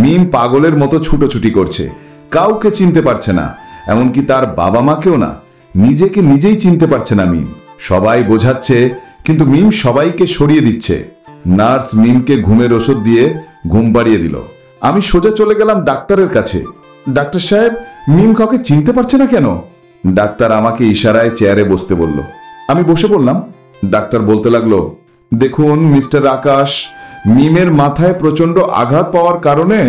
S3: মিম পাগলের মতো ছুটোছুটি করছে, কাউকে চিনতে পারছে না, এমনকি তার বাবা মাকেও না। নিজেকে নিজেই চিনতে পারছে না মিম। সবাই বোঝাচ্ছে, কিন্তু মিম সবাইকে সরিয়ে দিচ্ছে। নার্স মিমকে ঘুমের ওষুধ দিয়ে ঘুম পাড়িয়ে দিল। আমি সোজা চলে গেলাম ডাক্তারের কাছে। ডাক্তার সাহেব, মিম কাউকে চিনতে পারছে না কেন? ডাক্তার আমাকে ইশারায় চেয়ারে বসতে বলল। আমি বসে পড়লাম। ডাক্তার বলতে লাগলো, দেখুন মিস্টার আকাশ, মিমের মাথায় প্রচন্ড আঘাত পাওয়ার কারণে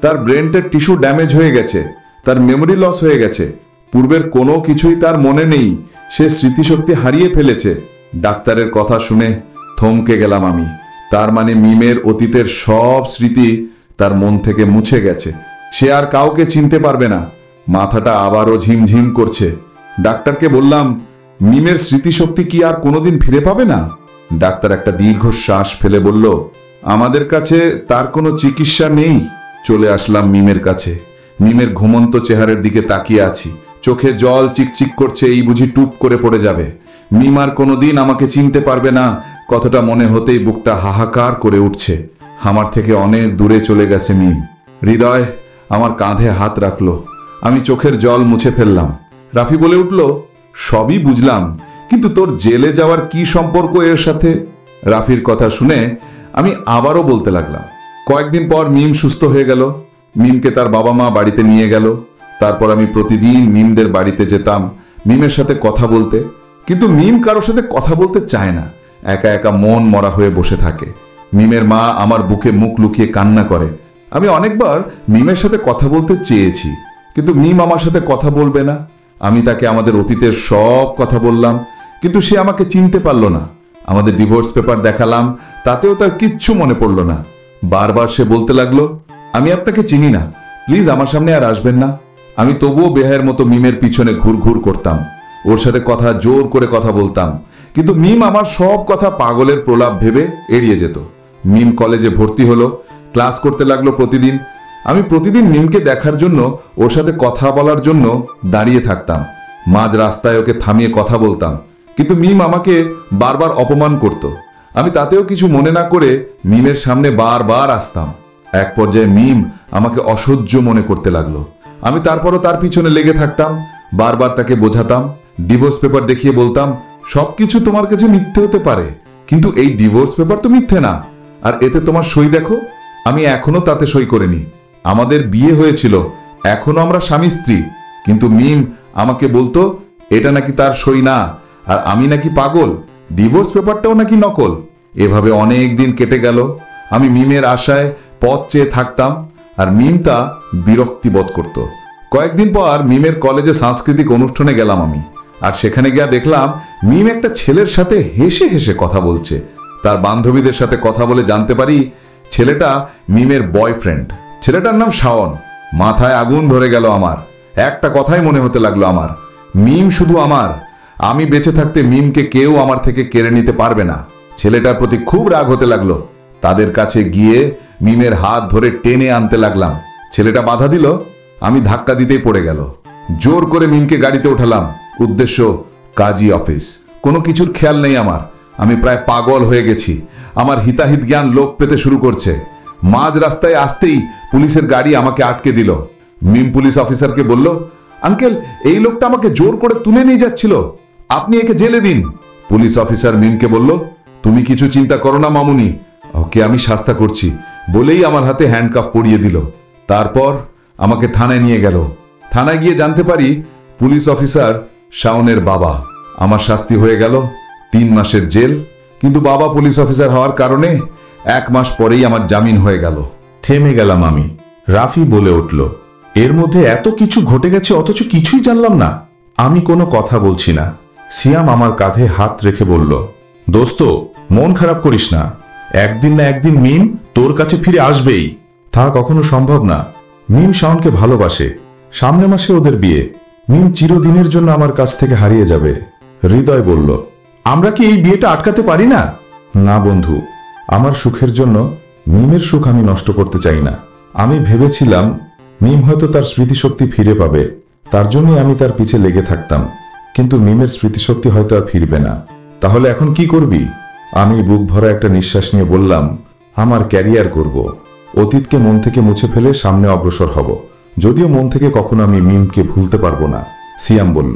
S3: তার ব্রেনটার টিস্যু ড্যামেজ হয়ে গেছে, তার মেমোরি লস হয়ে গেছে, পূর্বের কোনো কিছুই তার মনে নেই, সে স্মৃতিশক্তি হারিয়ে ফেলেছে। ডাক্তারের কথা শুনে থমকে গেলাম আমি। তার মানে মিমের অতীতের সব স্মৃতি তার মন থেকে মুছে গেছে, সে আর কাউকে চিনতে পারবে না। মাথাটা আবারও ঝিমঝিম করছে। ডাক্তারকে বললাম, মিমের স্মৃতিশক্তি কি আর কোনোদিন ফিরে পাবে না? ডাক্তার একটা দীর্ঘশ্বাস ফেলে বলল, আমাদের কাছে তার কোনো চিকিৎসা নেই। চলে আসলাম মিমের কাছে। মিমের ঘুমন্ত চেহারার দিকে তাকিয়ে আছি। চোখে জল চিকচিক করছে, এই বুঝি টুপ করে পড়ে যাবে। মিম আর কোনোদিন আমাকে চিনতে পারবে না, কতটা মনে হতেই বুকটা হাহাকার করে উঠছে। আমার থেকে অনেক দূরে চলে গেছে মিম। হৃদয় আমার কাঁধে হাত রাখলো। আমি চোখের জল মুছে ফেললাম। রাফি বলে উঠল, সবই বুঝলাম, কিন্তু তোর জেলে যাওয়ার কি সম্পর্ক এর সাথে? রাফির কথা শুনে আমি আবারও বলতে লাগলাম। কয়েকদিন পর মিম সুস্থ হয়ে গেল। মিমকে তার বাবা মা বাড়িতে নিয়ে গেল। তারপর আমি প্রতিদিন মিমদের বাড়িতে যেতাম মিমের সাথে কথা বলতে। কিন্তু মিম কারোর সাথে কথা বলতে চায় না, একা একা মন মরা হয়ে বসে থাকে। মিমের মা আমার বুকে মুখ লুকিয়ে কান্না করে। আমি অনেকবার মিমের সাথে কথা বলতে চেয়েছি, কিন্তু মিম আমার সাথে কথা বলবে না। আমি তাকে আমাদের অতীতের সব কথা বললাম, কিন্তু সে আমাকে চিনতে পারল না। আমাদের ডিভোর্স পেপার দেখালাম, তাতেও তার কিচ্ছু মনে পড়ল না। বারবার সে বলতে লাগলো, আমি আপনাকে চিনি না, প্লিজ আমার সামনে আর আসবেন না। আমি তবুও বেহায়ের মতো মিমের পিছনে ঘুরঘুর করতাম, ওর সাথে কথা জোর করে কথা বলতাম, কিন্তু মিম আমার সব কথা পাগলের প্রলাপ ভেবে এড়িয়ে যেত। মিম কলেজে ভর্তি হলো, ক্লাস করতে লাগলো প্রতিদিন। আমি প্রতিদিন মিমকে দেখার জন্য, ওর সাথে কথা বলার জন্য দাঁড়িয়ে থাকতাম। মাঝ রাস্তায় ওকে থামিয়ে কথা বলতাম, কিন্তু মিম আমাকে বারবার অপমান করত। আমি তাতেও কিছু মনে না করে মিমের সামনে বারবার আসতাম। এক পর্যায়ে মিম আমাকে অসহ্য মনে করতে লাগলো। আমি তারপরও তার পিছনে লেগে থাকতাম, বারবার তাকে বোঝাতাম, ডিভোর্স পেপার দেখিয়ে বলতাম, সবকিছু তোমার কাছে মিথ্যে হতে পারে, কিন্তু এই ডিভোর্স পেপার তো মিথ্যে না। আর এতে তোমার সই দেখো, আমি এখনো তাতে সই করিনি। আমাদের বিয়ে হয়েছিল, এখনো আমরা স্বামী স্ত্রী। কিন্তু মিম আমাকে বলতো এটা নাকি তার সই না, আর আমি নাকি পাগল, ডিভোর্স পেপারটাও নাকি নকল। এভাবে অনেক দিন কেটে গেল। আমি মিমের আশায় পথ চেয়ে থাকতাম, আর মিম তা বিরক্তি বোধ করত। কয়েকদিন পর মিমের কলেজে সাংস্কৃতিক অনুষ্ঠানে গেলাম আমি, আর সেখানে গিয়া দেখলাম মিম একটা ছেলের সাথে হেসে হেসে কথা বলছে। তার বান্ধবীদের সাথে কথা বলে জানতে পারি ছেলেটা মিমের বয়ফ্রেন্ড। ছেলেটার নাম শাওন। মাথায় আগুন ধরে গেল আমার। একটা কথাই মনে হতে লাগলো আমার, মিম শুধু আমার। আমি বেঁচে থাকতে মিমকে কেউ আমার থেকে কেড়ে নিতে পারবে না। ছেলেটার প্রতি খুব রাগ হতে লাগলো। তাদের কাছে গিয়ে মিমের হাত ধরে টেনে আনতে লাগলাম। ছেলেটা বাধা দিল, আমি ধাক্কা দিতেই পড়ে গেল। জোর করে মিমকে গাড়িতে উঠালাম। উদ্দেশ্য কাজী অফিস। কোনো কিছুর খেয়াল নেই আমার। আমি প্রায় পাগল হয়ে গেছি। আমার হিতাহিত জ্ঞান লোপ পেতে শুরু করছে। মাঝ রাস্তায় আসতেই পুলিশের গাড়ি আমাকে আটকে দিল। মিম পুলিশ অফিসারকে বলল, আঙ্কেল, এই লোকটা আমাকে জোর করে তুলে নিয়ে যাচ্ছিল, আপনি একে জেলে দিন। পুলিশ অফিসার মিমকে বলল, তুমি কিছু চিন্তা করো না মামুনি, ওকে আমি শাস্তা করছি, বলেই আমার হাতে হ্যান্ডকাফ পরিয়ে দিল। তারপর আমাকে থানায় নিয়ে গেল। থানায় গিয়ে জানতে পারি পুলিশ অফিসার শাওনের বাবা। আমার শাস্তি হয়ে গেল 3 মাসের জেল, কিন্তু বাবা পুলিশ অফিসার হওয়ার কারণে 1 মাস পরেই আমার জামিন হয়ে গেল।
S2: থেমে গেলাম আমি। রাফি বলে উঠল, এর মধ্যে এত কিছু ঘটে গেছে অথচ কিছুই জানলাম না। আমি কোনো কথা বলছি না। সিয়াম আমার কাঁধে হাত রেখে বলল, দোস্ত, মন খারাপ করিস না, একদিন না একদিন মিম তোর কাছে ফিরে আসবেই। তা কখনো সম্ভব না। মিম শাওনকে ভালোবাসে। সামনে মাসে ওদের বিয়ে। মিম চিরদিনের জন্য আমার কাছ থেকে হারিয়ে যাবে। হৃদয় বলল, আমরা কি এই বিয়েটা আটকাতে পারি না? না বন্ধু, আমার সুখের জন্য মিমের সুখ আমি নষ্ট করতে চাই না। আমি ভেবেছিলাম মিম হয়তো তার স্মৃতিশক্তি ফিরে পাবে, তার জন্যই আমি তার পিছে লেগে থাকতাম। কিন্তু মিমের স্মৃতিশক্তি হয়তো আর ফিরবে না। তাহলে এখন কি করবি? আমি বুক ভরা একটা নিঃশ্বাস নিয়ে বললাম,
S4: আমার ক্যারিয়ার করব, অতীতকে মন থেকে মুছে ফেলে সামনে অগ্রসর হব। যদিও মন থেকে কখনো আমি মিমকে ভুলতে পারবো না। সিয়াম বলল,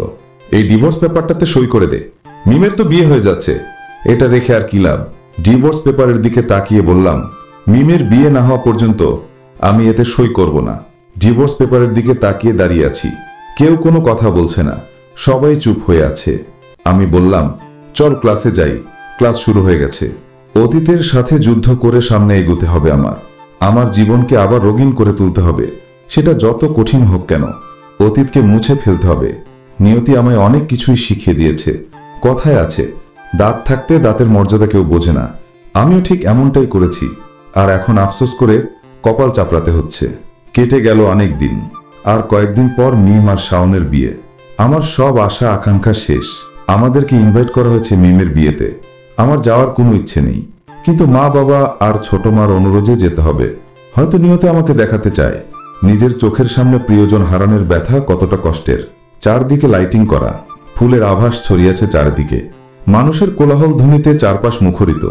S4: এই ডিভোর্স পেপারটাতে সই করে দে। মিমের তো বিয়ে হয়ে যাচ্ছে, এটা রেখে আর কি লাভ? ডিভোর্স পেপারের দিকে তাকিয়ে বললাম, মিমের বিয়ে না হওয়া পর্যন্ত আমি এতে সই করব না। ডিভোর্স পেপারের দিকে তাকিয়ে দাঁড়িয়ে আছি, কেউ কোনো কথা বলছে না, সবাই চুপ হয়ে আছে। আমি বললাম, চল ক্লাসে যাই, ক্লাস শুরু হয়ে গেছে। অতীতের সাথে যুদ্ধ করে সামনে এগোতে হবে আমার জীবনকে আবার রঙিন করে তুলতে হবে, সেটা যত কঠিন হোক কেন। অতীতকে মুছে ফেলতে হবে। নিয়তি আমায় অনেক কিছুই শিখিয়ে দিয়েছে। কথায় আছে, দাঁত থাকতে দাঁতের মর্যাদা কেউ বোঝে না। আমিও ঠিক এমনটাই করেছি, আর এখন আফসোস করে কপাল চাপড়াতে হচ্ছে। কেটে গেল অনেক দিন, আর কয়েকদিন পর মিম আর শাওনের বিয়ে। আমার সব আশা আকাঙ্ক্ষা শেষ। আমাদেরকে ইনভাইট করা হয়েছে মিমের বিয়েতে। আমার যাওয়ার কোনো ইচ্ছে নেই, কিন্তু মা বাবা আর ছোট মার অনুরোধে যেতে হবে। হয়তো নিয়তে আমাকে দেখাতে চায় নিজের চোখের সামনে প্রিয়জন হারানোর ব্যথা কতটা কষ্টের। চারদিকে লাইটিং করা, ফুলের আভাস ছড়িয়েছে চারদিকে। মানুষের কোলাহল ধ্বনিতে চারপাশ মুখরিত,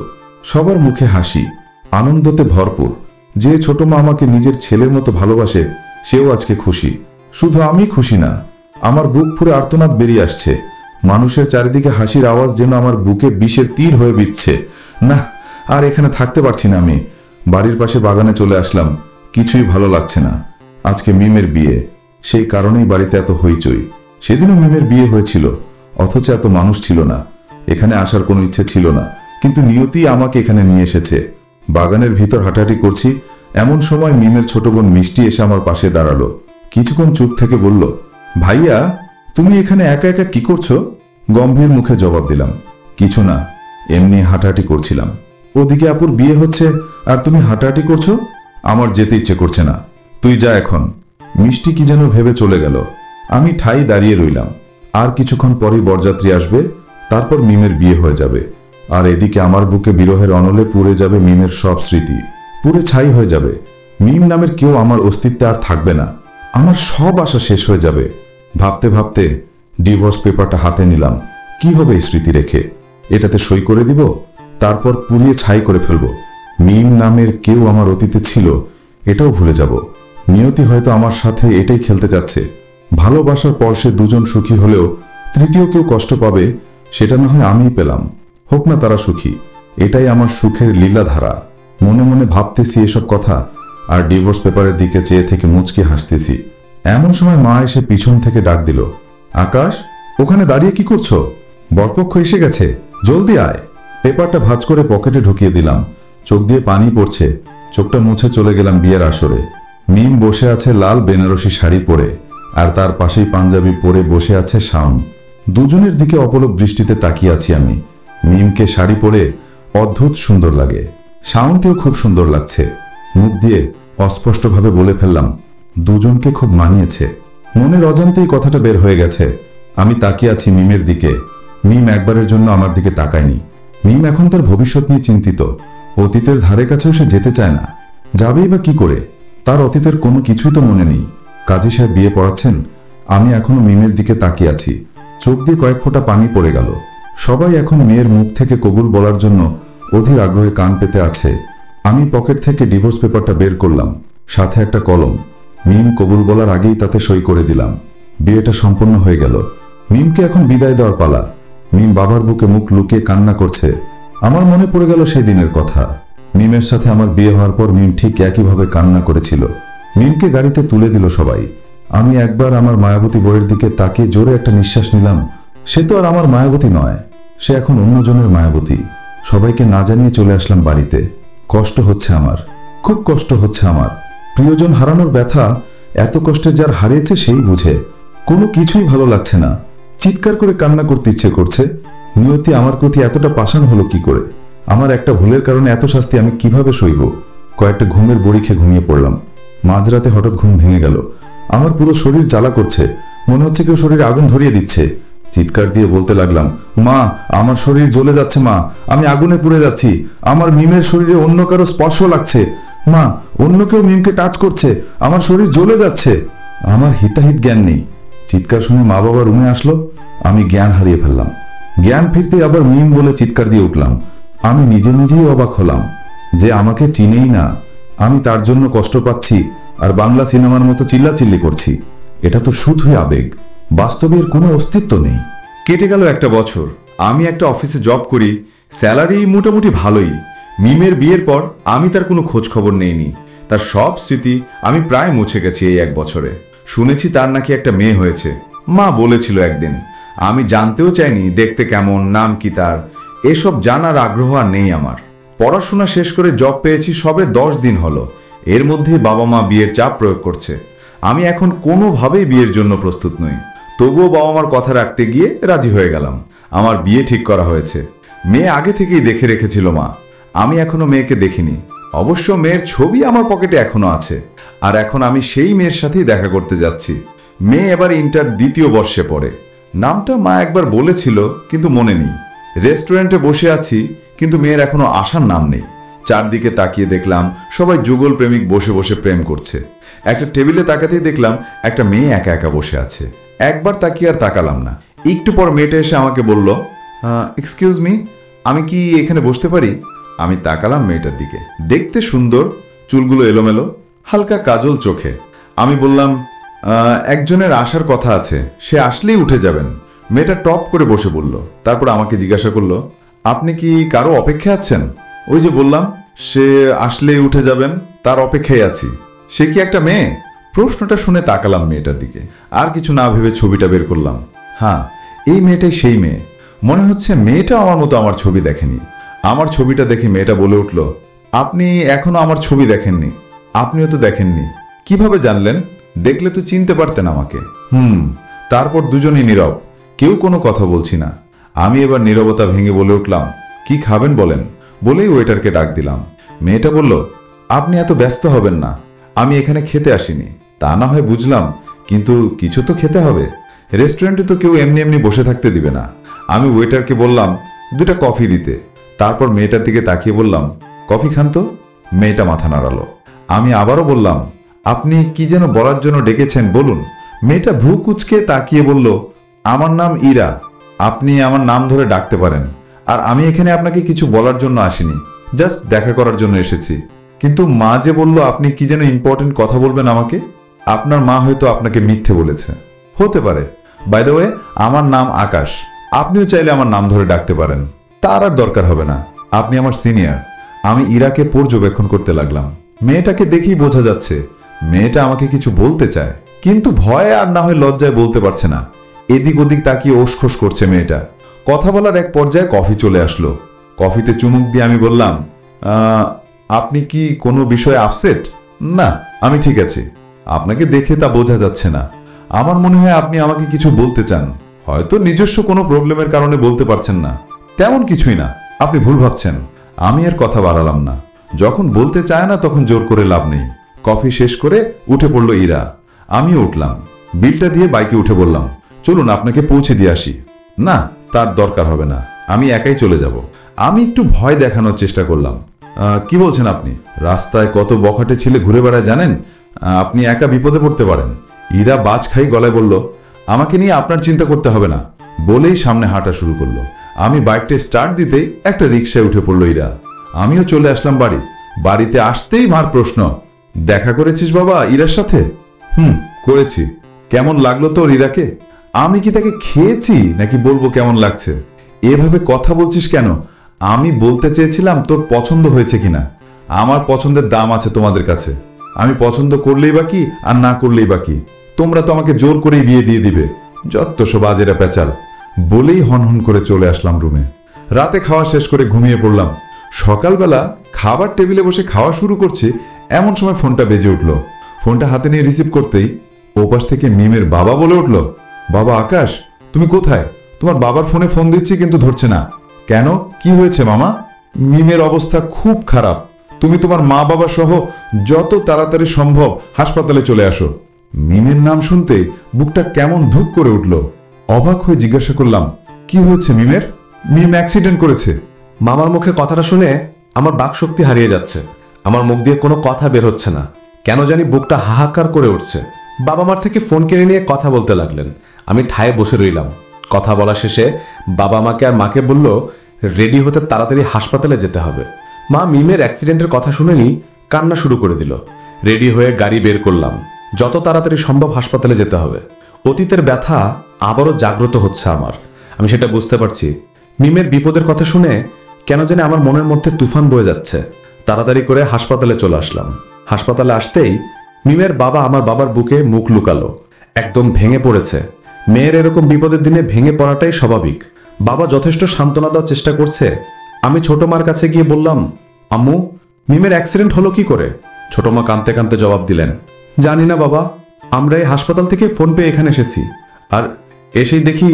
S4: সবার মুখে হাসি, আনন্দতে ভরপুর। যে ছোট মা আমাকে নিজের ছেলের মতো ভালোবাসে, সেও আজকে খুশি। শুধু আমি খুশি না, আমার বুক ফুরে আর্তনাদ বেরিয়ে আসছে। মানুষের চারিদিকে হাসির আওয়াজ যেন আমার বুকে বিষের তীর হয়ে বিচ্ছে। না, আর এখানে থাকতে পারছি না আমি। বাড়ির পাশে বাগানে চলে আসলাম। কিছুই ভালো লাগছে না। আজকে মিমের বিয়ে, সেই কারণেই বাড়িতে এত হইচই। সেদিনও মিমের বিয়ে হয়েছিল, অথচ এত মানুষ ছিল না। এখানে আসার কোনো ইচ্ছে ছিল না, কিন্তু নিয়তি আমাকে এখানে নিয়ে এসেছে। বাগানের ভিতর হাঁটাহাঁটি করছি, এমন সময় মিমের ছোট বোন মিষ্টি এসে আমার পাশে দাঁড়ালো। কিছুক্ষণ চুপ থেকে বলল, ভাইয়া তুমি এখানে একা একা কি করছো? গম্ভীর মুখে জবাব দিলাম, কিছু না, এমনি হাঁটাহাঁটি করছিলাম। ওদিকে আপুর বিয়ে হচ্ছে আর তুমি হাঁটাহাঁটি করছো? আমার যেতে ইচ্ছে করছে না, তুই যা এখন। মিষ্টি কি যেন ভেবে চলে গেল। আমি ঠাই দাঁড়িয়ে রইলাম। আর কিছুক্ষণ পরই বরযাত্রী আসবে, তারপর মিমের বিয়ে হয়ে যাবে। আর এদিকে আমার বুকে বিরহের অনলে পুড়ে যাবে মিমের সব স্মৃতি, পুড়ে ছাই হয়ে যাবে। মিম নামের কেউ আমার অস্তিত্বে আর থাকবে না। আমার সব আশা শেষ হয়ে যাবে। ভাবতে ভাবতে ডিভোর্স পেপারটা হাতে নিলাম। কি হবে এই স্মৃতি রেখে? এটাতে সই করে দিব, তারপর পুড়িয়ে ছাই করে ফেলব। মিম নামের কেউ আমার অতীতে ছিল, এটাও ভুলে যাব। নিয়তি হয়তো আমার সাথে এটাই খেলতে যাচ্ছে। ভালোবাসার পর সে দুজন সুখী হলেও তৃতীয় কেউ কষ্ট পাবে, সেটা না হয় আমিই পেলাম। হোক না তারা সুখী, এটাই আমার সুখের লীলাধারা। মনে মনে ভাবতেছি এসব কথা, আর ডিভোর্স পেপারের দিকে চেয়ে থেকে মুচকি হাসতেছি। এমন সময় মা এসে পিছন থেকে ডাক দিল, আকাশ, ওখানে দাঁড়িয়ে কি করছো? বরপক্ষ এসে গেছে, জলদি আয়। পেপারটা ভাঁজ করে পকেটে ঢুকিয়ে দিলাম। চোখ দিয়ে পানি পড়ছে। চোখটা মুছে চলে গেলাম বিয়ের আসরে। মিম বসে আছে লাল বেনারসি শাড়ি পরে, আর তার পাশেই পাঞ্জাবি পরে বসে আছে শাওন। দুজনের দিকে অপলক দৃষ্টিতে তাকিয়ে আছি আমি। মিমকে শাড়ি পরে অদ্ভুত সুন্দর লাগে, শাওনকেও খুব সুন্দর লাগছে। মুখ দিয়ে অস্পষ্টভাবে বলে ফেললাম, দুজনকে খুব মানিয়েছে। মনের অজান্তেই কথাটা বের হয়ে গেছে। আমি তাকিয়ে আছি মিমের দিকে। মিম একবারের জন্য আমার দিকে তাকায়নি। মিম এখন তার ভবিষ্যৎ নিয়ে চিন্তিত। অতীতের ধারে কাছেও সে যেতে চায় না। যাবেই বা কি করে? তার অতীতের কোনো কিছুই তো মনে নেই। কাজী সাহেব বিয়ে পড়াচ্ছেন। আমি এখনো মিমের দিকে তাকিয়ে আছি। চোখ দিয়ে কয়েক ফোঁটা পানি পড়ে গেল। সবাই এখন মেয়ের মুখ থেকে কবুল বলার জন্য অধীর আগ্রহে কান পেতে আছে। আমি পকেট থেকে ডিভোর্স পেপারটা বের করলাম, সাথে একটা কলম। মিম কবুল বলার আগেই তাতে সই করে দিলাম। বিয়েটা সম্পন্ন হয়ে গেল। মিমকে এখন বিদায় দেওয়ার পালা। মিম বাবার বুকে মুখ লুকিয়ে কান্না করছে। আমার মনে পড়ে গেল সেই দিনের কথা। মিমের সাথে আমার বিয়ে হওয়ার পর মিম ঠিক একইভাবে কান্না করেছিল। মিমকে গাড়িতে তুলে দিল সবাই। আমি একবার আমার মায়াবতী বউয়ের দিকে তাকিয়ে জোরে একটা নিঃশ্বাস নিলাম। সে তো আর আমার মায়াবতী নয়, সে এখন অন্যজনের মায়াবতী। সবাইকে না জানিয়ে চলে আসলাম বাড়িতে। কষ্ট হচ্ছে আমার, খুব কষ্ট হচ্ছে আমার। প্রিয়জন হারানোর ব্যথা এত কষ্টে যার হারিয়েছে সেই বুঝে। কোনো কিছুই ভালো লাগছে না। চিৎকার করে কান্না করতে ইচ্ছে করছে। নিয়তি আমার প্রতি এতটা পাষাণ হলো কি করে? আমার একটা ভুলের কারণে এত শাস্তি আমি কিভাবে সইব? কয়েকটা ঘুমের বড়ি খেয়ে ঘুমিয়ে পড়লাম। মাঝরাতে হঠাৎ ঘুম ভেঙে গেল। আমার পুরো শরীর জ্বালা করছে, মনে হচ্ছে কেউ শরীরে আগুন ধরিয়ে দিচ্ছে। চিৎকার দিয়ে বলতে লাগলাম, মা, আমার শরীর জ্বলে যাচ্ছে মা, আমি আগুনে পুড়ে যাচ্ছি। আমার মিমের শরীরে অন্য কারো স্পর্শ লাগছে মা, অন্য কেউ মিমকে টাচ করছে, আমার শরীর জ্বলে যাচ্ছে। আমার হিতাহিত জ্ঞান নেই। চিৎকার শুনে মা বাবা রুমে আসলো। আমি জ্ঞান হারিয়ে ফেললাম। জ্ঞান ফিরতে আবার মিম বলে চিৎকার দিয়ে উঠলাম। আমি নিজে নিজেই অবাক হলাম।
S3: যে আমাকে চিনেই না, আমি তার জন্য কষ্ট পাচ্ছি আর বাংলা সিনেমার মতো চিল্লাচিল্লি করছি। এটা তো শুধুই আবেগ, বাস্তবের কোনো অস্তিত্ব নেই।
S4: কেটে গেল একটা বছর। আমি একটা অফিসে জব করি, স্যালারি মোটামুটি ভালোই। মিমের বিয়ের পর আমি তার কোনো খোঁজ খবর নেইনি। তার সব স্মৃতি আমি প্রায় মুছে গেছি এই 1 বছরে। শুনেছি তার নাকি একটা মেয়ে হয়েছে, মা বলেছিল একদিন। আমি জানতেও চাইনি দেখতে কেমন, নাম কি তার, এসব জানার আগ্রহ আর নেই আমার। পড়াশোনা শেষ করে জব পেয়েছি সবে 10 দিন হলো। এর মধ্যে বাবা মা বিয়ের চাপ প্রয়োগ করছে। আমি এখন কোনোভাবেই বিয়ের জন্য প্রস্তুত নই। তবুও বাবা মার কথা রাখতে গিয়ে রাজি হয়ে গেলাম। আমার বিয়ে ঠিক করা হয়েছে। মেয়ে আগে থেকেই দেখে রেখেছিল মা। আমি এখনো মেয়েকে দেখিনি। অবশ্য মেয়ের ছবি আমার পকেটে এখনো আছে। আর এখন আমি সেই মেয়ের সাথেই দেখা করতে যাচ্ছি। মেয়ে এবার ইন্টার 2য় বর্ষে পড়ে। নামটা মা একবার বলেছিল কিন্তু মনে নেই। রেস্টুরেন্টে বসে আছি কিন্তু মেয়ের এখনো আসার নাম নেই। চারদিকে তাকিয়ে দেখলাম সবাই যুগল প্রেমিক বসে বসে প্রেম করছে। একটা টেবিলে তাকাতেই দেখলাম একটা মেয়ে একা একা বসে আছে। একবার তাকিয়ে আর তাকালাম না। একটু পর মেয়েটা এসে আমাকে বলল, এক্সকিউজ মি, আমি কি এখানে বসতে পারি? আমি তাকালাম মেয়েটার দিকে। দেখতে সুন্দর, চুলগুলো এলোমেলো, হালকা কাজল চোখে। আমি বললাম, একজনের আসার কথা আছে, সে আসলেই উঠে যাবেন। মেয়েটা টপ করে বসে বলল। তারপর আমাকে জিজ্ঞাসা করলো, আপনি কি কারো অপেক্ষা আছেন? ওই যে বললাম সে আসলেই উঠে যাবেন, তার অপেক্ষায় আছি। সে কি একটা মেয়ে? প্রশ্নটা শুনে তাকালাম মেয়েটার দিকে। আর কিছু না ভেবে ছবিটা বের করলাম। হ্যাঁ, এই মেয়েটাই সেই মেয়ে। মনে হচ্ছে মেয়েটা আমার মতো আমার ছবি দেখেনি। আমার ছবিটা দেখে মেয়েটা বলে উঠল, আপনি এখনো আমার ছবি দেখেননি? আপনিও তো দেখেননি। কিভাবে জানলেন? দেখলে তো চিনতে পারতেন আমাকে। তারপর দুজনেই নীরব, কেউ কোনো কথা বলছি না। আমি এবার নীরবতা ভেঙে বলে উঠলাম, কি খাবেন বলেন? বলেই ওয়েটারকে ডাক দিলাম। মেয়েটা বলল, আপনি এত ব্যস্ত হবেন না, আমি এখানে খেতে আসিনি। তা না হয় বুঝলাম, কিন্তু কিছু তো খেতে হবে। রেস্টুরেন্টে তো কেউ এমনি এমনি বসে থাকতে দিবে না। আমি ওয়েটারকে বললাম 2টা কফি দিতে। তারপর মেয়েটার দিকে তাকিয়ে বললাম, কফি খান তো? মেয়েটা মাথা নাড়ালো। আমি আবারও বললাম, আপনি কি যেন বলার জন্য ডেকেছেন, বলুন। মেয়েটা ভ্রু কুঁচকে তাকিয়ে বলল, আমার নাম ইরা, আপনি আমার নাম ধরে ডাকতে পারেন। আর আমি এখানে আপনাকে কিছু বলার জন্য আসিনি, জাস্ট দেখা করার জন্য এসেছি। কিন্তু মা যে বলল আপনি কি যেন ইম্পর্টেন্ট কথা বলবেন আমাকে। আপনার মা হয়তো আপনাকে মিথ্যে বলেছে। হতে পারে। বাই দ্য ওয়ে, আমার নাম আকাশ। আপনিও চাইলে আমার নাম ধরে ডাকতে পারেন। তার আর দরকার হবে না, আপনি আমার সিনিয়র। আমি ইরাকে পর্যবেক্ষণ করতে লাগলাম। মেয়েটাকে দেখেই বোঝা যাচ্ছে মেয়েটা আমাকে কিছু বলতে চায়, কিন্তু ভয়ে আর না হয় লজ্জায় বলতে পারছে না। এদিক ওদিক তাকিয়ে ওসখোস করছে মেয়েটা। কথা বলার এক পর্যায়ে কফি চলে আসলো। কফিতে চুমুক দিয়ে আমি বললাম, আপনি কি কোনো বিষয়ে আপসেট? না, আমি ঠিক আছি। আপনাকে দেখে তা বোঝা যাচ্ছে না। আমার মনে হয় আপনি আমাকে কিছু বলতে চান, হয়তো নিজস্ব কোনো প্রবলেমের কারণে বলতে পারছেন না। তেমন কিছুই না, আপনি ভুল ভাবছেন। আমি আর কথা বাড়ালাম না। যখন বলতে চায় না তখন জোর করে লাভ নেই। কফি শেষ করে উঠে পড়ল ইরা। আমিও উঠলাম। বিলটা দিয়ে বাইকে উঠে বললাম, চলুন আপনাকে পৌঁছে দিয়ে আসি। না, তার দরকার হবে না, আমি একাই চলে যাব। আমি একটু ভয় দেখানোর চেষ্টা করলাম। কি বলছেন আপনি? রাস্তায় কত বখাটে ছেলে ঘুরে বেড়ায় জানেন? আপনি একা বিপদে পড়তে পারেন। ইরা বাজ খাই গলায় বলল, আমাকে নিয়ে আপনার চিন্তা করতে হবে না, বলেই সামনে হাঁটা শুরু করলো। আমি বাইকটা স্টার্ট দিতেই একটা রিক্সায় উঠে পড়লো ইরা। আমিও চলে আসলাম বাড়ি। বাড়িতে আসতেই মার প্রশ্ন, দেখা করেছিস বাবা ইরার সাথে? করেছি। কেমন লাগলো তোর ইরাকে? আমি কি তাকে খেয়েছি নাকি বলবো কেমন লাগছে? এভাবে কথা বলছিস কেন? আমি বলতে চেয়েছিলাম তোর পছন্দ হয়েছে কিনা। আমার পছন্দের দাম আছে তোমাদের কাছে। আমি পছন্দ করলেই বাকি আর না করলেই বাকি। তোমরা তো আমাকে জোর করেই বিয়ে দিয়ে দিবে। যত সব আজেরা পেঁচাল। বলেই হনহন করে চলে আসলাম রুমে। রাতে খাওয়া শেষ করে ঘুমিয়ে পড়লাম। সকালবেলা খাবার টেবিলে বসে খাওয়া শুরু করছি, এমন সময় ফোনটা বেজে উঠল। ফোনটা হাতে নিয়ে রিসিভ করতেই ওপাশ থেকে মিমের বাবা বলে উঠল, বাবা আকাশ, তুমি কোথায়? তোমার বাবার ফোনে ফোন দিচ্ছি কিন্তু ধরছে না। কেন, কি হয়েছে মামা? মিমের অবস্থা খুব খারাপ। তুমি তোমার মা বাবা সহ যত তাড়াতাড়ি সম্ভব হাসপাতালে চলে আসো। মিমের নাম শুনতে বুকটা কেমন ধুক করে উঠল। অবাক হয়ে জিজ্ঞাসা করলাম, কি হয়েছে মিমের? মিম অ্যাক্সিডেন্ট করেছে।
S6: মামার মুখে কথাটা শুনে আমার বাকশক্তি হারিয়ে যাচ্ছে। আমার মুখ দিয়ে কোনো কথা বের হচ্ছে না। কেন জানি বুকটা হাহাকার করে উঠছে। বাবা মার থেকে ফোন কিনে নিয়ে কথা বলতে লাগলেন। আমি ঠায়ে বসে রইলাম। কথা বলা শেষে বাবা মাকে আর মাকে বলল রেডি হতে তাড়াতাড়ি হাসপাতালে যেতে হবে। মা মিমের অ্যাক্সিডেন্টের কথা শুনেনি কান্না শুরু করে দিল। রেডি হয়ে গাড়ি বের করলাম। যত তাড়াতাড়ি সম্ভব হাসপাতালে যেতে হবে। অতীতের ব্যথা আবারও জাগ্রত হচ্ছে আমার, আমি সেটা বুঝতে পারছি। মিমের বিপদের কথা শুনে কেন জানি আমার মনের মধ্যে তুফান বয়ে যাচ্ছে। তাড়াতাড়ি করে হাসপাতালে চলে আসলাম। হাসপাতালে আসতেই মিমের বাবা আমার বাবার বুকে মুখ লুকালো, একদম ভেঙে পড়েছে। মেয়ের এরকম বিপদের দিনে ভেঙে পড়াটাই স্বাভাবিক। বাবা যথেষ্ট সান্ত্বনা দেওয়ার চেষ্টা করছে। আমি ছোট মার কাছে গিয়ে বললাম, আম্মু, মিমের অ্যাক্সিডেন্ট হলো কি করে? ছোট মা কাঁদতে কাঁদতে জবাব দিলেন, জানি না বাবা, আমরা এই হাসপাতাল থেকে ফোন পেয়ে এখানে এসেছি। আর এসেই দেখি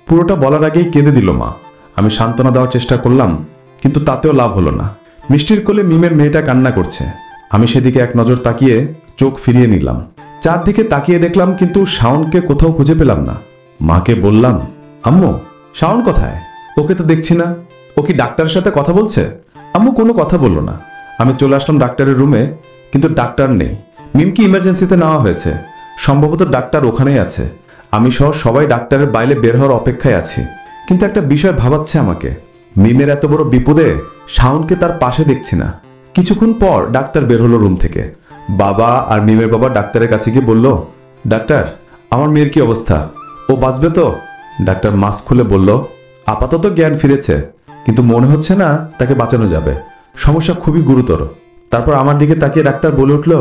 S6: পুরোটা বলার আগেই কেঁদে দিল মা। আমি সান্ত্বনা দেওয়ার চেষ্টা করলাম, কিন্তু তাতেও লাভ হলো না। মিষ্টির কোলে মিমের মেয়েটা কান্না করছে। আমি সেদিকে এক নজর তাকিয়ে চোখ ফিরিয়ে নিলাম। চারদিকে তাকিয়ে দেখলাম, কিন্তু শাওনকে কোথাও খুঁজে পেলাম না। মাকে বললাম, আম্মু, শাওন কোথায়? ওকে তো দেখছি না। ও কি ডাক্তারের সাথে কথা বলছে? আম্মু কোনো কথা বলল না। আমি চলে আসলাম ডাক্তারের রুমে, কিন্তু ডাক্তার নেই। মিমকে ইমার্জেন্সিতে নেওয়া হয়েছে, সম্ভবত ডাক্তার ওখানেই আছে। আমি সহ সবাই ডাক্তারের বাইরে বের হওয়ার অপেক্ষায় আছি। কিন্তু একটা বিষয় ভাবাচ্ছে আমাকে, মিমের এত বড় বিপদে শাওনকে তার পাশে দেখছি না। কিছুক্ষণ পর ডাক্তার বের হলো রুম থেকে। বাবা আর মিমের বাবা ডাক্তারের কাছে গিয়ে বলল, ডাক্তার, আমার মেয়ের কি অবস্থা? ও বাঁচবে তো? ডাক্তার মাস্ক খুলে বলল, আপাতত জ্ঞান ফিরেছে, কিন্তু মনে হচ্ছে না তাকে বাঁচানো যাবে। সমস্যা খুবই গুরুতর। তারপর আমার দিকে তাকিয়ে ডাক্তার বলে উঠল,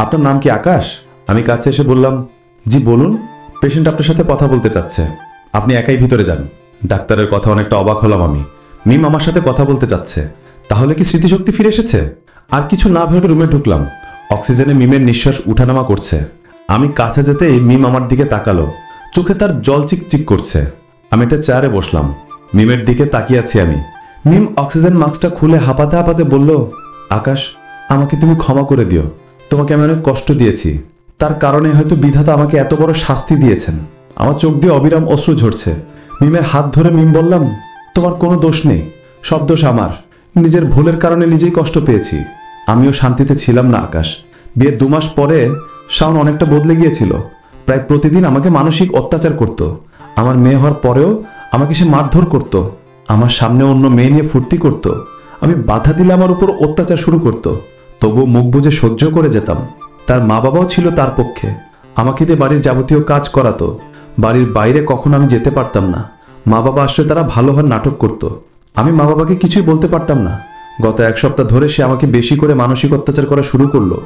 S6: আপনার নাম কি আকাশ? আমি কাছে এসে বললাম, জি বলুন, পেশেন্ট আপনার সাথে কথা বলতে চাচ্ছে, আপনি একাই ভিতরে যান। ডাক্তারের কথা অনেকটা অবাক হলাম আমি। মিম আমার সাথে কথা বলতে চাচ্ছে, তাহলে কি স্মৃতিশক্তি ফিরে এসেছে? আর কিছু না ভেবে রুমে ঢুকলাম। অক্সিজেনে মিমের নিঃশ্বাস উঠানামা করছে। আমি কাছে যেতেই মিম আমার দিকে তাকালো, চোখে তার জল চিকচিক করছে। আমি একটা চেয়ারে বসলাম, মিমের দিকে তাকিয়ে আছি আমি। মিম অক্সিজেন মাস্কটা খুলে হাঁপাতে হাঁপাতে বলল, আকাশ, আমাকে তুমি ক্ষমা করে দিও। তোমাকে আমি অনেক কষ্ট দিয়েছি, তার কারণে হয়তো বিধাতা আমাকে এত বড় শাস্তি দিয়েছেন। আমার চোখ দিয়ে অবিরাম অশ্রু ঝরছে। মিমের হাত ধরে মিম বললাম, তোমার কোনো দোষ নেই, সব দোষ আমার। নিজের ভুলের কারণে নিজেই কষ্ট পেয়েছি। আমিও শান্তিতে ছিলাম না আকাশ। বিয়ের 2 মাস পরে শাওন অনেকটা বদলে গিয়েছিল। প্রায় প্রতিদিন আমাকে মানসিক অত্যাচার করত। আমার মেয়ে হওয়ার পরেও আমাকে সে মারধর করত। আমার সামনে অন্য মেয়ে নিয়ে ফুর্তি করত। আমি বাধা দিলে আমার উপর অত্যাচার শুরু করত। তবুও মুখ বুজে সহ্য করে যেতাম। তার মা বাবাও ছিল তার পক্ষে, আমাকে দিয়ে বাড়ির যাবতীয় কাজ করাতো। বাড়ির বাইরে কখনো আমি যেতে পারতাম না। মা বাবা আসলে তারা ভালো হওয়ার নাটক করত। আমি মা বাবাকে কিছুই বলতে পারতাম না। গত 1 সপ্তাহ ধরে সে আমাকে বেশি করে মানসিক অত্যাচার করা শুরু করলো।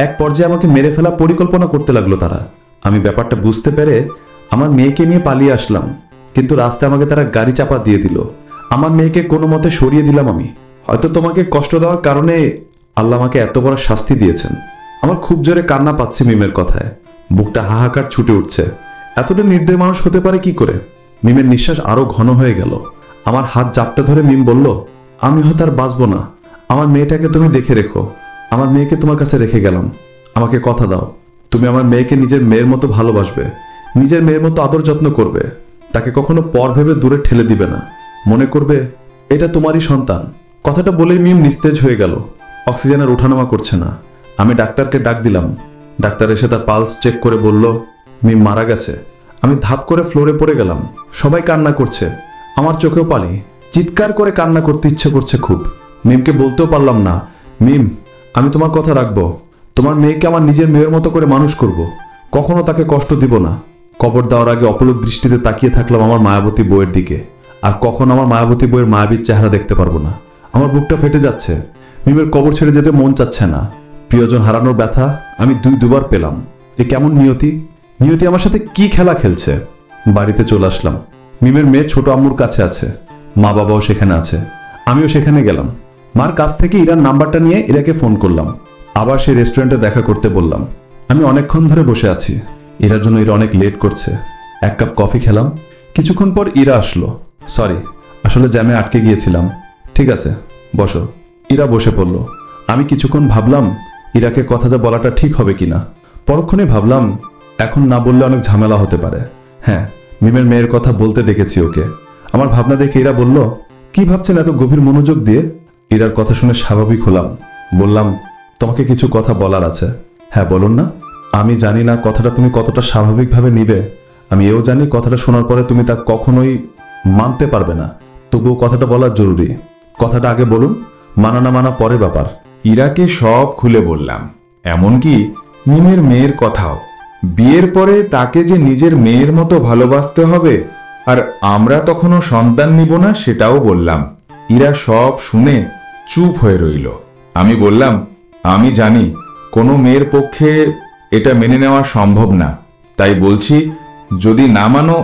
S6: এক পর্যায়ে আমাকে মেরে ফেলা পরিকল্পনা করতে লাগলো তারা। আমি ব্যাপারটা বুঝতে পেরে আমার মেয়েকে নিয়ে পালিয়ে আসলাম, কিন্তু রাস্তায় আমাকে তারা গাড়ি চাপা দিয়ে দিল। আমার মেয়েকে কোনো মতে সরিয়ে দিলাম আমি। হয়তো তোমাকে কষ্ট দেওয়ার কারণে আল্লাহ আমাকে এত বড় শাস্তি দিয়েছেন। আমার খুব জোরে কান্না পাচ্ছে মিমের কথায়। বুকটা হাহাকার ছুটে উঠছে। এতটা নির্দয় মানুষ হতে পারে কি করে? মিমের নিঃশ্বাস আরো ঘন হয়ে গেল। আমার হাত জাপটা ধরে মিম বলল, আমি হয়তো আর বাঁচবো না। আমার মেয়েটাকে তুমি দেখে রেখো। আমার মেয়েকে তোমার কাছে রেখে গেলাম। আমাকে কথা দাও, তুমি আমার মেয়েকে নিজের মেয়ের মতো ভালোবাসবে, নিজের মেয়ের মতো আদর যত্ন করবে। তাকে কখনো পর ভেবে দূরে ঠেলে দিবে না। মনে করবে এটা তোমারই সন্তান। কথাটা বলেই মিম নিস্তেজ হয়ে গেল। অক্সিজেনের ওঠানামা করছে না। আমি ডাক্তারকে ডাক দিলাম। ডাক্তার এসে তার পালস চেক করে বলল, মিম মারা গেছে। আমি ধাপ করে ফ্লোরে পড়ে গেলাম। সবাই কান্না করছে, আমার চোখেও পানি। চিৎকার করে কান্না করতে ইচ্ছে করছে খুব। মিমকে বলতেও পারলাম না, মিম, আমি তোমার কথা রাখবো। তোমার মেয়েকে আমার নিজের মেয়ের মতো করে মানুষ করব। কখনো তাকে কষ্ট দিব না। কবর দেওয়ার আগে অপলক দৃষ্টিতে তাকিয়ে থাকলাম আমার মায়াবতী বইয়ের দিকে। আর কখন আমার মায়াবতী বইয়ের মায়াবীর চেহারা দেখতে পারবো না। আমার বুকটা ফেটে যাচ্ছে। মিমের কবর ছেড়ে যেতে মন চাচ্ছে না। প্রিয়জন হারানোর ব্যথা আমি 2বার পেলাম। এ কেমন নিয়তি! নিয়তি আমার সাথে কি খেলা খেলছে। বাড়িতে চলে আসলাম। মিমের মেয়ে ছোট আম্মুর কাছে আছে, মা বাবাও সেখানে আছে। আমিও সেখানে গেলাম। মার কাছ থেকে ইরার নাম্বারটা নিয়ে ইরাকে ফোন করলাম। আবার সেই রেস্টুরেন্টে দেখা করতে বললাম। আমি অনেকক্ষণ ধরে বসে আছি। ইরার জন্য ইরা অনেক লেট করছে। 1 কাপ কফি খেলাম। কিছুক্ষণ পর ইরা আসলো। সরি, আসলে জ্যামে আটকে গিয়েছিলাম। ঠিক আছে, বসো। ইরা বসে পড়ল। আমি কিছুক্ষণ ভাবলাম ইরাকে কথা যা বলাটা ঠিক হবে কিনা। পরক্ষণে ভাবলাম এখন না বললে অনেক ঝামেলা হতে পারে। হ্যাঁ, মিমের মেয়ের কথা বলতে ডেকেছি ওকে। আমার ভাবনা দেখে ইরা বলল, কি ভাবছেন এত গভীর মনোযোগ দিয়ে? ইরার কথা শুনে স্বাভাবিক হলাম। বললাম, তোমাকে কিছু কথা বলার আছে। হ্যাঁ বলুন না। আমি জানি না কথাটা তুমি কতটা স্বাভাবিকভাবে নিবে। আমি এও জানি কথাটা শোনার পরে তুমি তা কখনোই মানতে পারবে না। তবুও কথাটা বলা জরুরি। কথাটা আগে বলুন,
S3: মানা না মানা পরের ব্যাপার।
S4: ইরাকে সব খুলে বললাম, এমনকি মিমের মেয়ের কথাও। বিয়ের পরে তাকে যে নিজের মেয়ের মতো ভালোবাসতে হবে, আর আমরা তখনও সন্তান নিব না সেটাও বললাম। ইরা সব শুনে চুপ হয়ে রইল। আমি বললাম, আমি জানি কোনো মেয়ের পক্ষে এটা মেনে নেওয়া সম্ভব না, তাই বলছি যদি না মানো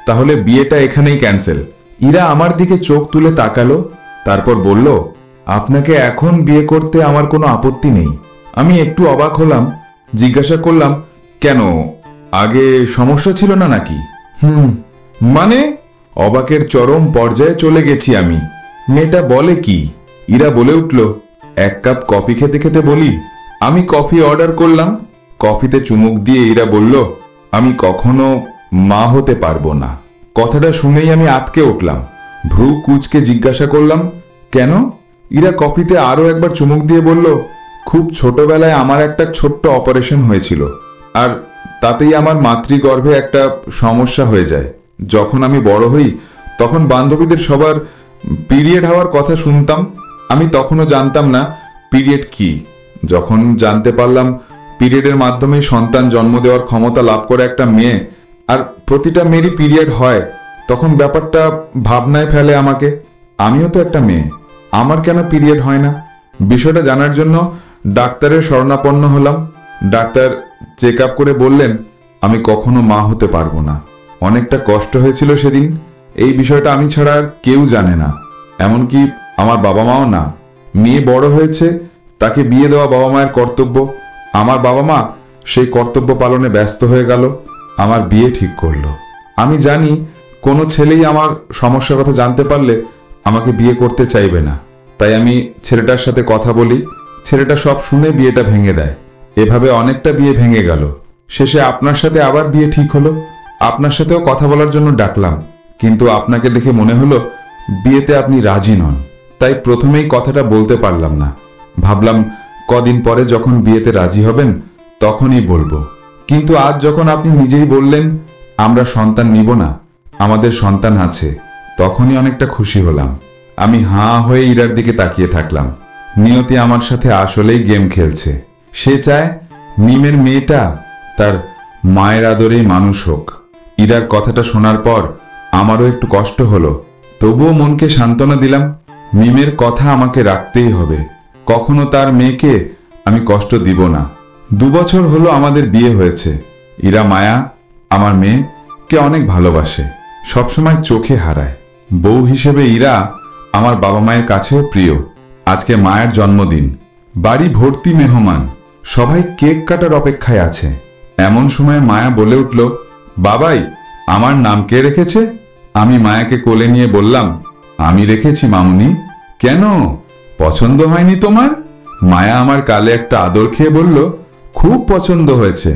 S4: তাহলে বিয়েটা এখানেই ক্যান্সেল। ইরা আমার দিকে চোখ তুলে তাকালো, তারপর বলল, আপনাকে এখন বিয়ে করতে আমার কোনো আপত্তি নেই। আমি একটু অবাক হলাম, জিজ্ঞাসা করলাম, কেন, আগে সমস্যা ছিল না নাকি? মানে? অবাকের চরম পর্যায়ে চলে গেছি আমি। মেয়েটা বলে কি? ইরা বলে উঠল, এক কাপ কফি খেতে খেতে বলি। আমি কফি অর্ডার করলাম। কফিতে চুমুক দিয়ে ইরা বলল, আমি কখনো মা হতে পারবো না। কথাটা শুনেই আমি আঁতকে উঠলাম। ভ্রু কুচকে জিজ্ঞাসা করলাম, কেন? ইরা কফিতে আরো একবার চুমুক দিয়ে বলল, খুব ছোটবেলায় আমার একটা ছোট্ট অপারেশন হয়েছিল, আর তাতেই আমার মাতৃগর্ভে একটা সমস্যা হয়ে যায়। যখন আমি বড় হই তখন বান্ধবীদের সবার পিরিয়ড হওয়ার কথা শুনতাম। আমি তখনও জানতাম না পিরিয়ড কি। যখন জানতে পারলাম পিরিয়ডের মাধ্যমে সন্তান জন্ম দেওয়ার ক্ষমতা লাভ করে একটা মেয়ে, আর প্রতিটা মেয়েরই পিরিয়ড হয়, তখন ব্যাপারটা ভাবনায় ফেলে আমাকে। আমিও তো একটা মেয়ে, আমার কেন পিরিয়ড হয় না? বিষয়টা জানার জন্য ডাক্তারের শরণাপন্ন হলাম। ডাক্তার চেক আপ করে বললেন, আমি কখনো মা হতে পারবো না। অনেকটা কষ্ট হয়েছিল সেদিন। এই বিষয়টা আমি ছাড়া আর কেউ জানে না, এমনকি আমার বাবা মাও না। মেয়ে বড় হয়েছে, তাকে বিয়ে দেওয়া বাবা মায়ের কর্তব্য। আমার বাবা মা সেই কর্তব্য পালনে ব্যস্ত হয়ে গেল, আমার বিয়ে ঠিক করলো। আমি জানি কোনো ছেলেই আমার সমস্যার কথা জানতে পারলে আমাকে বিয়ে করতে চাইবে না, তাই আমি ছেলেটার সাথে কথা বলি। ছেলেটা সব শুনে বিয়েটা ভেঙে দেয়। এভাবে অনেকটা বিয়ে ভেঙে গেল। শেষে আপনার সাথে আবার বিয়ে ঠিক হলো। আপনার সাথেও কথা বলার জন্য ডাকলাম, কিন্তু আপনাকে দেখে মনে হলো বিয়েতে আপনি রাজি নন, তাই প্রথমেই কথাটা বলতে পারলাম না। ভাবলাম কদিন পরে যখন বিয়েতে রাজি হবেন তখনই বলবো। কিন্তু আজ যখন আপনি নিজেই বললেন আমরা সন্তান নিব না, আমাদের সন্তান আছে, তখনই অনেকটা খুশি হলাম। আমি হাঁ হয়ে ইরার দিকে তাকিয়ে থাকলাম। নিয়তি আমার সাথে আসলেই গেম খেলছে। সে চায় মিমের মেয়েটা তার মায়ের আদরেই মানুষ হোক। ইরার কথাটা শোনার পর আমারও একটু কষ্ট হলো, তবুও মনকে সান্ত্বনা দিলাম, মিমের কথা আমাকে রাখতেই হবে। কখনো তার মেয়েকে আমি কষ্ট দিব না। 2 বছর হলো আমাদের বিয়ে হয়েছে। ইরা মায়া আমার মেয়েকে অনেক ভালোবাসে, সবসময় চোখে হারায়। বউ হিসেবে ইরা আমার বাবা মায়ের কাছেও প্রিয়। আজকে মায়ের জন্মদিন, বাড়ি ভর্তি মেহমান, সবাই কেক কাটার অপেক্ষায় আছে। এমন সময় মায়া বলে উঠল, বাবাই, আমার নাম কে রেখেছে? আমি মায়াকে কোলে নিয়ে বললাম, আমি রেখেছি মামুনি। কেন, পছন্দ হয়নি তোমার? মায়া আমার কালে একটা আদর খেয়ে বলল, খুব পছন্দ হয়েছে।